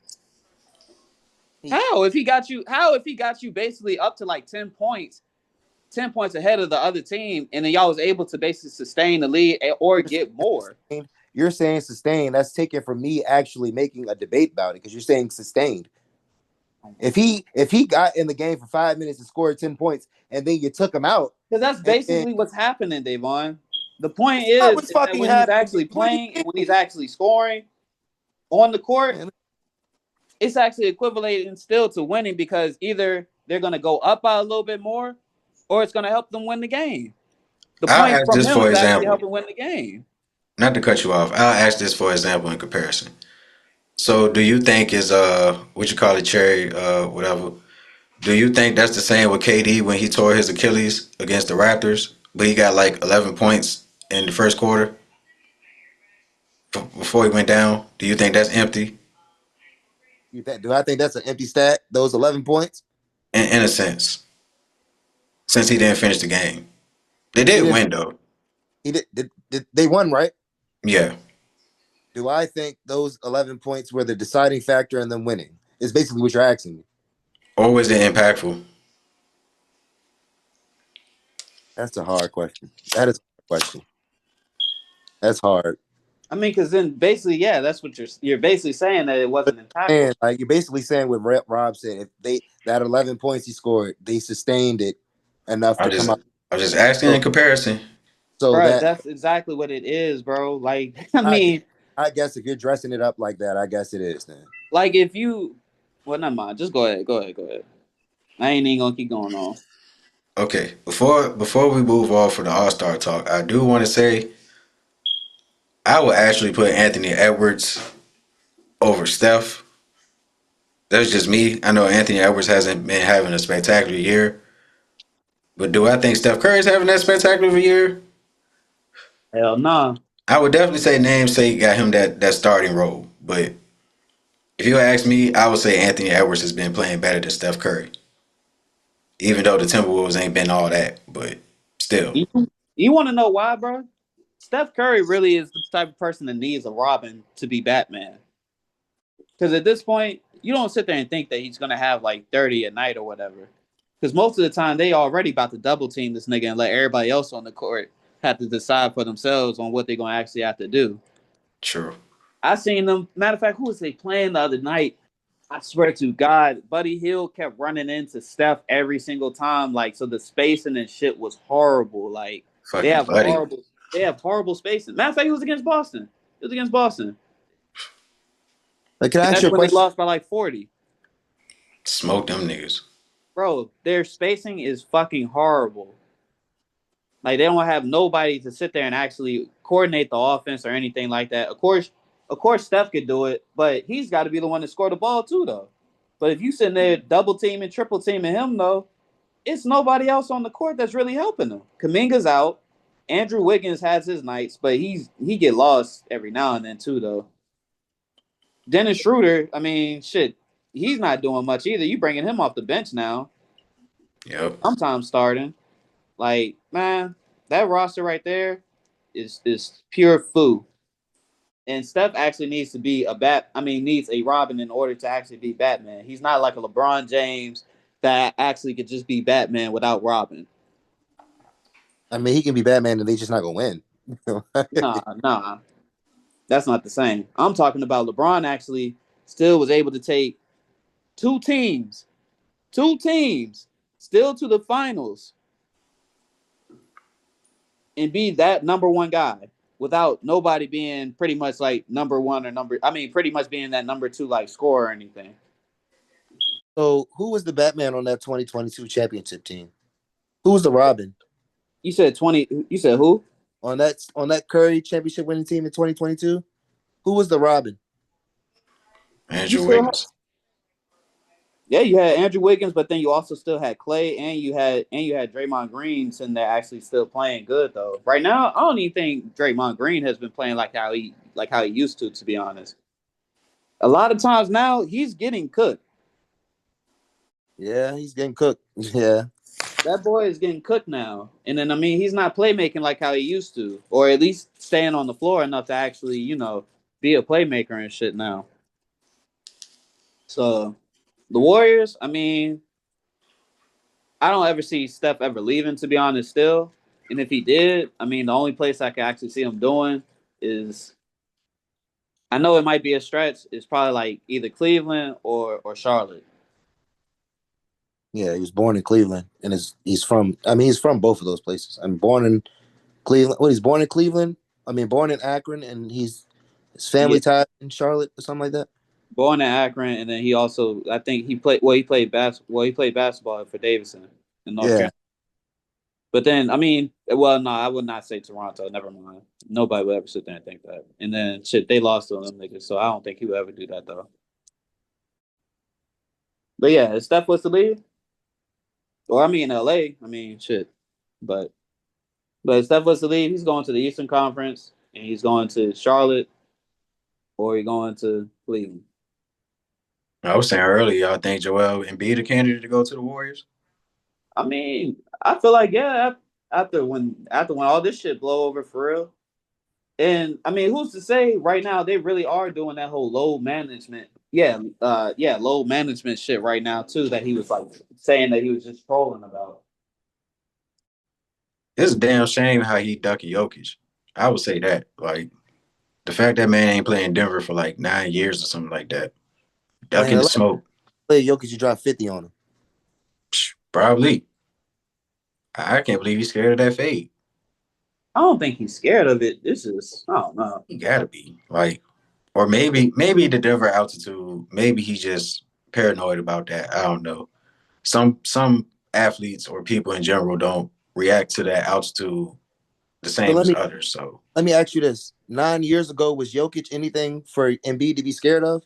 How if he got you basically up to like 10 points ahead of the other team, and then y'all was able to basically sustain the lead or get more. You're saying sustained. That's taken from me actually making a debate about it because you're saying sustained. If he got in the game for 5 minutes and scored 10 points and then you took him out. Because that's basically what's happening, Davon. The point is that when he's actually playing and when he's actually scoring on the court, it's actually equivalent still to winning because either they're going to go up by a little bit more or it's going to help them win the game. The point from him is actually helping win the game. Not to cut you off, I'll ask this for example in comparison. So do you think is what you call it, cherry, whatever? Do you think that's the same with KD when he tore his Achilles against the Raptors, but he got like 11 points in the first quarter before he went down? Do you think that's empty? Do I think that's an empty stat? Those 11 points? In a sense, since he didn't finish the game, they did win though. He did. They won, right? Yeah. Do I think those 11 points were the deciding factor in them winning? Is basically what you're asking me. Or was it impactful? That's a hard question. That is a hard question. That's hard. I mean, because then basically, yeah, that's what you're basically saying that it wasn't impactful. And like you're basically saying what Rob said. If that 11 points he scored, they sustained it enough to come out. I'm just asking in comparison. So bro, that's exactly what it is, bro. Like, I guess if you're dressing it up like that, I guess it is then. Like if you, well, never mind. Just go ahead. I ain't even gonna keep going on. Okay, before we move off for the All-Star talk, I do want to say I would actually put Anthony Edwards over Steph. That's just me. I know Anthony Edwards hasn't been having a spectacular year, But do I think Steph Curry's having that spectacular of a year? Hell no. I would definitely say namesake got him that starting role. But if you ask me, I would say Anthony Edwards has been playing better than Steph Curry. Even though the Timberwolves ain't been all that, but still. You want to know why, bro? Steph Curry really is the type of person that needs a Robin to be Batman. Because at this point, you don't sit there and think that he's gonna have like 30 a night or whatever. Because most of the time, they already about to double team this nigga and let everybody else on the court have to decide for themselves on what they're gonna actually have to do. True. I seen them. Matter of fact, who was they playing the other night? I swear to God, Buddy Hield kept running into Steph every single time. Like, so the spacing and shit was horrible. Like, they Fucking have Buddy. horrible spacing. Matter of fact, it was against Boston. It was against Boston. Like, can I ask That's you a where they question? lost by like 40. Smoke them niggas. Bro, their spacing is fucking horrible. Like, they don't have nobody to sit there and actually coordinate the offense or anything like that. Of course, Steph could do it, but he's got to be the one to score the ball too, though. But if you sitting there double teaming, triple teaming him, though, it's nobody else on the court that's really helping him. Kuminga's out. Andrew Wiggins has his nights, but he get lost every now and then too, though. Dennis Schroeder, I mean, shit, he's not doing much either. You bringing him off the bench now. Yep. Sometimes starting. Like, man, that roster right there is pure foo. And Steph actually needs to be needs a Robin in order to actually be Batman. He's not like a LeBron James that actually could just be Batman without Robin. I mean, he can be Batman and they just not gonna win. Nah. That's not the same. I'm talking about LeBron actually still was able to take two teams, still to the finals and be that number one guy without nobody being pretty much like number one or pretty much being that number two like scorer or anything. So who was the Batman on that 2022 championship team? Who was the Robin? You said who? On that Curry championship winning team in 2022? Who was the Robin? Andrew Wiggins. Yeah, you had Andrew Wiggins, but then you also still had Clay, and you had Draymond Green sitting there actually still playing good though. Right now, I don't even think Draymond Green has been playing like how he used to be honest. A lot of times now he's getting cooked. Yeah, he's getting cooked. Yeah. That boy is getting cooked now. And then he's not playmaking like how he used to, or at least staying on the floor enough to actually, be a playmaker and shit now. So the Warriors, I don't ever see Steph ever leaving, to be honest, still. And if he did, the only place I could actually see him doing is, I know it might be a stretch, it's probably like either Cleveland or Charlotte. Yeah, he was born in Cleveland, and he's from both of those places. I'm born in Cleveland. He's born in Cleveland. Born in Akron, and his family tied in Charlotte or something like that. Born in Akron, and then he also, I think he played basketball for Davidson in North Carolina. But then, no, I would not say Toronto. Never mind. Nobody would ever sit there and think that. And then, shit, they lost to them niggas, so I don't think he would ever do that, though. But yeah, if Steph was to leave, or LA, shit. But if Steph was to leave, he's going to the Eastern Conference, and he's going to Charlotte, or he's going to Cleveland. I was saying earlier, y'all think Joel Embiid a candidate to go to the Warriors? I feel like, yeah, after when all this shit blow over for real. And who's to say right now they really are doing that whole load management? Load management shit right now too, that he was like saying that he was just trolling about. It's a damn shame how he ducking Jokic. I would say that. Like, the fact that man ain't playing Denver for like 9 years or something like that. Ducking the smoke. Play Jokic, you drop 50 on him. Probably. I can't believe he's scared of that fade. I don't think he's scared of it. This is, I don't know. He gotta be. Like, or maybe the Denver altitude, maybe he's just paranoid about that. I don't know. Some athletes or people in general don't react to that altitude the same as others. So let me ask you this. 9 years ago, was Jokic anything for Embiid to be scared of?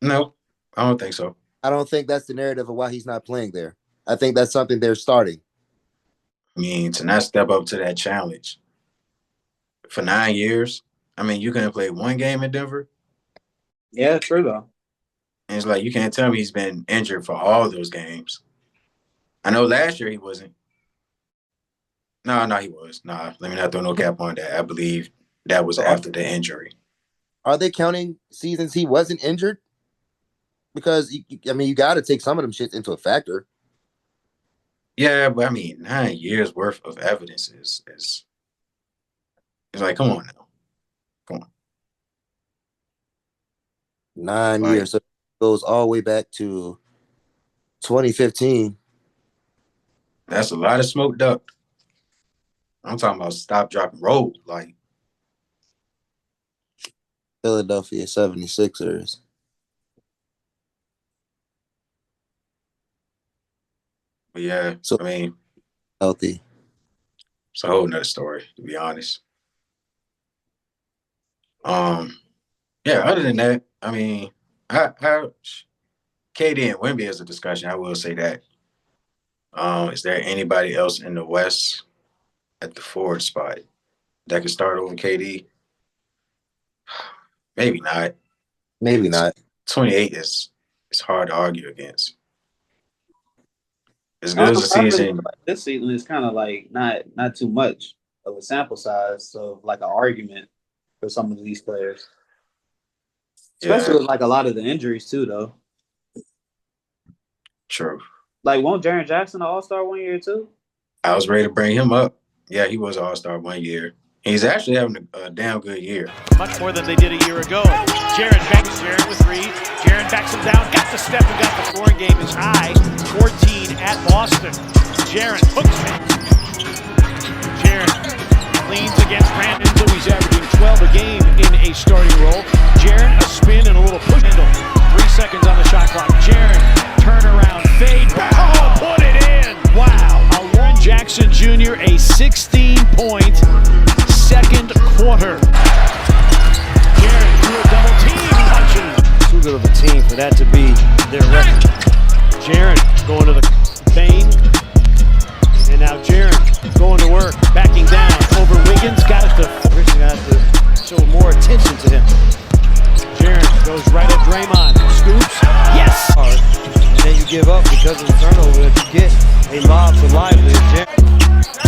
No, I don't think so. I don't think that's the narrative of why he's not playing there. I think that's something they're starting. I mean, to not step up to that challenge for 9 years. I mean, you couldn't play one game in Denver. Yeah, true though. And it's like you can't tell me he's been injured for all those games. I know last year he wasn't. No, he was. Nah, let me not throw no cap on that. I believe that was after the injury. Are they counting seasons he wasn't injured? Because I mean, you got to take some of them shits into a factor. Yeah, but I mean, 9 years worth of evidence is it's like, come on now, come on. 9 years, so it goes all the way back to 2015. That's a lot of smoke ducked. I'm talking about stop, drop, and roll. Like Philadelphia 76ers. But yeah, so, I mean, healthy. It's a whole nother story, to be honest. Yeah, other than that, I mean, KD and Wemby is a discussion. I will say that. Is there anybody else in the West at the forward spot that could start over KD? Maybe not. Maybe not. 28 is hard to argue against. As good as the season. This season is kind of like not too much of a sample size, so like an argument for some of these players. Especially with like a lot of the injuries too, though. True. Like, won't Jaren Jackson an All-Star 1 year too? I was ready to bring him up. Yeah, he was an All-Star 1 year. He's actually having a damn good year. Much more than they did a year ago. Jaren with 3. Jaren backs him down, got the step and got the scoring game is high. 14 at Boston. Jaren hooks it. Jaren leans against Brandon, so he's averaging 12 a game in a starting role. Jaren, a spin and a little push handle. 3 seconds on the shot clock. Jaren, turnaround, fade. Oh, put it in. Wow. Warren Jackson Jr., a 16-point second quarter. Jaren threw a double team. Punching. Too good of a team for that to be their record. Jaren going to the vein. And now Jaren going to work. Backing down over Wiggins. Got it to. Richard got to show more attention to him. Jaren goes right at Draymond. Scoops. Yes! And then you give up because of the turnover that you get. A lob to Lively.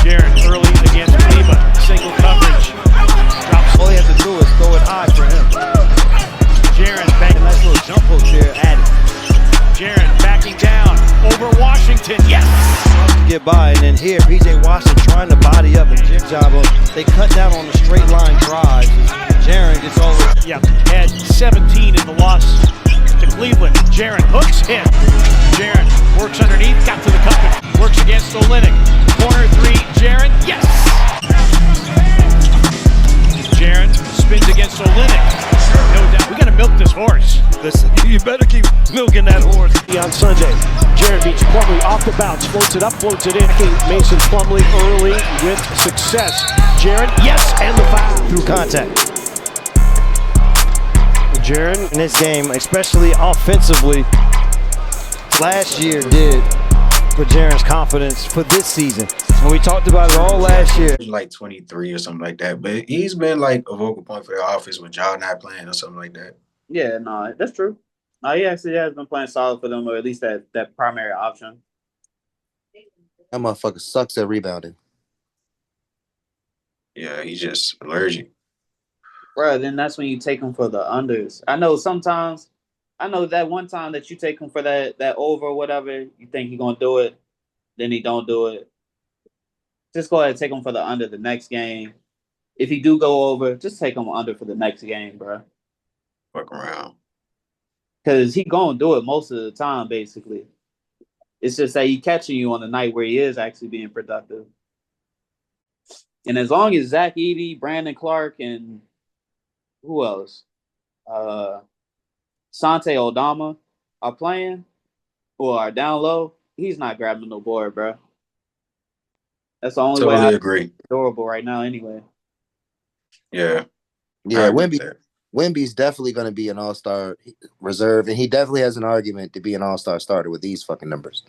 Jaren early against Leva. Single coverage. Drops. All he has to do is throw it high for him. Jaren backing. Nice little jump hook there added. Jaren backing down over Washington. Yes! To get by, and then here PJ Washington trying to body up and jib job him. They cut down on the straight line drives. Jaren gets over. Yeah, had 17 in the loss to Cleveland. Jaren hooks hit. Jaren works underneath, got to the cup, works against Olynyk. Corner 3, Jaren, yes! Jaren spins against Olynyk. No doubt, we gotta milk this horse. Listen, you better keep milking that horse. On Sunday, Jaren beats Plumlee off the bounce, floats it up, floats it in. Mason Plumlee early with success. Jaren, yes, and the foul. Through contact. Jaren in this game, especially offensively, last year did for Jaren's confidence for this season. And we talked about it all last year. Like 23 or something like that. But he's been like a vocal point for the offense when John not playing or something like that. Yeah, no, that's true. No, he actually has been playing solid for them, or at least that primary option. That motherfucker sucks at rebounding. Yeah, he's just allergic. Bro, then that's when you take him for the unders. I know that one time that you take him for that over or whatever, you think he's going to do it, then he don't do it. Just go ahead and take him for the under the next game. If he do go over, just take him under for the next game, bro. Fuck around. Because he going to do it most of the time, basically. It's just that he catching you on the night where he is actually being productive. And as long as Zach Edey, Brandon Clark, and who else? Sante Aldama are playing or are down low, he's not grabbing no board, bro. That's the only way I agree. Adorable right now, anyway. Yeah. Yeah, Wemby's definitely going to be an all-star reserve, and he definitely has an argument to be an all-star starter with these fucking numbers.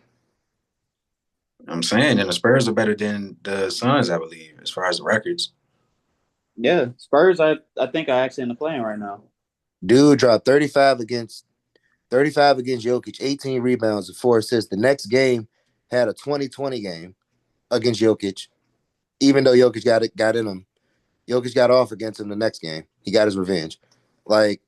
I'm saying, and the Spurs are better than the Suns, I believe, as far as the records. Yeah, Spurs. I think are actually in the playing right now. Dude dropped 35 against Jokic, 18 rebounds and 4 assists. The next game had a 20-20 game against Jokic, even though Jokic got in him. Jokic got off against him the next game. He got his revenge. Like,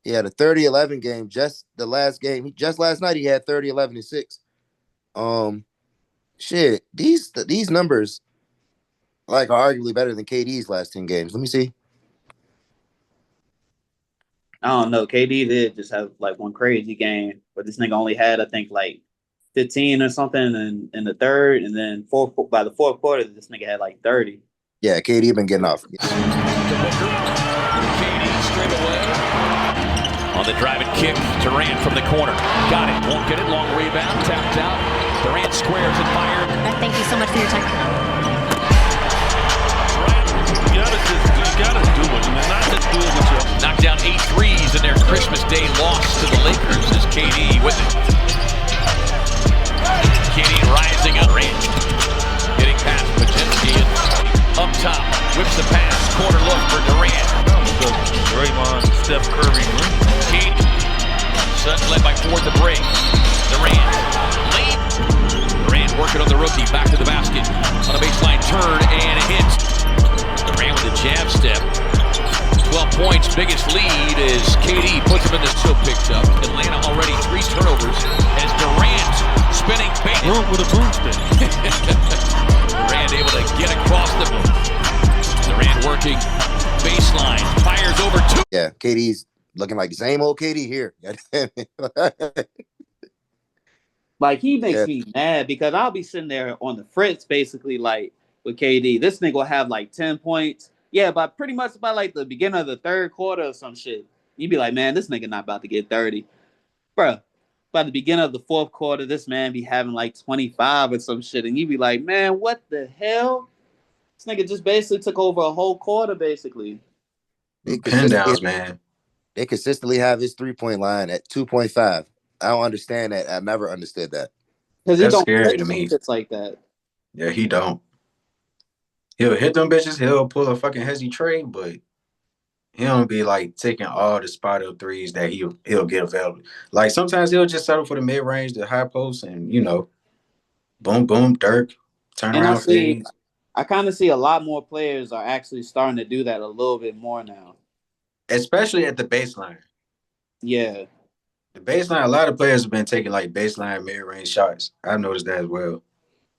he had a 30-11 game just the last game. Just last night he had 30, 11, and 6. Shit, these numbers like are arguably better than KD's last 10 games. Let me see. I don't know. KD did just have like one crazy game, but this nigga only had I think like 15 or something in the third, and then by the fourth quarter, this nigga had like 30. Yeah, KD been getting off. KD straight away. On the driving kick, Durant from the corner. Got it. Won't get it. Long rebound. Tapped out. Durant squares and fired. Thank you so much for your time. You gotta do it. Not just do it with your... Knocked down 8 threes in their Christmas Day loss to the Lakers as KD with it. KD rising up. Durant getting past Pajinski and up top. Whips the pass. Corner look for Durant. Draymond, Steph Curry, KD. Suns led by 4 at the break. Durant. Lane. Durant working on the rookie. Back to the basket. On a baseline turn and a hit. Durant with a jab step. 12 points. Biggest lead is KD. Puts him in the still picked up. Atlanta already 3 turnovers. As Durant spinning bait. With a broomstick. Durant able to get across the... Durant working baseline. Fires over 2. Yeah, KD's looking like the same old KD here. Like, he makes me mad because I'll be sitting there on the fritz basically like with KD. This nigga will have like 10 points. Yeah, but pretty much by like the beginning of the third quarter or some shit. You'd be like, man, this nigga not about to get 30. Bruh, by the beginning of the fourth quarter, this man be having like 25 or some shit. And you'd be like, man, what the hell? This nigga just basically took over a whole quarter, basically. Pin downs, man. They consistently have his 3-point line at 2.5. I don't understand that. I never understood that. Because he don't scary to me. It's like that. Yeah, he don't. He'll hit them bitches. He'll pull a fucking hezzy trade, but he don't be like taking all the spot up threes that he'll get available. Like sometimes he'll just settle for the mid range, the high post, and boom, boom, Dirk, turn around fades. I kind of see a lot more players are actually starting to do that a little bit more now. Especially at the baseline. Yeah. The baseline, a lot of players have been taking like baseline mid-range shots. I've noticed that as well.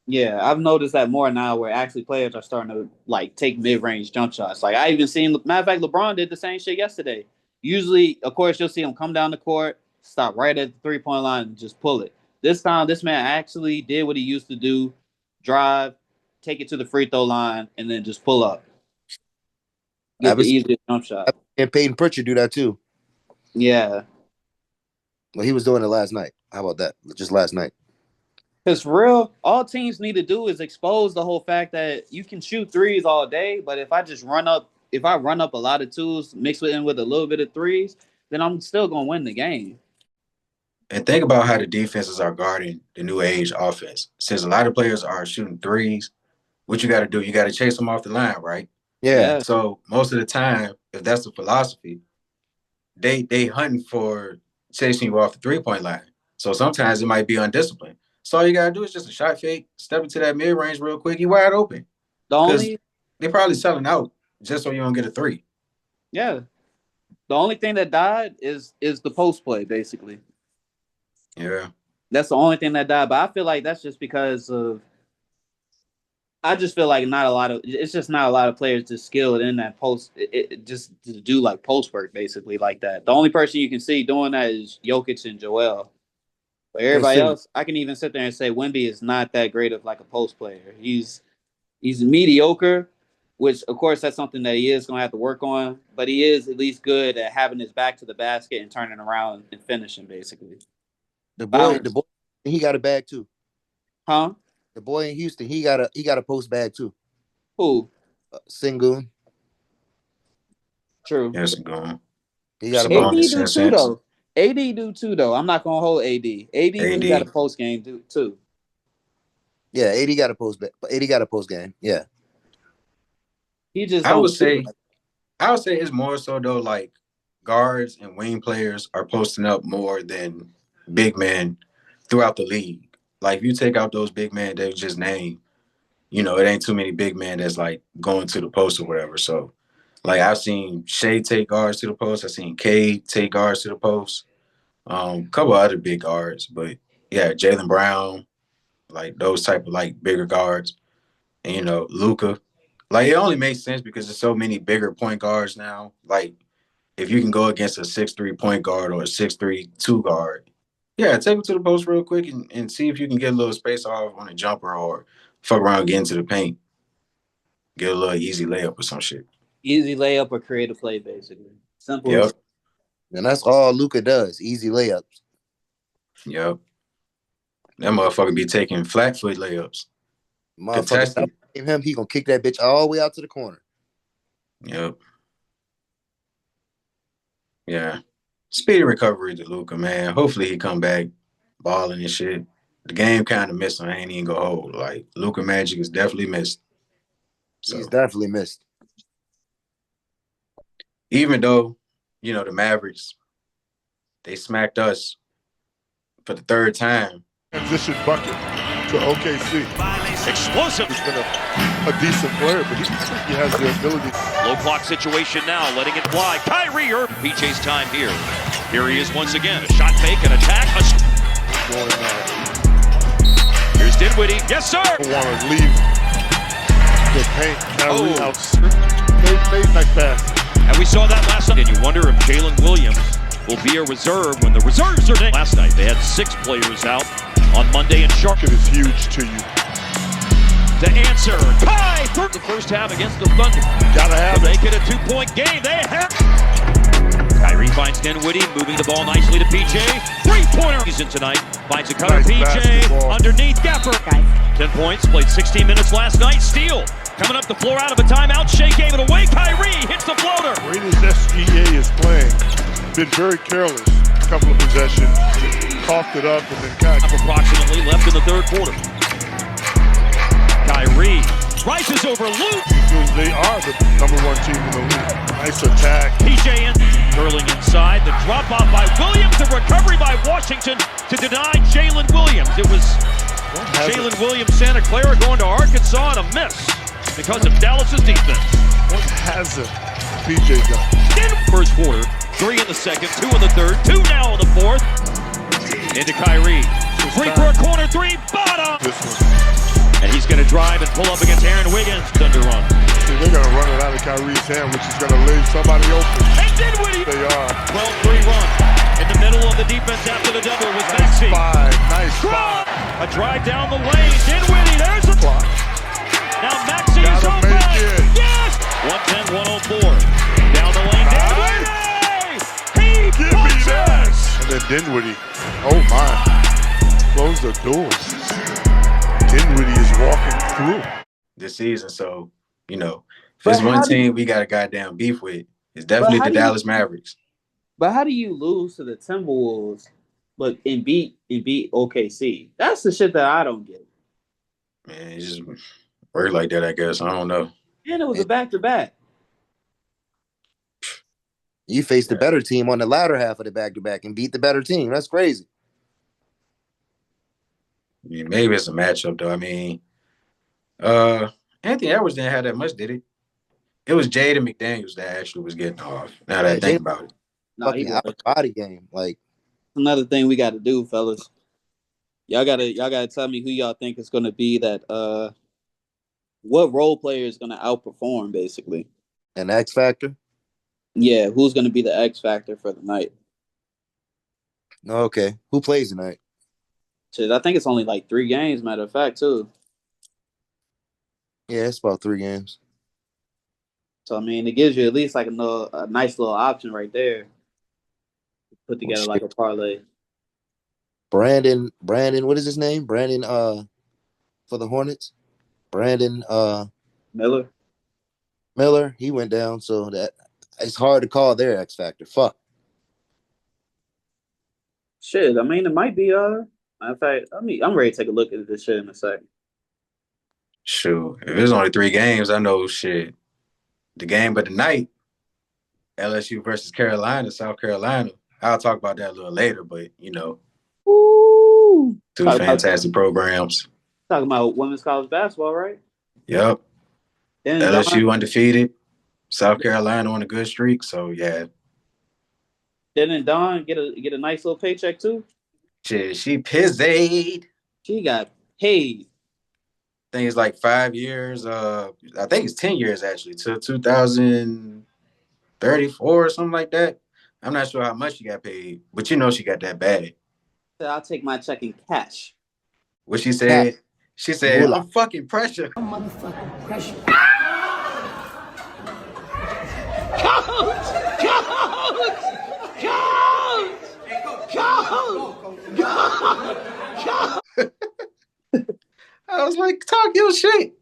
Yeah, I've noticed that more now where actually players are starting to like take mid-range jump shots. Like I even seen, matter of fact, LeBron did the same shit yesterday. Usually, of course, you'll see him come down the court, stop right at the 3-point line and just pull it. This time, this man actually did what he used to do, drive, take it to the free throw line, and then just pull up. Get the easiest jump shot. And Peyton Pritchard do that too. Yeah. Well, he was doing it last night. How about that? Just last night. Because for real, all teams need to do is expose the whole fact that you can shoot threes all day, but if I run up a lot of twos, mix it in with a little bit of threes, then I'm still gonna win the game. And think about how the defenses are guarding the new age offense. Since a lot of players are shooting threes, what you got to do, you got to chase them off the line, right? Yeah. So most of the time, if that's the philosophy, they hunting for chasing you off the 3-point line. So sometimes it might be undisciplined. So all you gotta do is just a shot fake, step into that mid range real quick. You wide open. They probably selling out just so you don't get a 3. Yeah. The only thing that died is the post play, basically. Yeah. That's the only thing that died. But I feel like that's just because of. I just feel like it's just not a lot of players just skilled in that post. Just to do like post work basically like that. The only person you can see doing that is Jokic and Joel. But everybody else, I can even sit there and say Wemby is not that great of like a post player. He's mediocre, which of course that's something that he is going to have to work on. But he is at least good at having his back to the basket and turning around and finishing basically. The boy, he got a bag too. Huh? The boy in Houston, he got a post bag too. Who? Sengun. True. Yeah, Sengun. He got AD do too though. AD do too though. I'm not gonna hold AD. AD got a post game too. Yeah, AD got a post game. Yeah. He just I don't would do say it. it's more so though, like guards and wing players are posting up more than big men throughout the league. Like if you take out those big men they just named, it ain't too many big men that's like going to the post or whatever. So like I've seen Shea take guards to the post, I've seen Cade take guards to the post, a couple other big guards, but yeah, Jaylen Brown, like those type of like bigger guards, and Luka. Like it only makes sense because there's so many bigger point guards now. Like if you can go against a 6'3" point guard or a 6'3" two guard, yeah, take him to the post real quick and see if you can get a little space off on a jumper or fuck around, get into the paint, get a little easy layup or some shit. Easy layup or create a play, basically. Simple as Yep. And that's all Luka does. Easy layups. Yep. That motherfucker be taking flat foot layups. Motherfucker, stop him. He gonna kick that bitch all the way out to the corner. Yep. Yeah. Speedy recovery to Luka, man. Hopefully he come back balling and shit. The game kind of missed him. I ain't even gonna hold. Like Luka Magic is definitely missed. So He's definitely missed. even though, the Mavericks, they smacked us for the third time. Transition bucket to OKC. Explosive. He's been a decent player, but he has the ability. Low clock situation now, letting it fly. Kyrie Irving. PJ's time here. Here he is once again. A shot fake, an attack. Here's Dinwiddie. Yes, sir. I want to leave the paint. Kyrie out. Made nice pass. And we saw that last night. And you wonder if Jalen Williams will be a reserve when the reserves are named. Last night, they had 6 players out on Monday in Shark. It is huge to you. To answer, Kai, the first half against the Thunder. Gotta have it. Make it a 2-point game. They have. Kyrie finds Dinwiddie, moving the ball nicely to PJ. 3-pointer. Season tonight finds a cutter. Nice PJ basketball. underneath Gaffer. 10 points, played 16 minutes last night. Steal. Coming up the floor out of a timeout. Shea gave it away. Kyrie hits the floater. Great as SGA is playing, been very careless. A couple of possessions, coughed it up, and then kind of approximately left in the third quarter. Kyrie rises over Luke. because they are the #1 team in the league. Nice attack. PJ curling inside. The drop off by Williams. The recovery by Washington to deny Jalen Williams. It was Jalen Williams, Santa Clara going to Arkansas and a miss because of Dallas's defense. What hasn't PJ done? In first quarter, 3 in the second, 2 in the third, 2 now in the fourth. Into Kyrie. Free for a corner 3, bottom. This one. And he's going to drive and pull up against Aaron Wiggins. Thunder run. See, they're going to run it out of Kyrie's hand, which is going to leave somebody open. And Dinwiddie. They are. 12-3 run. In the middle of the defense after the double was Maxey. Nice spot. A drive down the lane. Dinwiddie, there's the clock. Now Maxey is open. Yes! 110-104. Down the lane. Dinwiddie! He punches! And then Dinwiddie. Oh, my. Close the doors. Dinwiddie is walking through this season. So, if there's one team we got a goddamn beef with, it's definitely the Dallas Mavericks. But how do you lose to the Timberwolves, but and beat OKC? That's the shit that I don't get. Man, it just work like that, I guess. I don't know. And it was a back-to-back. You faced the better team on the latter half of the back-to-back and beat the better team. That's crazy. I mean, maybe it's a matchup, though. I mean, Anthony Edwards didn't have that much, did he? It was Jaden McDaniels that actually was getting off. Now that I think about it. Fucking out body game. Like, another thing we got to do, fellas. Y'all gotta tell me who y'all think is gonna be that. What role player is gonna outperform, basically? An X factor. Yeah, who's gonna be the X factor for the night? Okay, who plays tonight? Shit, I think it's only like 3 games. Matter of fact, too. Yeah, it's about 3 games. So I mean, it gives you at least like a nice little option right there. Put together like a parlay. Brandon, what is his name? Brandon, for the Hornets. Brandon, Miller. He went down, so that it's hard to call their X factor. Fuck. Shit, I mean, it might be. Matter of fact, I'm ready to take a look at this shit in a second. Shoot, if it's only 3 games, I know shit. The game of the night, LSU versus Carolina, South Carolina. I'll talk about that a little later, but Ooh. two fantastic programs. Talking about women's college basketball, right? Yep. Then LSU undefeated. South Carolina on a good streak, so yeah. Didn't Dawn get a nice little paycheck too? Shit, she pizzed. She got paid. I think it's like 5 years. I think it's 10 years actually, to 2034 or something like that. I'm not sure how much she got paid, but she got that bag. I'll take my check in cash. What she said? She said, Moolah. "I'm fucking pressure." I'm motherfucking pressure. I was like, "Talk your shit."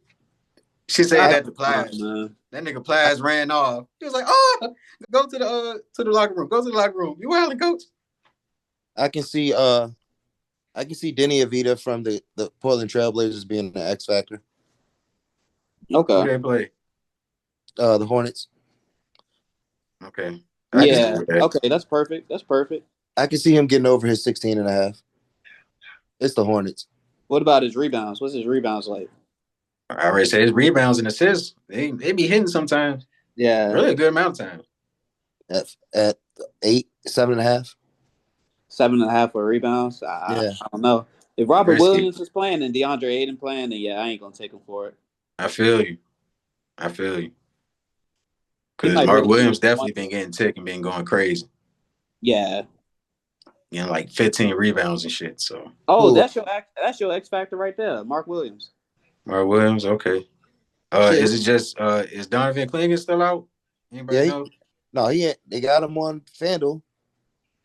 She said that to Plies. That nigga Plies ran off. He was like, "Oh, go to the locker room. Go to the locker room. You wilding, coach?" I can see Denny Avita from the Portland Trailblazers being an X factor. Okay. Who they play? The Hornets. Okay. Yeah. Okay, that's perfect. That's perfect. I can see him getting over his 16.5. It's the Hornets. What about his rebounds? What's his rebounds like? I already said his rebounds and assists. They be hitting sometimes. Yeah. Really a good amount of time. At 8, 7.5. 7.5 for rebounds. I don't know. If Robert Williams is playing and DeAndre Ayton playing, then I ain't gonna take him for it. I feel you. Because Mark Williams definitely been getting tick and been going crazy. Yeah. Like 15 rebounds and shit. So. Oh, that's your X factor right there, Mark Williams. Mark Williams, okay. Is it just is Donovan Clingan still out? Anybody know? No, he ain't. They got him on FanDuel.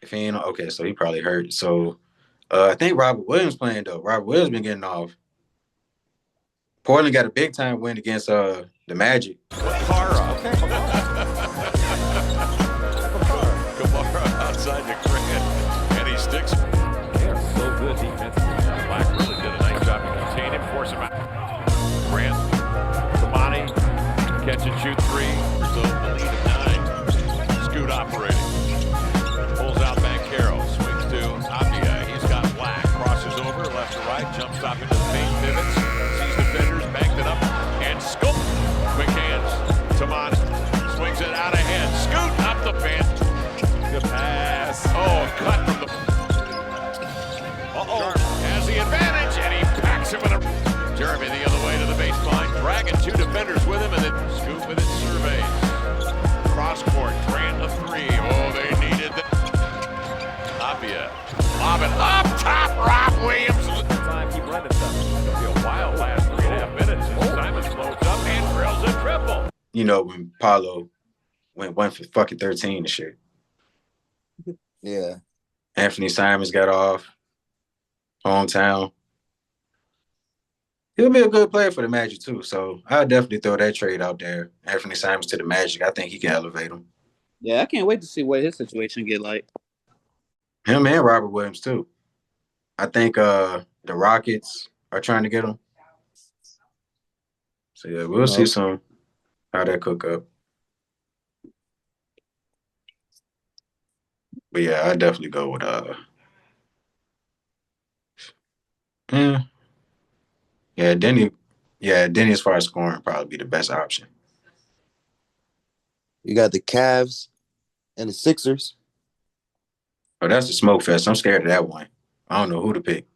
If he ain't okay, so he probably hurt. So I think Robert Williams playing though. Robert Williams been getting off. Portland got a big time win against the Magic. Kamara outside the cricket, and he sticks. They are so good defensively. Black really did a nice job to contain him, force him out. Grant, Kamani, catch and shoot 3. So the lead of 9. Scoot operating. Pulls out back Carroll, swings to Apia. He's got Black, crosses over left to right, jump stop into the paint, pivots, sees defenders, banked it up, and scoop. Quick hands, Tamani swings it out ahead, scoot up the bench. Good pass. Oh, cut from the. Has the advantage, and he packs him with a. Jeremy the other way to the baseline, dragging 2 defenders with him, and then Scoop with it surveys. Cross court, Grant a 3. Oh, they needed that. Apia, lob it up top, Rob Williams. Time keep running stuff. It'll be a wild last 3.5 minutes. And Simon floats up and drills a triple. When Paulo went 1 for fucking 13 and shit. Yeah. Anthony Simons got off. Hometown. He'll be a good player for the Magic too. So I'll definitely throw that trade out there. Anthony Simons to the Magic. I think he can elevate him. Yeah, I can't wait to see what his situation get like. Him and Robert Williams too. I think the Rockets are trying to get him. So yeah, we'll see how that cook up. But yeah, I definitely go with Denny as far as scoring probably be the best option. You got the Cavs and the Sixers. Oh, that's the smoke fest. I'm scared of that one. I don't know who to pick.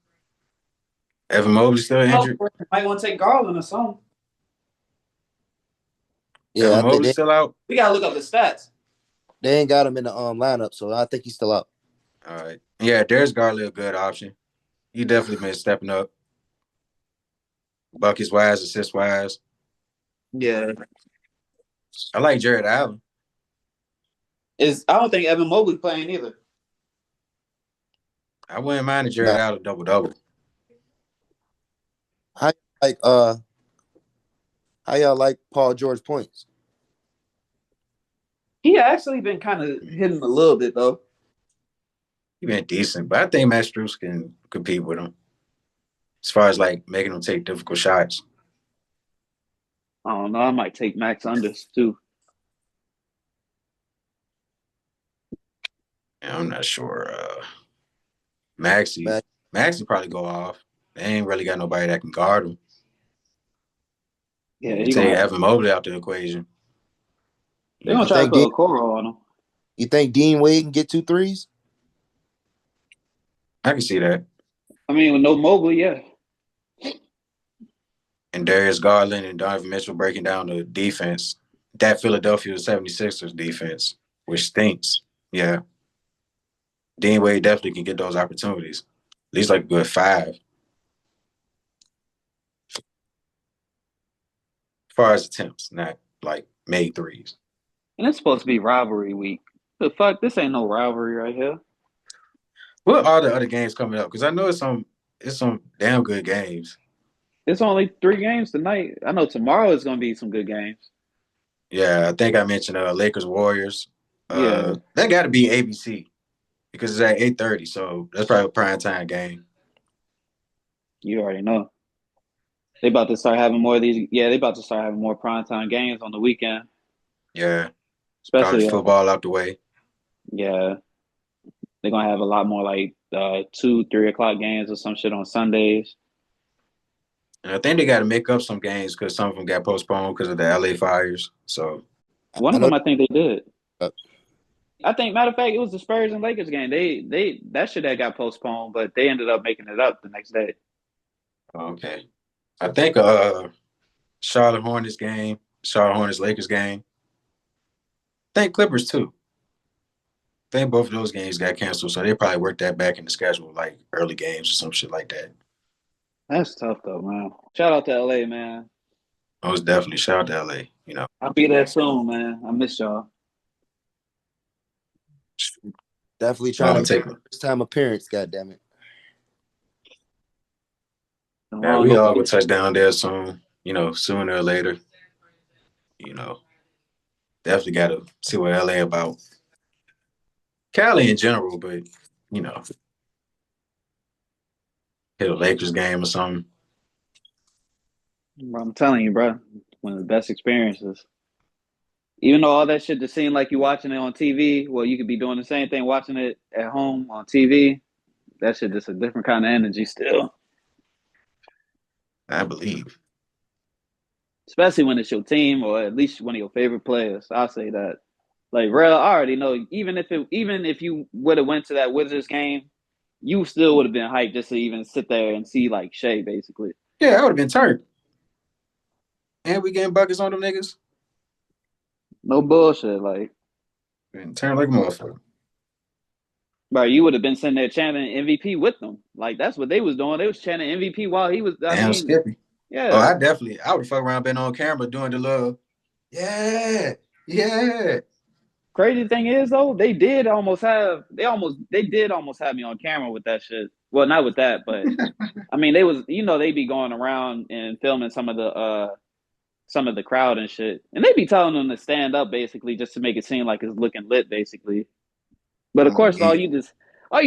Evan Mobley still injured? Might want to take Garland or something. Yeah, Evan Mobley still out? We gotta look up the stats. They ain't got him in the lineup, so I think he's still out. All right. Yeah, Darius Garland a good option. He definitely been stepping up. Buckets wise, assist wise. Yeah. I like Jared Allen. I don't think Evan Mobley playing either. I wouldn't mind a Jared Allen double-double. How y'all like Paul George points? He actually been kind of hitting a little bit though. He been decent, but I think Matt Strus can compete with him as far as like making him take difficult shots. I don't know. I might take Max unders too. I'm not sure. Maxie probably go off. They ain't really got nobody that can guard him. Yeah, You he take gonna have. Evan Mobley out the equation. They're gonna try to put a Okoro on him. You think Dean Wade can get 2 threes? I can see that. I mean, with no Mobley, yeah. And Darius Garland and Donovan Mitchell breaking down the defense. That Philadelphia 76ers defense, which stinks. Yeah. Dean Wade definitely can get those opportunities. At least like a good 5. As far as attempts, not like made threes. And it's supposed to be rivalry week. The fuck? This ain't no rivalry right here. What are the other games coming up? Because I know it's some damn good games. It's only 3 games tonight. I know tomorrow is gonna be some good games. Yeah, I think I mentioned Lakers Warriors. Yeah. That got to be ABC because it's at 8:30, so that's probably a prime time game. You already know. They about to start having more of these. Yeah, they about to start having more primetime games on the weekend. Yeah. Especially college football out the way. Yeah. They're gonna have a lot more like 2, 3 o'clock games or some shit on Sundays. And I think they got to make up some games because some of them got postponed because of the LA fires. So one of them, I think they did. I think, matter of fact, it was the Spurs and Lakers game. They that shit that got postponed, but they ended up making it up the next day. Okay, I think Charlotte Hornets Lakers game. I think Clippers too. I think both of those games got canceled, so they probably worked that back in the schedule, like early games or some shit like that. That's tough though, man. Shout out to LA, man. Most definitely. Shout out to LA. You know, I'll be there soon, man. I miss y'all. Definitely trying to take first time appearance. God damn it. Yeah, we all will touch down there soon. You know, sooner or later. You know, definitely got to see what LA about. Cali in general, but you know, hit a Lakers game or something. I'm telling you, bro, one of the best experiences. Even though all that shit just seemed like you watching it on TV, well, you could be doing the same thing watching it at home on TV. That shit just a different kind of energy still. I believe. Especially when it's your team or at least one of your favorite players. I'll say that. Like, real, I already know. Even if you would have went to that Wizards game, you still would have been hyped just to even sit there and see like Shea, basically. Yeah, I would have been turned. And we getting buckets on them niggas. No bullshit, like. Been turned like a motherfucker. Bro, you would have been sitting there chanting MVP with them. Like, that's what they was doing. They was chanting MVP while he was. Damn, Skippy. Yeah. Oh, I would have fucked around, been on camera doing the little, yeah. Crazy thing is though, they did almost have me on camera with that shit. Well, not with that, but I mean, they was, they be going around and filming some of the crowd and shit, and they be telling them to stand up basically just to make it seem like it's looking lit, basically. But of course, all you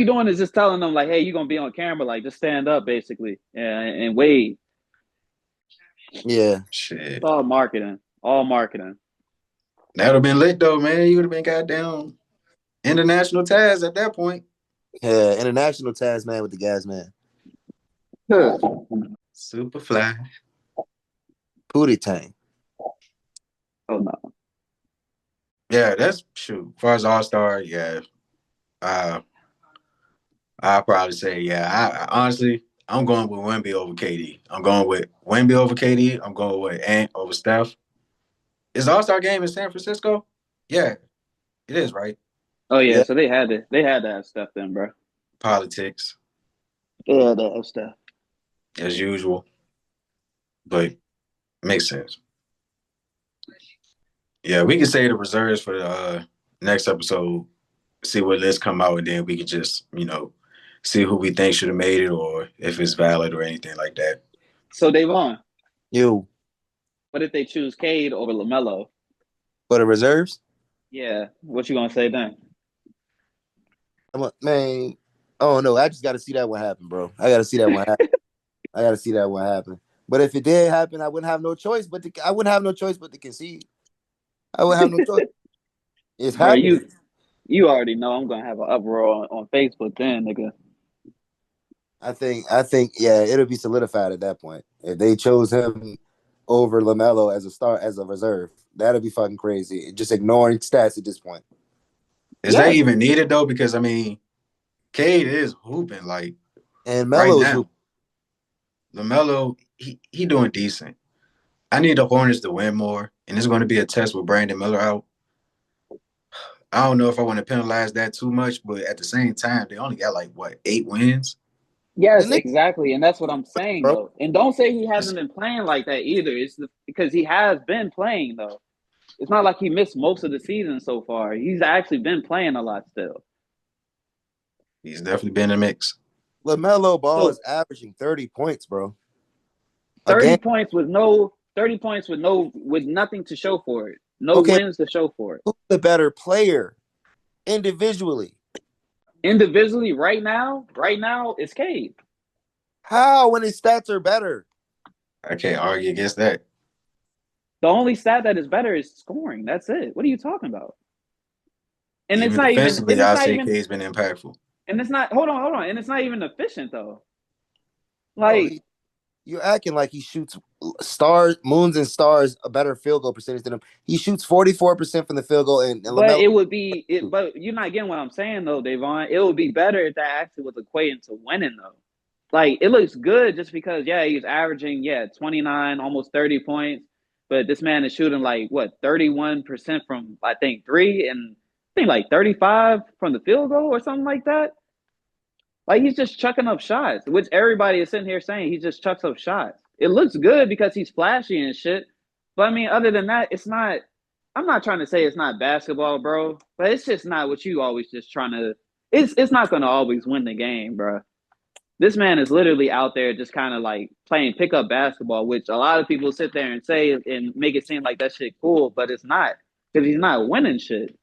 doing is just telling them like, hey, you're gonna be on camera, like just stand up, basically, and wave. Yeah, shit. It's all marketing. All marketing. That would have been lit though, man. You would have been goddamn international Taz at that point. Yeah, international Taz man with the gas man. Superfly. Pootie Tang. Oh no. Yeah, that's shoot. As far as All-Star, yeah. I'll probably say, yeah. I honestly, I'm going with Wemby over KD. I'm going with Wemby over KD. I'm going with Ant over Steph. Is the All-Star game in San Francisco? Yeah, it is, right? Oh yeah, so they had to have Steph then, bro. Politics. Yeah, they have Steph. As usual. But makes sense. Yeah, we can say the reserves for the next episode, see what lists come out, and then we can just, see who we think should have made it or if it's valid or anything like that. So Davon. You. What if they choose Cade over LaMelo? For the reserves? Yeah. What you gonna say then? Man, oh no, I just gotta see that one happen, bro. I gotta see that one happen. But if it did happen, I wouldn't have no choice but to concede. I would have no choice. It's Bro, happening. you already know I'm gonna have an uproar on Facebook then, nigga. I think, yeah, it'll be solidified at that point. If they chose him over LaMelo as a reserve, that'll be fucking crazy. Just ignoring stats at this point. Is that even needed though? Because I mean, Cade is hooping like, and right Melo's now. LaMelo, he doing decent. I need the Hornets to win more, and it's going to be a test with Brandon Miller out. I don't know if I want to penalize that too much, but at the same time, they only got like what 8 wins. Yes, exactly, and that's what I'm saying though. And don't say he hasn't been playing like that either. It's because he has been playing though. It's not like he missed most of the season so far. He's actually been playing a lot still. He's definitely been in the mix. LaMelo Ball is averaging 30 points, bro. 30 points with nothing to show for it. No wins to show for it. Who's the better player individually? Individually, right now, it's Cade. How when his stats are better? I can't argue against that. The only stat that is better is scoring. That's it. What are you talking about? And even it's not defensively, even. I'll say Cade's been impactful. And it's not. Hold on. And it's not even efficient though. Like you're acting like he shoots moons and stars a better field goal percentage than him. He shoots 44% from the field goal, and but LaMelo. It would be. But you're not getting what I'm saying though, Davon. It would be better if that actually was equating to winning though. Like it looks good just because he's averaging 29, almost 30 points. But this man is shooting like what 31% from I think 3 and I think like 35 from the field goal or something like that. Like he's just chucking up shots, which everybody is sitting here saying he just chucks up shots. It looks good because he's flashy and shit. But I mean, other than that, it's not. I'm not trying to say it's not basketball, bro. But it's just not what you always just trying to. It's not going to always win the game, bro. This man is literally out there just kind of like playing pickup basketball, which a lot of people sit there and say and make it seem like that shit cool, but it's not because he's not winning shit.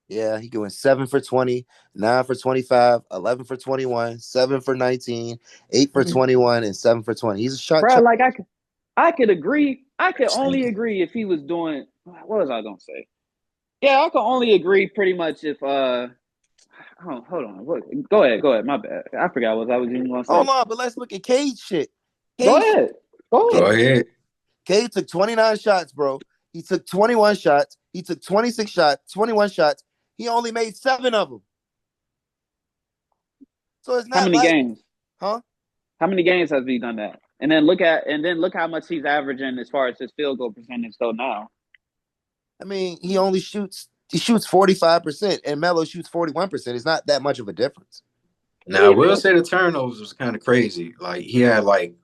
Yeah, he going 7 for 20, 9 for 25, 11 for 21, 7 for 19, 8 for 21, and 7 for 20. He's a shot. Bro, like I could agree. I could only agree if he was doing. What was I gonna say? Yeah, I could only agree pretty much if. Hold on. Go ahead. My bad. I forgot what I was even gonna say. Hold on, but let's look at Cade shit. Go ahead. Cade took 29 shots, bro. He took 21 shots. He took 26 shots, 21 shots. He only made 7 of them. So it's not how many games? Huh? How many games has he done that? And then look how much he's averaging as far as his field goal percentage though now. I mean, he shoots 45%, and Melo shoots 41%. It's not that much of a difference. Now, I will say the turnovers was kind of crazy. Like he had like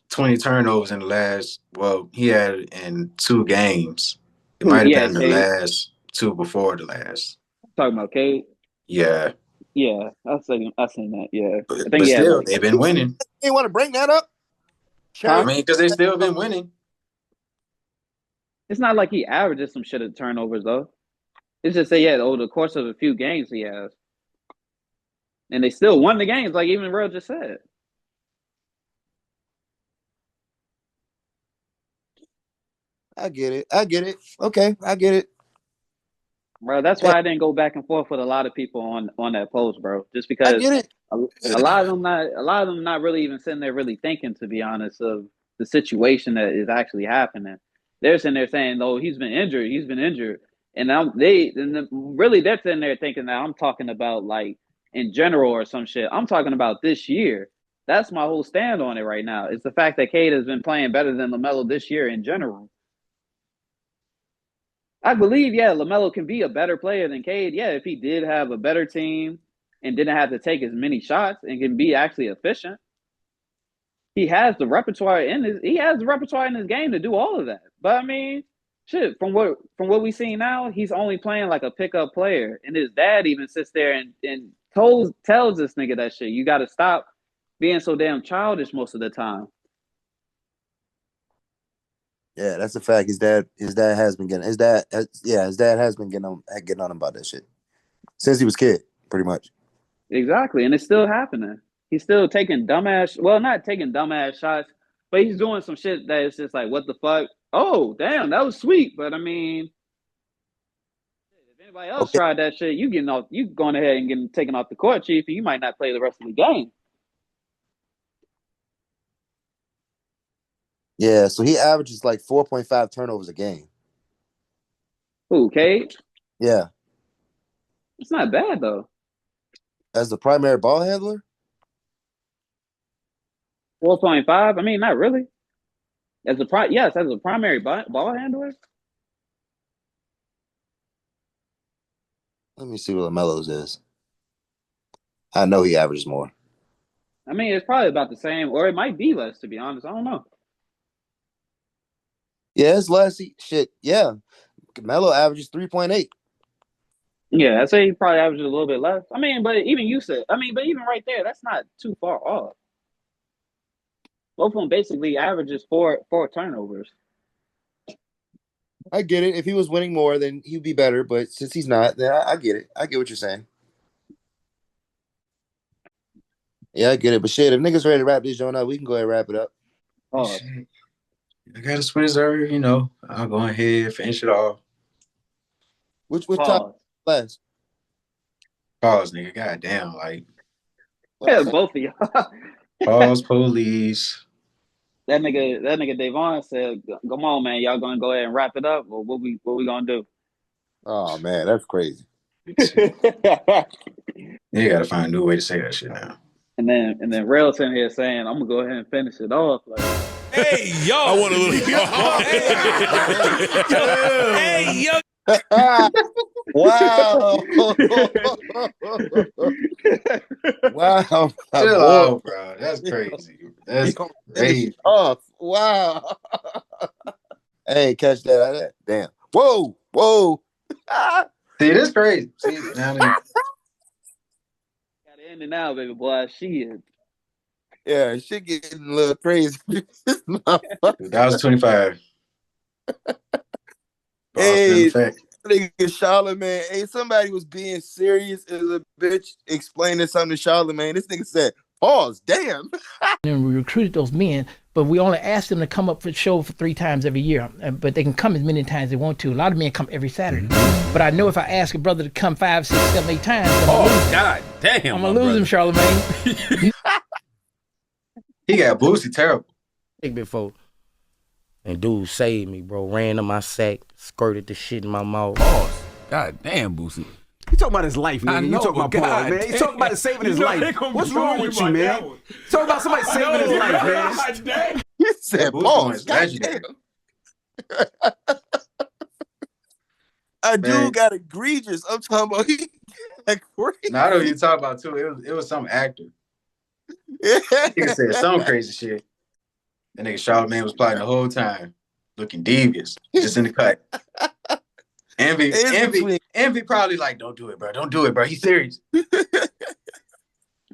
20 turnovers in the last. Well, he had it in 2 games. It might have been the last 2 before the last. Talking about Cade? Yeah. Yeah, I seen that. Yeah, but still, they've been winning. You want to bring that up? I mean, because they've still been winning. It's not like he averages some shit at turnovers though. It's just over the course of a few games he has, and they still won the games, like even Real just said. I get it. Okay, I get it. Bro, that's why I didn't go back and forth with a lot of people on that post, bro. Just because I get it. A lot of them not really even sitting there really thinking, to be honest, of the situation that is actually happening. They're sitting there saying, "Oh, he's been injured. And really they're sitting there thinking that I'm talking about like in general or some shit. I'm talking about this year. That's my whole stand on it right now. It's the fact that Cade has been playing better than LaMelo this year in general. I believe, LaMelo can be a better player than Cade. Yeah, if he did have a better team and didn't have to take as many shots and can be actually efficient. He has the repertoire in his game to do all of that. But I mean, shit, from what we see now, he's only playing like a pickup player. And his dad even sits there and tells this nigga that shit. You gotta stop being so damn childish most of the time. Yeah, that's a fact. His dad has been getting getting on him about that shit since he was a kid, pretty much. Exactly, and it's still happening. He's still taking not taking dumbass shots, But he's doing some shit that is just like, what the fuck? Oh, damn, that was sweet. But I mean, if anybody else tried that shit, you going ahead and getting taken off the court, Chief, and you might not play the rest of the game. Yeah, so he averages like 4.5 turnovers a game. Who, Cade? Yeah. It's not bad though. As the primary ball handler? 4.5? I mean, not really. As a primary ball handler. Let me see what LaMelo's is. I know he averages more. I mean, it's probably about the same, or it might be less, to be honest. I don't know. Yeah, it's less. Shit, yeah. Melo averages 3.8. Yeah, I'd say he probably averages a little bit less. I mean, but even even right there, that's not too far off. Both of them basically averages four turnovers. I get it. If he was winning more, then he'd be better. But since he's not, then I get it. I get what you're saying. Yeah, I get it. But shit, if niggas ready to wrap this joint up, we can go ahead and wrap it up. Oh, I got a Swizzer, you know. I'll go ahead, finish it off. Which top last? Pause, nigga. Goddamn, like. Yeah, both of y'all. Pause, police. That nigga Davon said, "Come on, man, y'all gonna go ahead and wrap it up, or what we gonna do?" Oh man, that's crazy. You gotta find a new way to say that shit now. And then Rail sitting here saying, "I'm gonna go ahead and finish it off." Like, hey yo, I want a little. Hey yo. Wow. Wow. Chill out, bro. That's crazy. That's crazy. Off. Wow. I ain't catch that. Damn. Whoa. See, this crazy. See, now gotta end it now, baby boy. Shit. Yeah, shit getting a little crazy. That was 25. Hey, nigga Charlemagne. Hey, somebody was being serious as a bitch explaining something to Charlemagne. This nigga said, pause, damn. And we recruited those men, but we only asked them to come up for the show for 3 times every year. But they can come as many times as they want to. A lot of men come every Saturday. But I know if I ask a brother to come 5, 6, 7, 8 times, God damn, I'm gonna lose him, Charlemagne. He got Boosie terrible. Big folk. And dude saved me, bro. Ran to my sack, squirted the shit in my mouth. Pause. God damn, Boosie. He talking about his life, man. You talking about pause, man. He talking about saving his life. What's wrong with you, man? Talking about somebody saving his life, man. He said, pause. Goddamn. A dude got egregious. I'm talking about he got crazy. No, I know what you're talking about too. It was some actor. Nigga said some crazy shit. That nigga Charlemagne was plotting the whole time, looking devious, just in the cut. Envy probably like, don't do it, bro. Don't do it, bro. He's serious.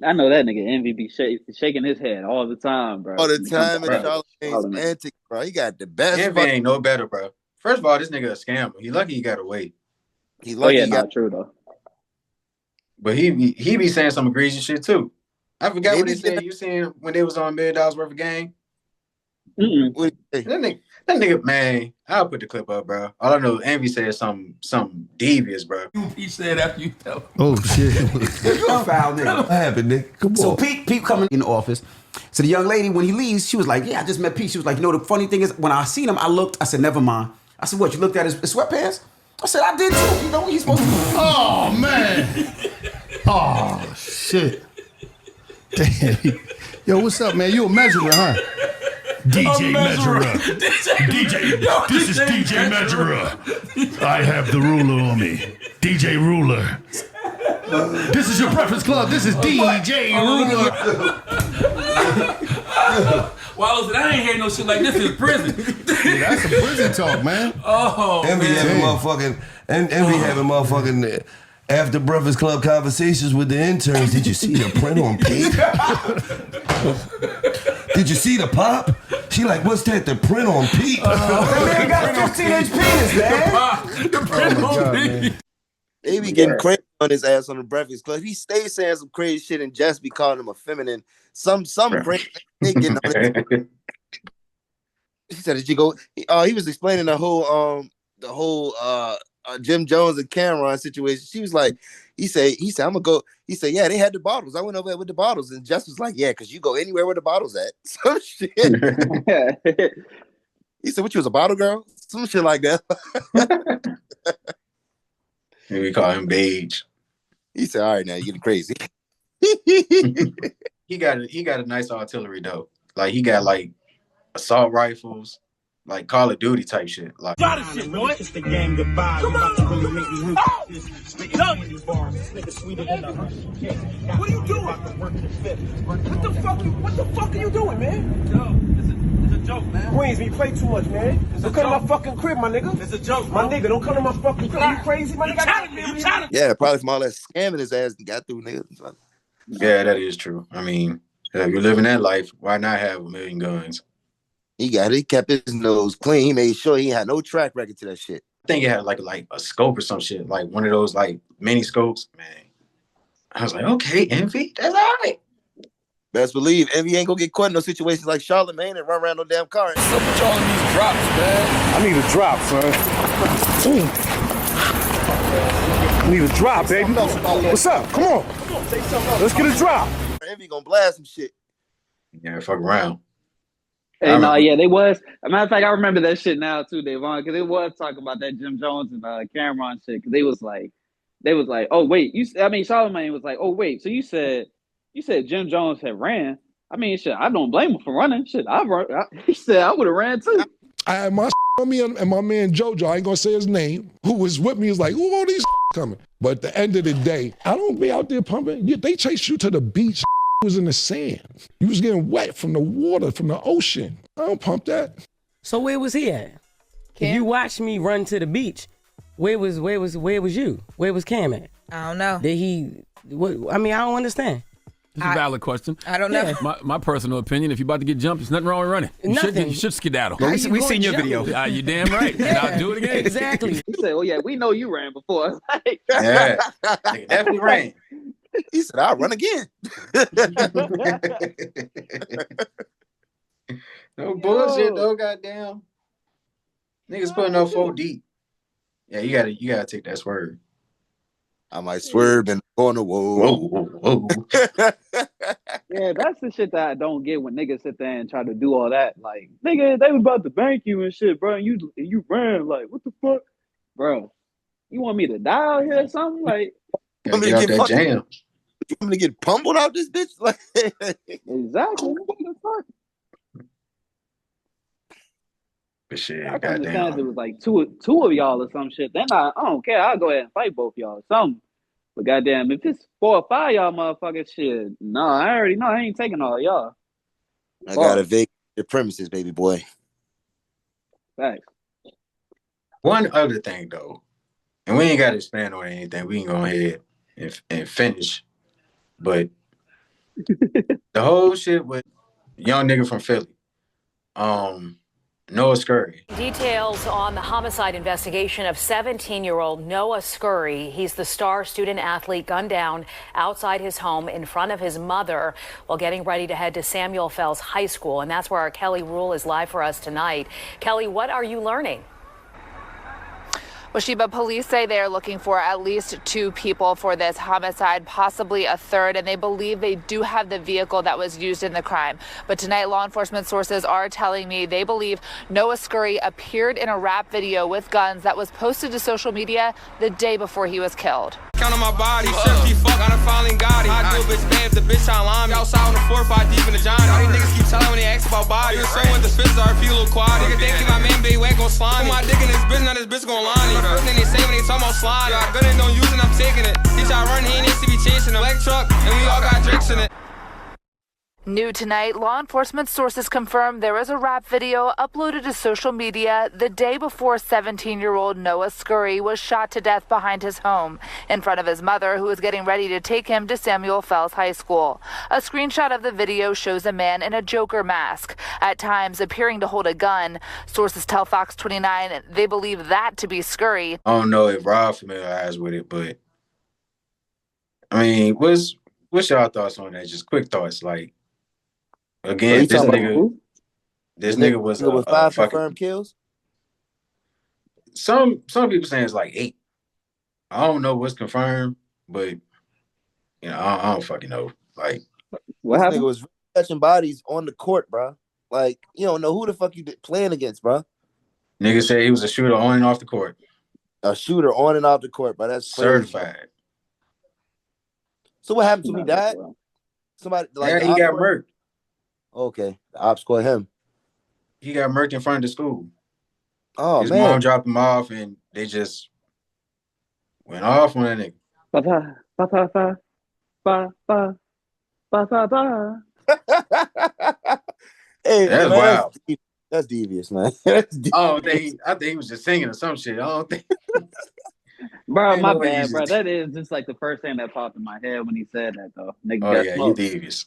I know that nigga Envy be shaking his head all the time, bro. All the time, and Charlemagne's antics, bro. He got the best. Envy ain't no better, bro. First of all, this nigga a scammer. He lucky he got away. He lucky he got true though. But he be saying some egregious shit too. I forgot what he said. You seen when they was on $1 million worth of game? Mm-mm. That nigga, man, I'll put the clip up, bro. All I know, Envy said something devious, bro. He said after you tell him. Oh shit! You a foul nigga. What happened, Nick? Come on. So Pete coming in the office. So the young lady, when he leaves, she was like, "Yeah, I just met Pete." She was like, "You know, the funny thing is, when I seen him, I looked. I said, never mind. I said, what? You looked at his sweatpants? I said, I did too. You know what he's supposed to do." Oh man! Oh shit! Damn. Yo, what's up, man? You a measurer, huh? DJ Measurer. DJ, this is DJ Measurer. I have the ruler on me. DJ Ruler. This is your Breakfast Club. This is DJ Ruler. Wallace, I ain't hearing no shit like this in prison. Yeah, that's some prison talk, man. Oh, Envy having motherfucking after Breakfast Club conversations with the interns. Did you see the print on Pete? Did you see the pop? She like, what's that? The print on Pete? That man got a 15-inch penis, man. The print on Pete. They be getting crazy on his ass on the Breakfast Club. He stays saying some crazy shit and just be calling him a feminine. Some crazy they getting on it. She said, "Did you go?" He was explaining the whole Jim Jones and Cameron situation. She was like, he said, I'm gonna go. He said, yeah, they had the bottles. I went over there with the bottles, and Jess was like, yeah, because you go anywhere where the bottles at. Some shit. He said, what, you was a bottle girl? Some shit like that. And we call him Beige. He said, all right, now you're getting crazy. He got a nice artillery though. Like he got like assault rifles, like Call of Duty type shit. Like Got it, shit, boy. It's the game goodbye. Come on. About to really make me root. Oh! What are you doing? What the fuck are you doing, man? It's a joke, man. Queens, you play too much, man. Don't come to my fucking crib, my nigga. It's a joke, my nigga. Don't come to my fucking crib. You crazy, my nigga? Yeah, probably from all that scamming his ass and got through niggas. Yeah, that is true. I mean, if you're living that life, why not have 1 million guns? He kept his nose clean. He made sure he had no track record to that shit. I think it had like a scope or some shit, like one of those like mini scopes. Man, I was like, okay, Envy, that's all right. Best believe Envy ain't gonna get caught in those situations like Charlotte, man, and run around no damn car. What's up with y'all in these drops, man? I need a drop, son. I need a drop, baby. What's up? Come on. Let's get a drop. Envy gonna blast some shit. Yeah, fuck around. Hey, no, yeah, they was. As a matter of fact, I remember that shit now too, Davon, because they was talking about that Jim Jones and Cameron shit. Because they was like, oh wait, Charlamagne was like, oh wait, so you said Jim Jones had ran. I mean, shit, I don't blame him for running. Shit, he said I would have ran too. I had my on me and my man JoJo, I ain't gonna say his name, who was with me, is like, who all these coming? But at the end of the day, I don't be out there pumping. They chase you to the beach. Was in the sand. You was getting wet from the water, from the ocean. I don't pump that. So where was he at? If you watched me run to the beach, where was you? Where was Cam at? I don't know. Did he? I mean, I don't understand. It's a valid question. I don't know. My personal opinion, if you're about to get jumped, there's nothing wrong with running. You should skedaddle. Well, we've seen your video. You're damn right. And I'll do it again. Exactly. He said, oh yeah, we know you ran before. Yeah, they definitely ran. He said, I'll run again. No bullshit, though, goddamn. Niggas putting up 4 deep. Yeah, you gotta take that swerve. I might swerve in the corner. Whoa. Yeah, that's the shit that I don't get when niggas sit there and try to do all that. Like, nigga, they was about to bank you and shit, bro. And you ran. Like, what the fuck? Bro, you want me to die out here or something? Like, get out that jam. You want me to get pummeled out this bitch? Like, exactly. What the fuck? But shit, I can understand if it was like two of y'all or some shit. Then I don't care. I'll go ahead and fight both y'all or something. But goddamn, if it's 4 or 5 y'all motherfuckers, shit, no, I already know I ain't taking all y'all. I gotta vacate the premises, baby boy. Thanks. One other thing though, and we ain't got to expand on anything. We can go ahead and finish. But the whole shit with young nigga from Philly, Noah Scurry. Details on the homicide investigation of 17-year-old Noah Scurry. He's the star student athlete gunned down outside his home in front of his mother while getting ready to head to Samuel Fells High School. And that's where our Kelly Rule is live for us tonight. Kelly, what are you learning? Well, Sheba, police say they are looking for at least 2 people for this homicide, possibly a third, and they believe they do have the vehicle that was used in the crime. But tonight, law enforcement sources are telling me they believe Noah Scurry appeared in a rap video with guns that was posted to social media the day before he was killed. Count on my body, shit, fuck, I done finally got it. I do a bitch bad if the bitch tryna line me. Outside on the 4 or 5 deep in the Johnny. All these niggas keep telling when they ask about body. You say when the spits are, feel a little quiet. Nigga, they think my man big whack gon' slime me. Put my dick in this bitch, now this bitch gon' line me. First thing they say when they talk about slime. I good and don't use it, I'm taking it. Each I run, he needs to be chasing a black truck, and we all got drinks in it. New tonight, law enforcement sources confirm there is a rap video uploaded to social media the day before 17-year-old Noah Scurry was shot to death behind his home in front of his mother, who was getting ready to take him to Samuel Fells High School. A screenshot of the video shows a man in a Joker mask, at times appearing to hold a gun. Sources tell Fox 29 they believe that to be Scurry. I don't know if Rob familiarized with it, but I mean, what's y'all thoughts on that? Just quick thoughts, like. Again, this nigga, This nigga was with a 5 fucking. confirmed kills. Some people saying it's like 8. I don't know what's confirmed, but I don't fucking know. Like, What this nigga happened? was touching bodies on the court, bro. Like, you don't know who the fuck you playing against, bro. nigga said he was a shooter on and off the court. A shooter on and off the court, bro. That's crazy. Certified. So what happened to him? He died? Somebody like Yeah, the he ops got caught him? murked. Okay, the ops caught him. He got murked in front of the school. Oh His man. mom dropped him off, and they just went off on that nigga. Ba ba ba ba ba ba ba ba ba ba. Hey That's man, wild. that's devious, man. That's devious. I think he was just singing or some shit. I don't think. Bro, Ain't my no way bad, he's bro. just. That is just like the first thing that popped in my head when he said that, though. Nigga Oh got yeah, you smoked. devious.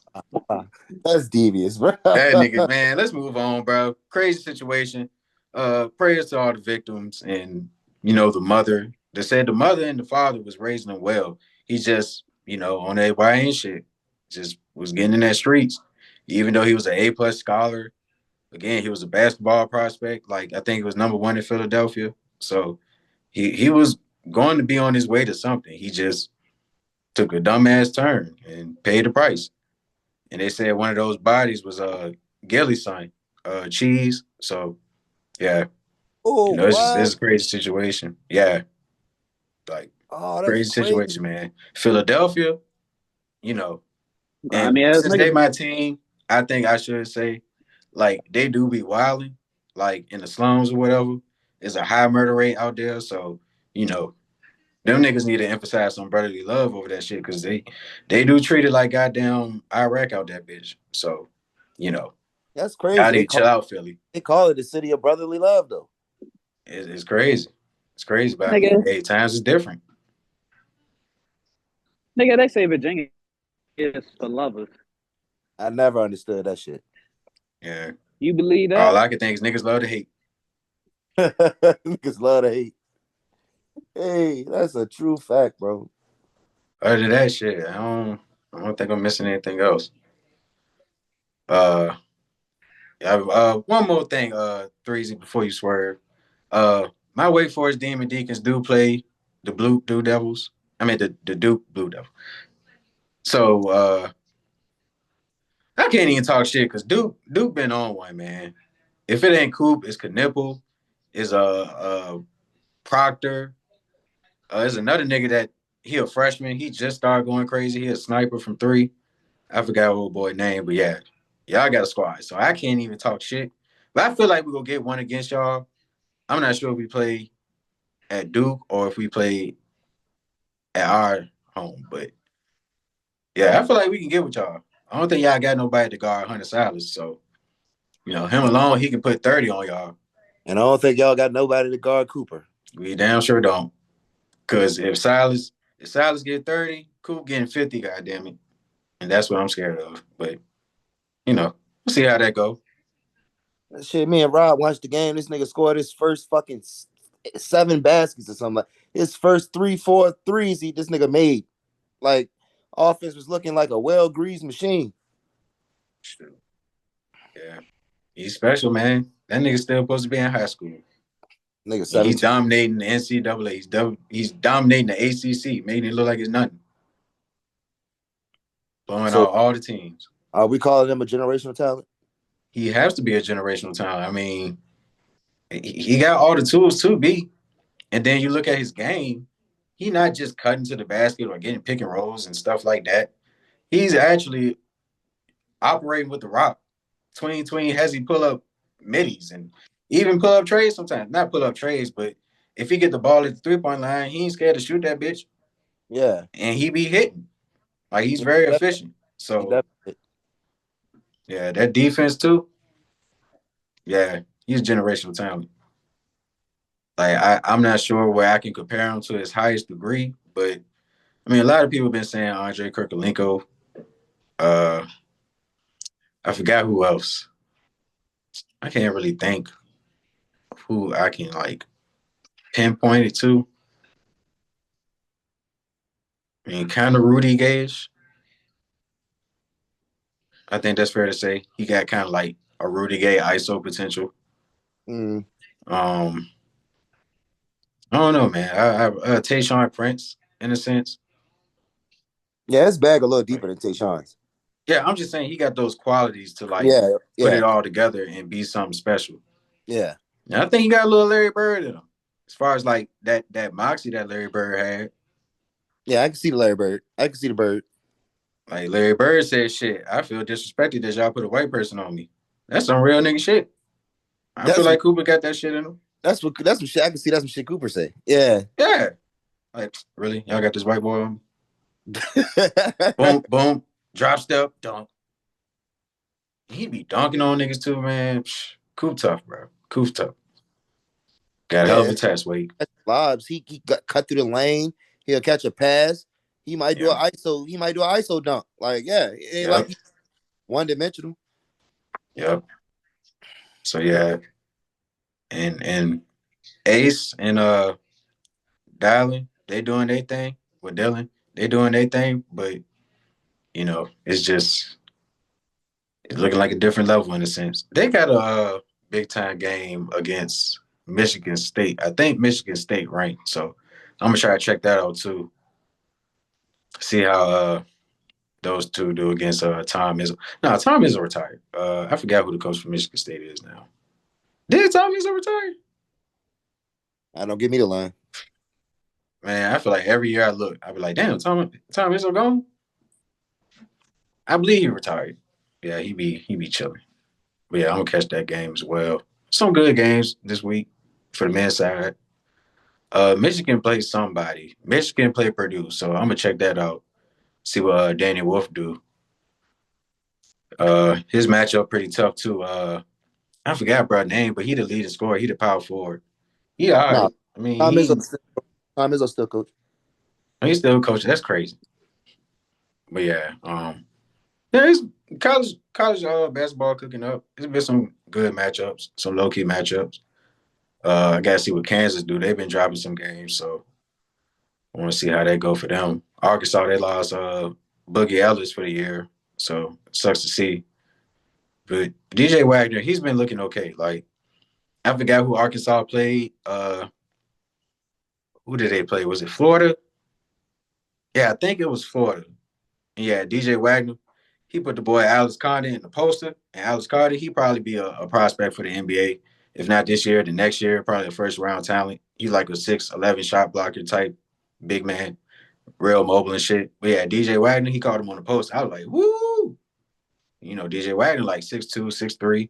That's devious, bro. That nigga, man. Let's move on, bro. Crazy situation. Prayers to all the victims and the mother. They said the mother and the father was raising him well. He just on that YN shit, just was getting in that streets. Even though he was an A+ scholar, again he was a basketball prospect. Like I think he was #1 in Philadelphia. So he was going to be on his way to something. He just took a dumbass turn and paid the price. And they said one of those bodies was Gilly's son, Cheese. So yeah, Oh, it's what? a crazy situation. Yeah, like Oh, that's crazy crazy. situation, man. Philadelphia, you know, I and mean, since they niggas. my team, I think I should say, like they do be wilding, like in the slums or whatever. There's a high murder rate out there, so you know them niggas need to emphasize some brotherly love over that shit because they do treat it like goddamn Iraq out that bitch. So, you know, That's y'all crazy. need to chill out, Philly. They call it the city of brotherly love, though. It's crazy. It's crazy, but I mean, Nigga, hey, times is different. they say Virginia is for lovers. I never understood that shit. Yeah. You believe All that? I can think is niggas love to hate. Niggas love to hate. Hey, that's a true fact, bro. Other than that shit, I don't think I'm missing anything else. Uh, one more thing, Threezy, before you swerve. My Wake Forest Demon Deacons do play the Blue Devils. I mean the Duke Blue Devils. So I can't even talk shit because Duke been on one, man. If it ain't Coop, it's Knipple, is Proctor. There's another nigga that he a freshman. He just started going crazy. He a sniper from 3. I forgot old boy name, but yeah, y'all got a squad. So I can't even talk shit. But I feel like we're gonna get one against y'all. I'm not sure if we play at Duke or if we play at our home, but yeah, I feel like we can get with y'all. I don't think y'all got nobody to guard Hunter Silas, so him alone, he can put 30 on y'all. And I don't think y'all got nobody to guard Cooper. We damn sure don't. Cause if Silas get 30, Coop getting 50, goddamn it. And that's what I'm scared of. But we'll see how that go. Shit, me and Rob watched the game. This nigga scored his first fucking 7 baskets or something. Like his first 3-4 threes this nigga made. Like offense was looking like a well-greased machine. Yeah. He's special, man. That nigga still supposed to be in high school. Nigga, and he's dominating the NCAA. He's dominating the ACC, making it look like it's nothing. Blowing out all the teams. Are we calling him a generational talent? He has to be a generational talent. I mean, he got all the tools to be. And then you look at his game, he not just cutting to the basket or getting pick and rolls and stuff like that. He's actually operating with the rock. Tween has he pull up middies and even pull up trades sometimes. Not pull up trades, but if he get the ball at the 3-point line, he ain't scared to shoot that bitch. Yeah. And he be hitting. Like he's very efficient. So yeah, that defense too. Yeah, he's generational talent. Like I'm not sure where I can compare him to his highest degree, but I mean a lot of people have been saying Andre Kirkolenko. I forgot who else. I can't really think of who I can like pinpoint it to. I mean, kind of Rudy Gage. I think that's fair to say. He got kind of like a Rudy Gay ISO potential. Mm. I don't know, man. I Tayshaun Prince in a sense. Yeah, his bag a little deeper than Tayshaun's. Yeah, I'm just saying he got those qualities to like Yeah, put yeah, it all together and be something special. yeah. And I think he got a little Larry Bird in him. As far as like that moxie that Larry Bird had. Yeah, I can see the Larry Bird. I can see the bird. Like Larry Bird said, shit, I feel disrespected that y'all put a white person on me. That's some real nigga shit. I feel like Cooper got that shit in him. That's what shit I can see. That's what shit Cooper say. Yeah. Yeah. Like, really? Y'all got this white boy on me? Boom, boom, drop step, dunk. He be dunking on niggas too, man. Coop tough, bro. Coop tough. Got a hell of a test weight. Vibes. He got cut through the lane. He'll catch a pass. He might do an ISO. He might do an ISO dunk. Like, yeah, it ain't like he's one dimensional. Yep. So yeah. And Ace and Dylan, they doing their thing with Dylan. They doing their thing, but you know, it's looking like a different level in a sense. They got a big time game against Michigan State. I think Michigan State ranked, so I'm gonna try to check that out too. See how those two do against Tom Izzo. No, Tom Izzo retired. I forgot who the coach for Michigan State is now. Did Tom Izzo retire? Don't give me the line. Man, I feel like every year I look, I be like, damn, Tom Izzo gone? I believe he retired. Yeah, he be chilling. But yeah, I'm gonna catch that game as well. Some good games this week for the men's side. Michigan played somebody. Michigan played Purdue, so I'm gonna check that out. See what Danny Wolf do. His matchup pretty tough too. I forgot bro name, but he the leading scorer. He the power forward. He all right. I mean, Tom Izzo still coach. He's still coaching. That's crazy. But yeah, it's college basketball cooking up. There's been some good matchups, some low key matchups. I gotta see what Kansas do. They've been dropping some games, so I want to see how they go for them. Arkansas, they lost Boogie Ellis for the year, so it sucks to see. But DJ Wagner, he's been looking okay. Like I forgot who Arkansas played. Who did they play? Was it Florida? Yeah, I think it was Florida. And yeah, DJ Wagner, he put the boy Alex Carter in the poster. And Alex Carter, he probably be a prospect for the NBA. If not this year, then next year, probably a first round talent. He's like a 6'11" shot blocker type big man, real mobile and shit. But yeah, DJ Wagner, he called him on the post. I was like, woo! You know, DJ Wagner like 6'2", 6'3".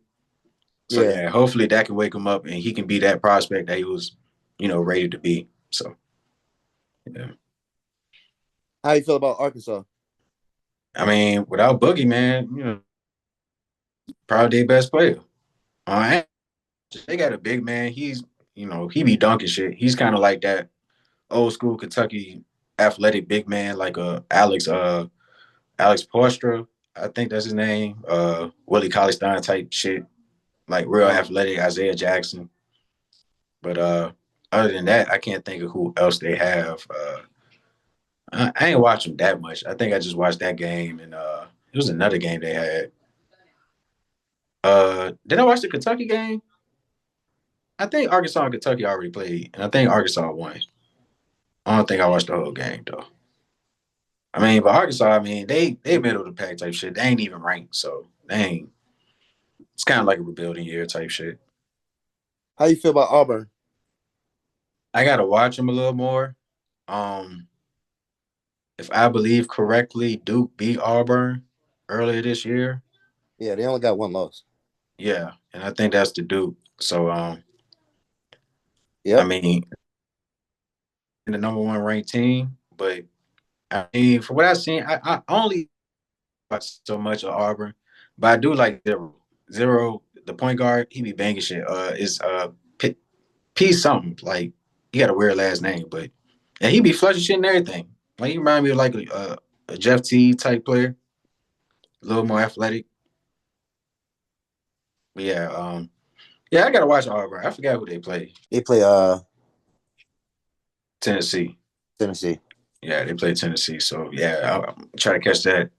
So yeah, hopefully that can wake him up and he can be that prospect that he was, ready to be. So yeah. How you feel about Arkansas? I mean, without Boogie, man, probably their best player. They got a big man. He's, he be dunking shit. He's kind of like that old school Kentucky athletic big man, like Alex Postra, I think that's his name. Willie Cauley-Stein type shit, like real athletic Isaiah Jackson. But other than that, I can't think of who else they have. I ain't watch them that much. I think I just watched that game, and it was another game they had. Did I watch the Kentucky game? I think Arkansas and Kentucky already played, and I think Arkansas won. I don't think I watched the whole game though. I mean, but Arkansas, they middle of the pack type shit. They ain't even ranked, so they ain't. It's kind of like a rebuilding year type shit. How you feel about Auburn? I gotta watch them a little more. If I believe correctly, Duke beat Auburn earlier this year. Yeah, they only got one loss. Yeah, and I think that's the Duke. So, yeah, I mean, the number one ranked team, but I mean, from what I've seen, I only watch so much of Auburn, but I do like Zero, the point guard. He be banging shit. Is P something, like he got a weird last name, but and he be flushing shit and everything. Like he remind me of like a Jeff T type player, a little more athletic. But yeah, I gotta watch Auburn. I forgot who they play. They play Tennessee. Yeah, they play Tennessee. So yeah, I'll try to catch that.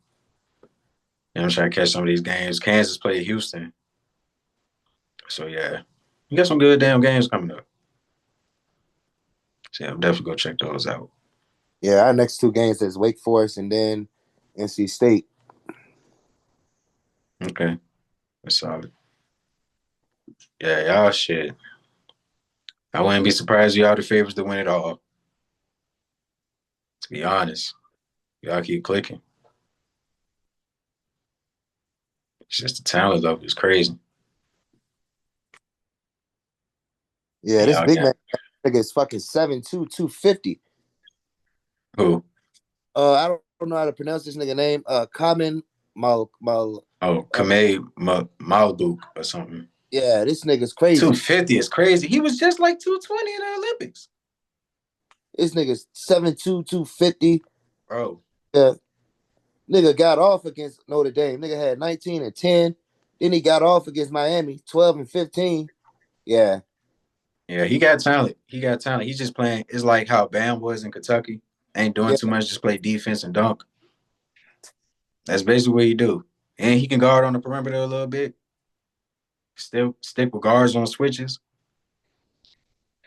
I'm trying to catch some of these games. Kansas played Houston. So yeah, you got some good damn games coming up. So yeah, I'm definitely gonna check those out. Yeah, our next two games is Wake Forest and then NC State. Okay, that's solid. Yeah, y'all shit. I wouldn't be surprised y'all the favorites to win it all. To be honest, y'all keep clicking. It's just the talent level is crazy. Yeah, this big man nigga is fucking 7'2", 250. Who? I don't know how to pronounce this nigga name. Kamen Mal. Kamei Malbuk or something. Yeah, this nigga's crazy. 250 is crazy. He was just like 220 in the Olympics. This nigga's 7'2", 250. Bro. Yeah. Nigga got off against Notre Dame. Nigga had 19 and 10. Then he got off against Miami, 12 and 15. Yeah. Yeah, he got talent. He's just playing. It's like how Bam was in Kentucky. Ain't doing too much, just play defense and dunk. That's basically what he do. And he can guard on the perimeter a little bit. Still stick with guards on switches.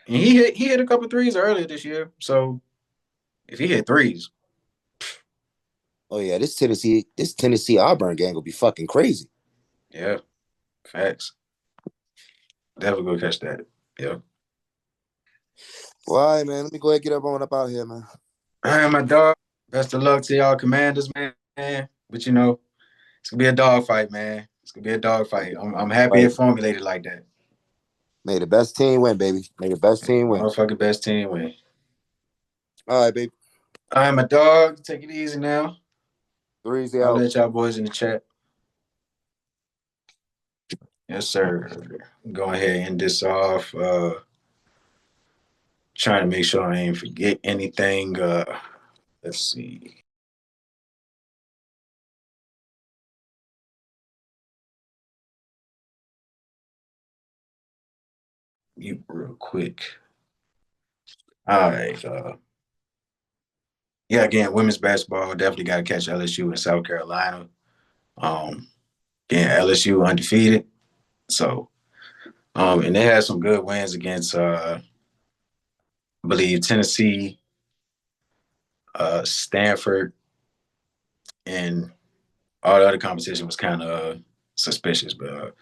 And he hit a couple threes earlier this year. So if he hit threes. Oh yeah, this Tennessee Auburn gang will be fucking crazy. Yeah. Facts. Definitely go catch that. Yeah. Well, all right, man. Let me go ahead and get up out here, man. All right, my dog. Best of luck to y'all Commanders, man. But, you know, it's going to be a dog fight, man. It's going to be a dog fight. I'm happy it formulated like that. May the best team win, baby. May the best team win. Motherfucking best team win. All right, baby. All right, my dog. Take it easy now. Three's out. I'll let y'all boys in the chat. Yes, sir. Go ahead and end this off. Trying to make sure I ain't forget anything. Let's see. You real quick. All right. Yeah, again, women's basketball definitely got to catch LSU in South Carolina. Again, LSU undefeated. So, and they had some good wins against, I believe, Tennessee, Stanford, and all the other competition was kind of suspicious. But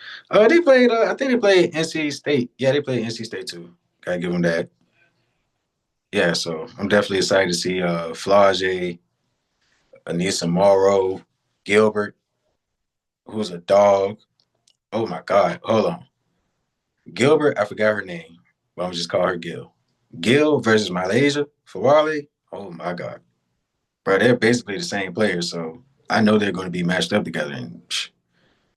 they played, I think they played NC State. Yeah, they played NC State too. Got to give them that. Yeah, so I'm definitely excited to see Flage, Anissa Morrow, Gilbert, who's a dog. Oh, my God. Hold on. Gilbert, I forgot her name, but I'm going to just call her Gil. Gil versus Malaysia Fawale. Oh, my God. Bro, they're basically the same players, so I know they're going to be matched up together. And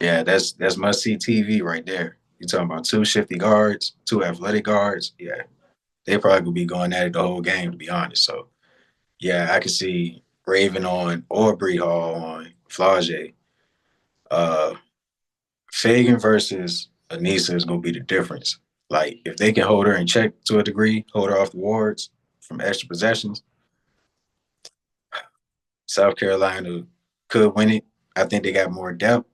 yeah, that's must-see TV right there. You're talking about two shifty guards, two athletic guards. Yeah, they probably could be going at it the whole game, to be honest. So, yeah, I could see Raven on or Bree Hall on Flage. Fagan versus Anissa is going to be the difference. Like, if they can hold her in check to a degree, hold her off the wards from extra possessions, South Carolina could win it. I think they got more depth.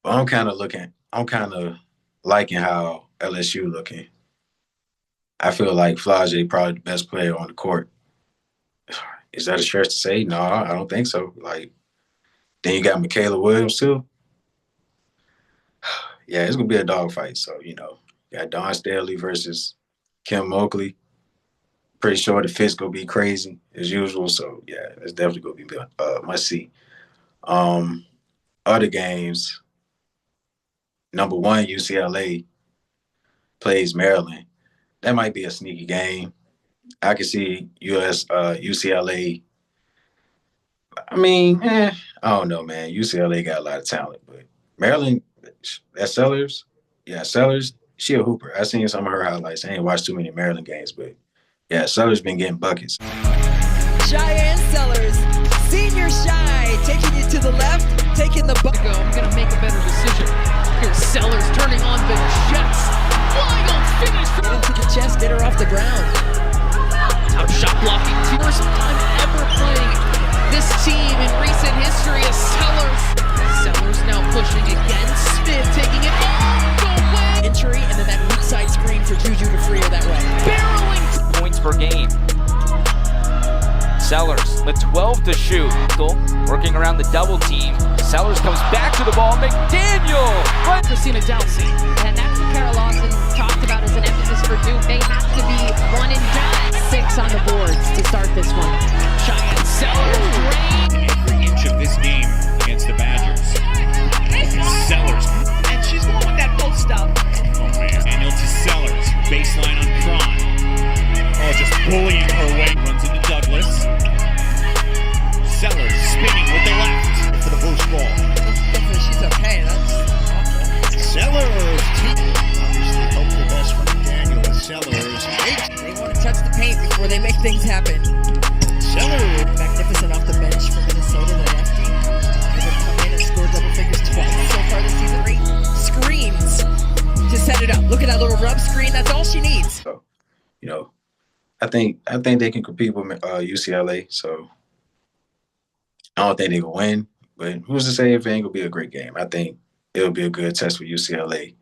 But I'm kind of liking how LSU looking. I feel like Flage probably the best player on the court. Is that a stretch to say? No, I don't think so. Like, then you got Michaela Williams too. Yeah, it's gonna be a dogfight. So, you know, you got Dawn Staley versus Kim Moakley. Pretty sure the fit's gonna be crazy as usual. So yeah, it's definitely gonna be must see. Other games. Number 1, UCLA plays Maryland. That might be a sneaky game. I could see UCLA. I mean, I don't know, man. UCLA got a lot of talent, but Maryland, that Sellers, she a hooper. I seen some of her highlights. I ain't watched too many Maryland games, but yeah, Sellers been getting buckets. Cheyenne Sellers, senior Shy, taking it to the left, taking the bucket. I'm gonna make a better decision. Here's Sellers turning on the Jets. Wild finish. Get into the chest, get her off the ground. Top shot blocking. First time ever playing this team in recent history is Sellers. Sellers now pushing again. Smith taking it all. with 12 to shoot. Working around the double team. Sellers comes back to the ball. McDaniel! Christina Delsey. And that's what Carol Lawson talked about as an emphasis for Duke. They have to be one and done. 6 on the boards to start this one. Cheyenne Sellers. Every inch of this game against the Badgers. Sellers. And she's going with that post stuff. Oh, man. Daniel to Sellers. Baseline on Cron. Oh, just bullying her way. Runs into Douglas. Sellers spinning with the left for the boost ball. She's okay. Sellers. Obviously hope the best for Daniel with Sellers. They want to touch the paint before they make things happen. Sellers. Magnificent off the bench for Minnesota. The lefty. They've come in and scored double figures twice so far this season. Great screens to set it up. Look at that little rub screen. That's all she needs. So, you know, I think they can compete with UCLA. So I don't think they can win, but who's to say if it ain't gonna be a great game? I think it'll be a good test for UCLA.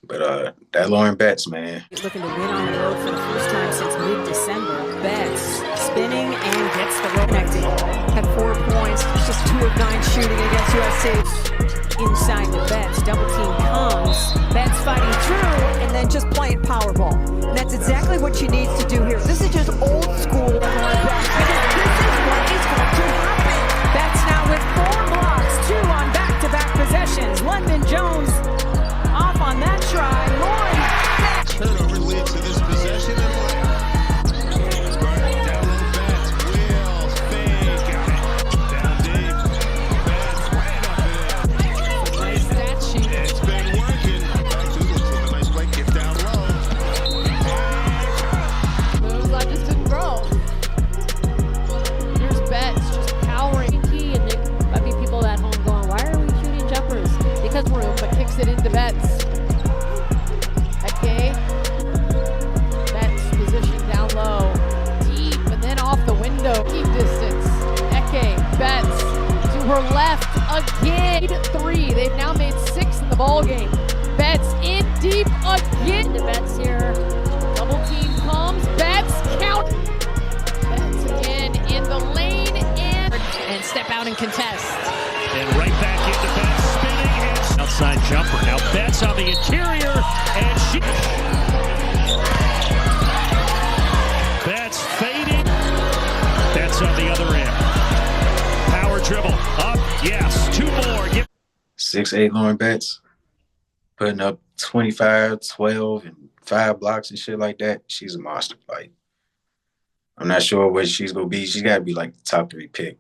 But that Lauren Betts, man. Looking to win on the road for the first time since mid-December. Betts spinning and gets the road connecting. Had 4 points, just 2 of 9 shooting against USC. Inside the Betts, double team comes. Betts fighting through and then just playing power ball. And that's exactly what she needs to do here. This is just old school Lauren Betts. Because this is what is going to happen. Betts now with 4 blocks, 2 on back-to-back possessions. London Jones off on that try. Lauren Betts. Turnover leads to this possession and layup. Down in the Betts. Wheels. Fake. Got it. Down deep. Betts right up in. Nice stat sheet. It's been working. Doodles with a nice play. Kick down low. Moves I just didn't grow. Here's Betts just powering key, and there might be people at home going, why are we shooting jumpers? Because room, but kicks it into Betts. Okay. Betts position down low. Deep, and then off the window. Keep distance. Eke, Betts to her left again. 3. They've now made 6 in the ball game. Betts in deep again. The Betts here. Double team comes. Betts count. Betts again in the lane and step out and contest. And right back into Betts, spinning and outside jumper. Now Betts on the interior, and she. Betts fading. Betts on the other end. Power dribble up. Yes, 2 more. 6'8" Lauren Betts putting up 25, 12, and 5 blocks and shit like that. She's a monster. Like, I'm not sure what she's gonna be. She's gotta be like the top 3 pick,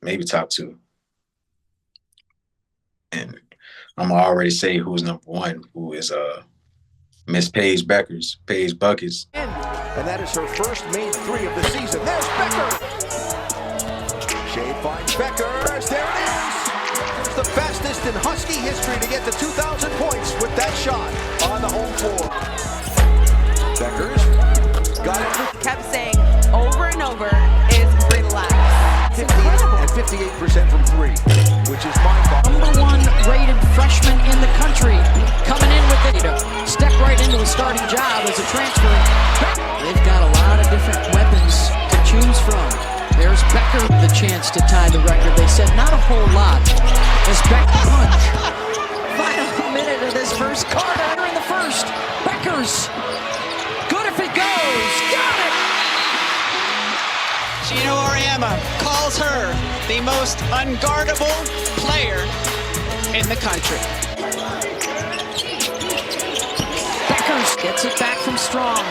maybe top 2. And I'm gonna already say who's number 1, who is Miss Paige Buckets. And that is her first made 3 of the season. There's Becker. Shade finds Beckers. There it is. The fastest in Husky history to get to 2,000 points with that shot on the home floor. Beckers got it. Kept saying over and over is relax. 50 and 58% from 3, which is mind-boggling. Number 1 rated freshman in the country coming in with it. Step right into a starting job as a transfer. They've got a lot of different weapons to choose from. There's Becker, the chance to tie the record. They said not a whole lot. As Becker punch. Final minute of this first quarter in the first. Becker's good if it goes. Got it! Gino Auriemma calls her the most unguardable player in the country. Beckers gets it back from Strong.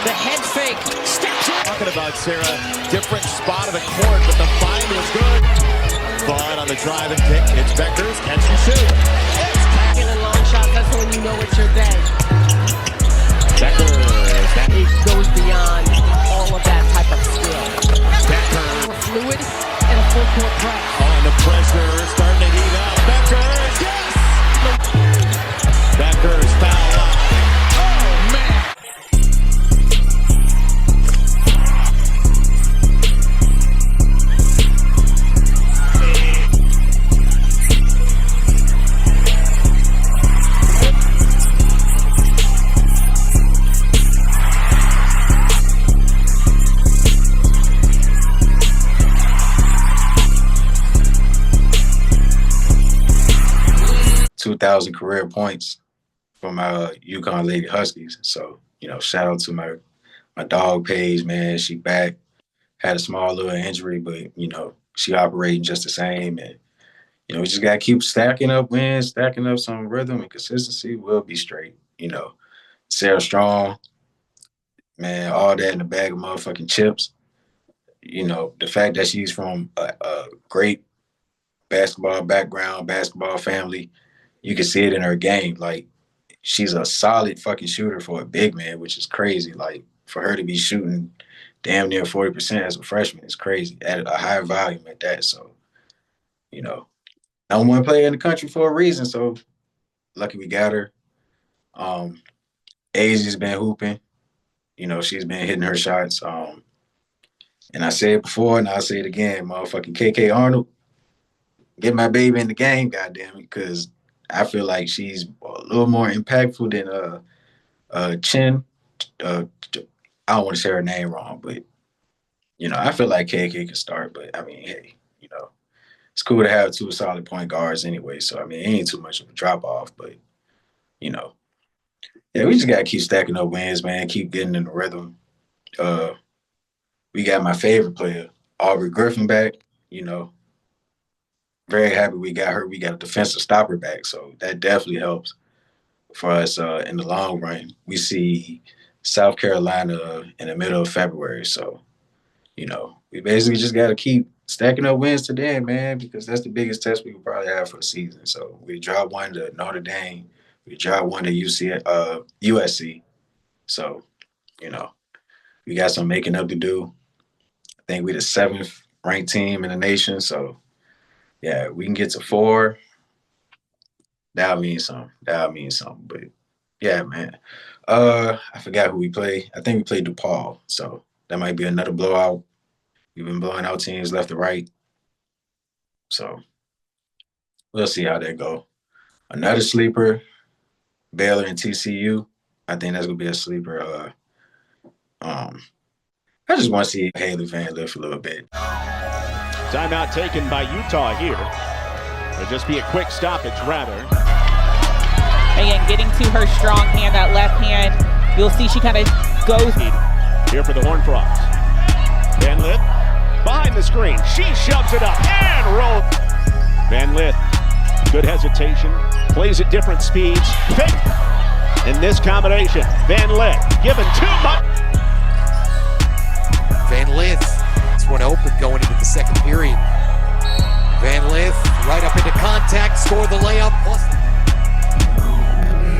The head fake, steps in. Talking about Sarah, different spot of the court, but the find was good. Vaughn on the drive and kick. It's Beckers, catch and shoot. It's packing and long shot. That's when you know it's your day. Beckers. It goes beyond all of that type of skill. Beckers. Fluid and a full court press. On the pressure, starting to heat up. Beckers, yes! Beckers foul line. Oh, man. 2,000 career points for my UConn Lady Huskies. So, shout out to my dog Paige, man. She back. Had a small little injury, but, she operating just the same. And, we just got to keep stacking up wins, stacking up some rhythm and consistency. We'll be straight. Sarah Strong, man, all that in the bag of motherfucking chips. The fact that she's from a great basketball background, basketball family, you can see it in her game. Like, she's a solid fucking shooter for a big man, which is crazy. Like, for her to be shooting damn near 40% as a freshman is crazy at a high volume at that. So, number one player in the country for a reason. So, lucky we got her. Asia's been hooping. She's been hitting her shots. And I said it before, and I'll say it again, motherfucking KK Arnold, get my baby in the game, goddamn it, because I feel like she's a little more impactful than Chin. I don't want to say her name wrong, but I feel like KK can start. But I mean, hey, it's cool to have two solid point guards anyway. So I mean, it ain't too much of a drop off, but yeah, we just gotta keep stacking up wins, man. Keep getting in the rhythm. We got my favorite player, Aubrey Griffin, back. Very happy we got her. We got a defensive stopper back, so that definitely helps for us in the long run. We see South Carolina in the middle of February, so we basically just got to keep stacking up wins today, man, because that's the biggest test we could probably have for the season. So we dropped one to Notre Dame, we dropped one to USC. So we got some making up to do. I think we're the 7th ranked team in the nation, so yeah, we can get to 4. That'll mean something. But yeah, man. I forgot who we play. I think we played DePaul, so that might be another blowout. We've been blowing out teams left to right. So we'll see how that go. Another sleeper, Baylor and TCU. I think that's gonna be a sleeper. I just want to see Haley Van Lith a little bit. Timeout taken by Utah here. It'll just be a quick stoppage, rather. Again, getting to her strong hand, that left hand. You'll see she kind of goes. Here for the Horned Frogs. Van Lith behind the screen. She shoves it up and rolls. Van Lith, good hesitation. Plays at different speeds. Fake in this combination. Van Lith given too much. Van Lith, it's one open going into the second period. Van Lith right up into contact, score the layup.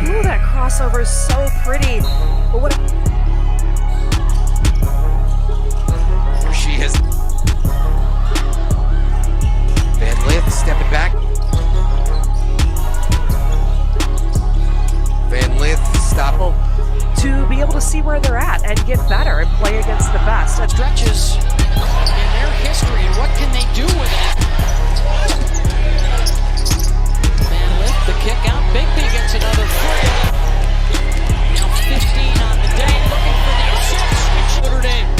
Ooh, that crossover is so pretty. But what? Here she is. Van Lith stepping back. Van Lith stop. To be able to see where they're at and get better and play against the best. Stretches in their history. What can they do with it? Van Lith, the kick out. Bigby gets another three. Now 15 on the day. Looking for the assist. Notre Dame.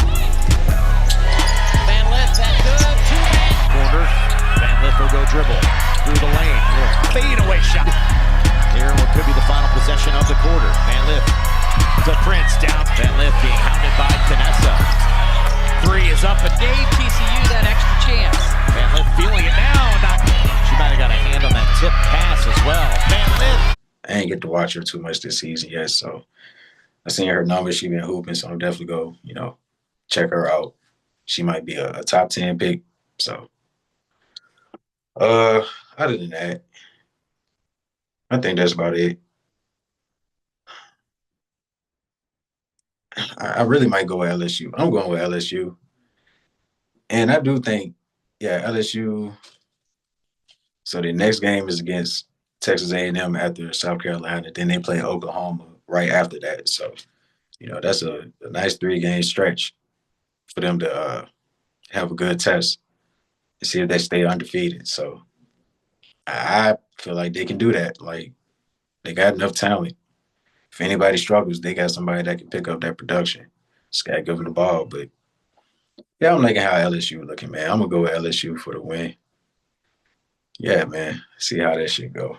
Van Lith, that good. Two-man. Corner. Van Lith will go dribble through the lane. Fade away shot. Here, what could be the final possession of the quarter. Van Lith to Prince down. Van Lith being hounded by Canessa. Three is up and gave TCU that extra chance. Van Lith feeling it now. She might have got a hand on that tip pass as well. Van Lith. I ain't get to watch her too much this season yet, so I seen her numbers. She been hooping, so I'm definitely go, check her out. She might be a top 10 pick. So, other than that, I think that's about it. I really might go with LSU. I'm going with LSU. And I do think, LSU. So the next game is against Texas A&M after South Carolina. Then they play Oklahoma right after that. So, that's a nice 3-game stretch for them to have a good test and see if they stay undefeated. So I feel like they can do that. Like, they got enough talent. If anybody struggles, they got somebody that can pick up that production. Just got to give them the ball. But, yeah, I'm liking how LSU looking, man. I'm going to go with LSU for the win. Yeah, man. See how that shit go.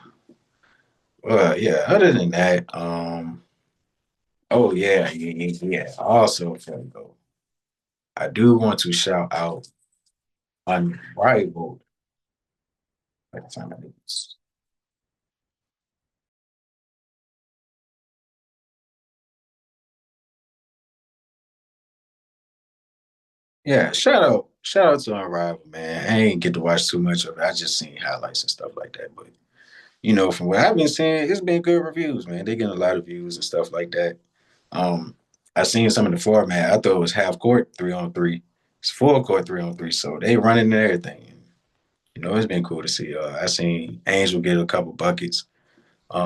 Well, yeah. Other than that, oh yeah. Also, I do want to shout out Unrivaled. By the time I do this. Yeah, shout out to Unrivaled, man. I ain't get to watch too much of it. I just seen highlights and stuff like that. But from what I've been seeing, it's been good reviews, man. They getting a lot of views and stuff like that. I seen some of the format. I thought it was half court 3-on-3. It's full court 3-on-3. So they running and everything. It's been cool to see. I seen Angel get a couple buckets.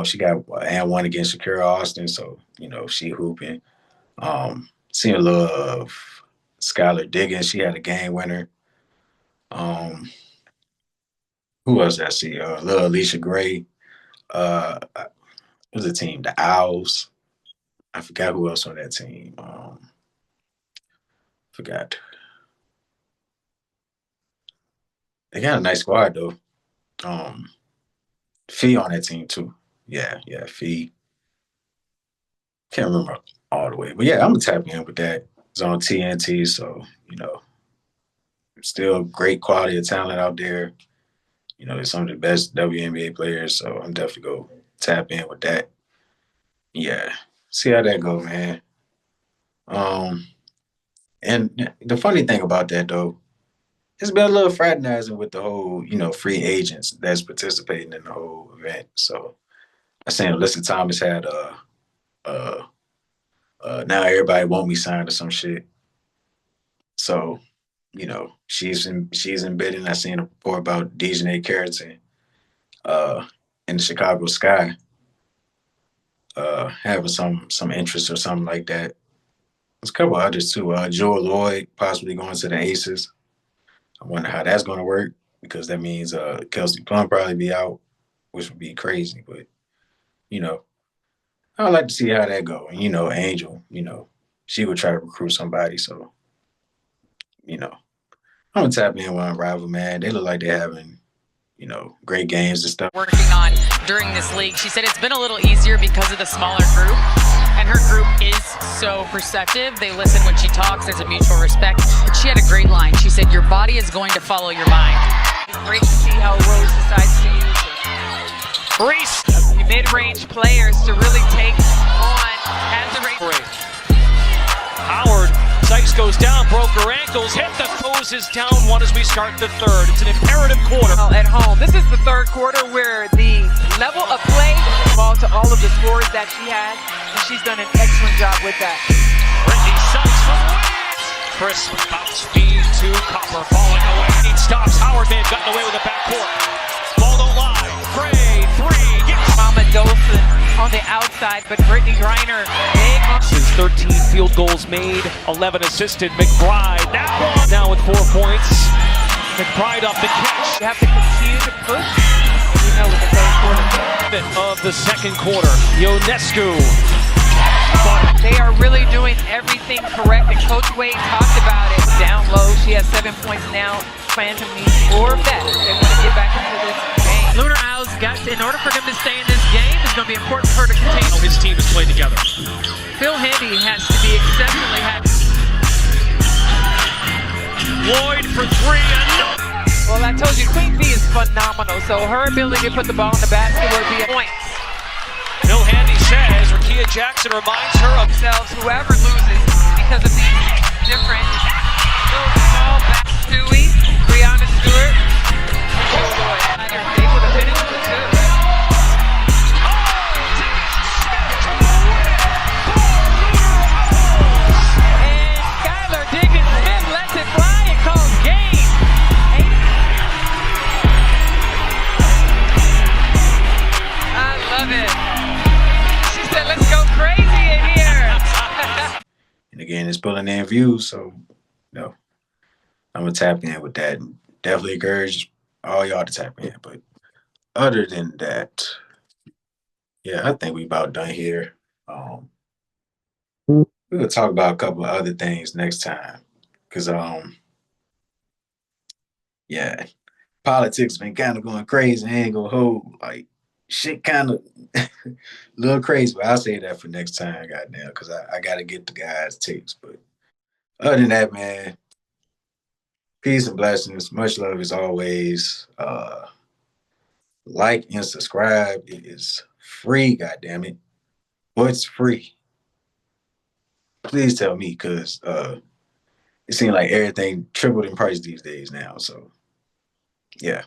She got and one against Shakira Austin, so she hooping. Seen a little of Skylar Diggins. She had a game winner. Who else did I see? Little Alicia Gray. What was the team? The Owls. I forgot who else on that team. Forgot. They got a nice squad though. Fee on that team too. Yeah, Fee. Can't remember all the way, but yeah, I'm gonna tap in with that. It's on TNT, so still great quality of talent out there. There's some of the best WNBA players, so I'm definitely gonna tap in with that. Yeah, see how that go, man. And the funny thing about that though, it's been a little fraternizing with the whole, free agents that's participating in the whole event. So I seen Alyssa Thomas had now everybody want me signed or some shit. So, she's in bidding. I seen a report about Dejanay Carrington in the Chicago Sky having some interest or something like that. There's a couple others too. Joel Lloyd possibly going to the Aces. I wonder how that's going to work because that means Kelsey Plum probably be out, which would be crazy. But I'd like to see how that go. And Angel, she would try to recruit somebody. So I'm gonna tap in with Unrivaled, man. They look like they're having great games and stuff. Working on during this league, she said it's been a little easier because of the smaller group, and her group is so perceptive. They listen when she talks. There's a mutual respect. But she had a great line. She said, "Your body is going to follow your mind." It's great to see how Rose decides to use it. Reese, mid-range players to really take on as the range. Howard, Sykes goes down, broke her ankles, hit the toes, is down one as we start the third. It's an imperative quarter. At home, this is the third quarter where the level of play falls to all of the scores that she has, and she's done an excellent job with that. Brittany Sykes from Wings. Crisp bounce feed to Copper, falling away. He stops. Howard may have gotten away with the backcourt. Ball don't lie. Gray, three, yes. Mama Dolphin on the outside, but Brittany Griner, big. Since 13 field goals made, 11 assisted. McBride now with 4 points. McBride off the catch. You have to continue to push. With the third quarter. Of the second quarter, Ionescu. They are really doing everything correct, and Coach Wade talked about it. Down low, she has 7 points now. Plan to meet or better. They want to get back into this game. Lunar Owls in order for them to stay in this game, it's going to be important for her to continue. How his team has played together. Phil Handy has to be exceptionally happy. Lloyd for three and no. Well, I told you, Queen Bee is phenomenal, so her ability to put the ball in the basket will be a point. Phil Handy says, Rakia Jackson reminds her of themselves, whoever loses, because of these different little small back Stewie, Brianna Stewart, and Joe Lloyd. They're able to finish the two. And Skylar Diggins Smith lets it fly and calls game. I love it. She said, let's go crazy in here. And again, it's pulling in views, so I'm gonna tap in with that. Definitely encourage all y'all to tap in. But other than that, yeah, I think we about done here. We're gonna talk about a couple of other things next time, because yeah, politics been kind of going crazy. I ain't gonna hold, like, shit kind of a little crazy, but I'll say that for next time, goddamn, because I got to get the guys' tapes. But other than that, man, peace and blessings. Much love as always. Like and subscribe. It is free, goddamn it. What's free? Please tell me, because it seems like everything tripled in price these days now. So, yeah.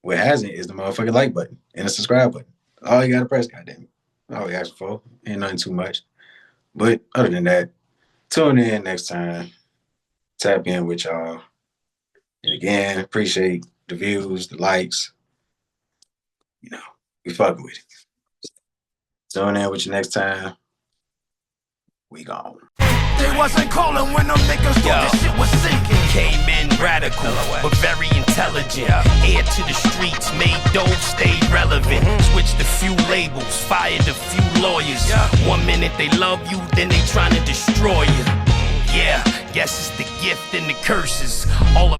What hasn't is the motherfucking like button and the subscribe button. All you got to press, goddamn it. All we ask for. Ain't nothing too much. But other than that, tune in next time. Tap in with y'all. And again, appreciate the views, the likes. You know, we fucking with it. Tune in with you next time. We gone. They wasn't calling when them niggas thought this shit was sinking. Came in radical, but very intelligent. Heir to the streets, made dope, stayed relevant. Switched a few labels, fired a few lawyers. 1 minute they love you, then they trying to destroy you. Yeah, guess it's the gift and the curses. All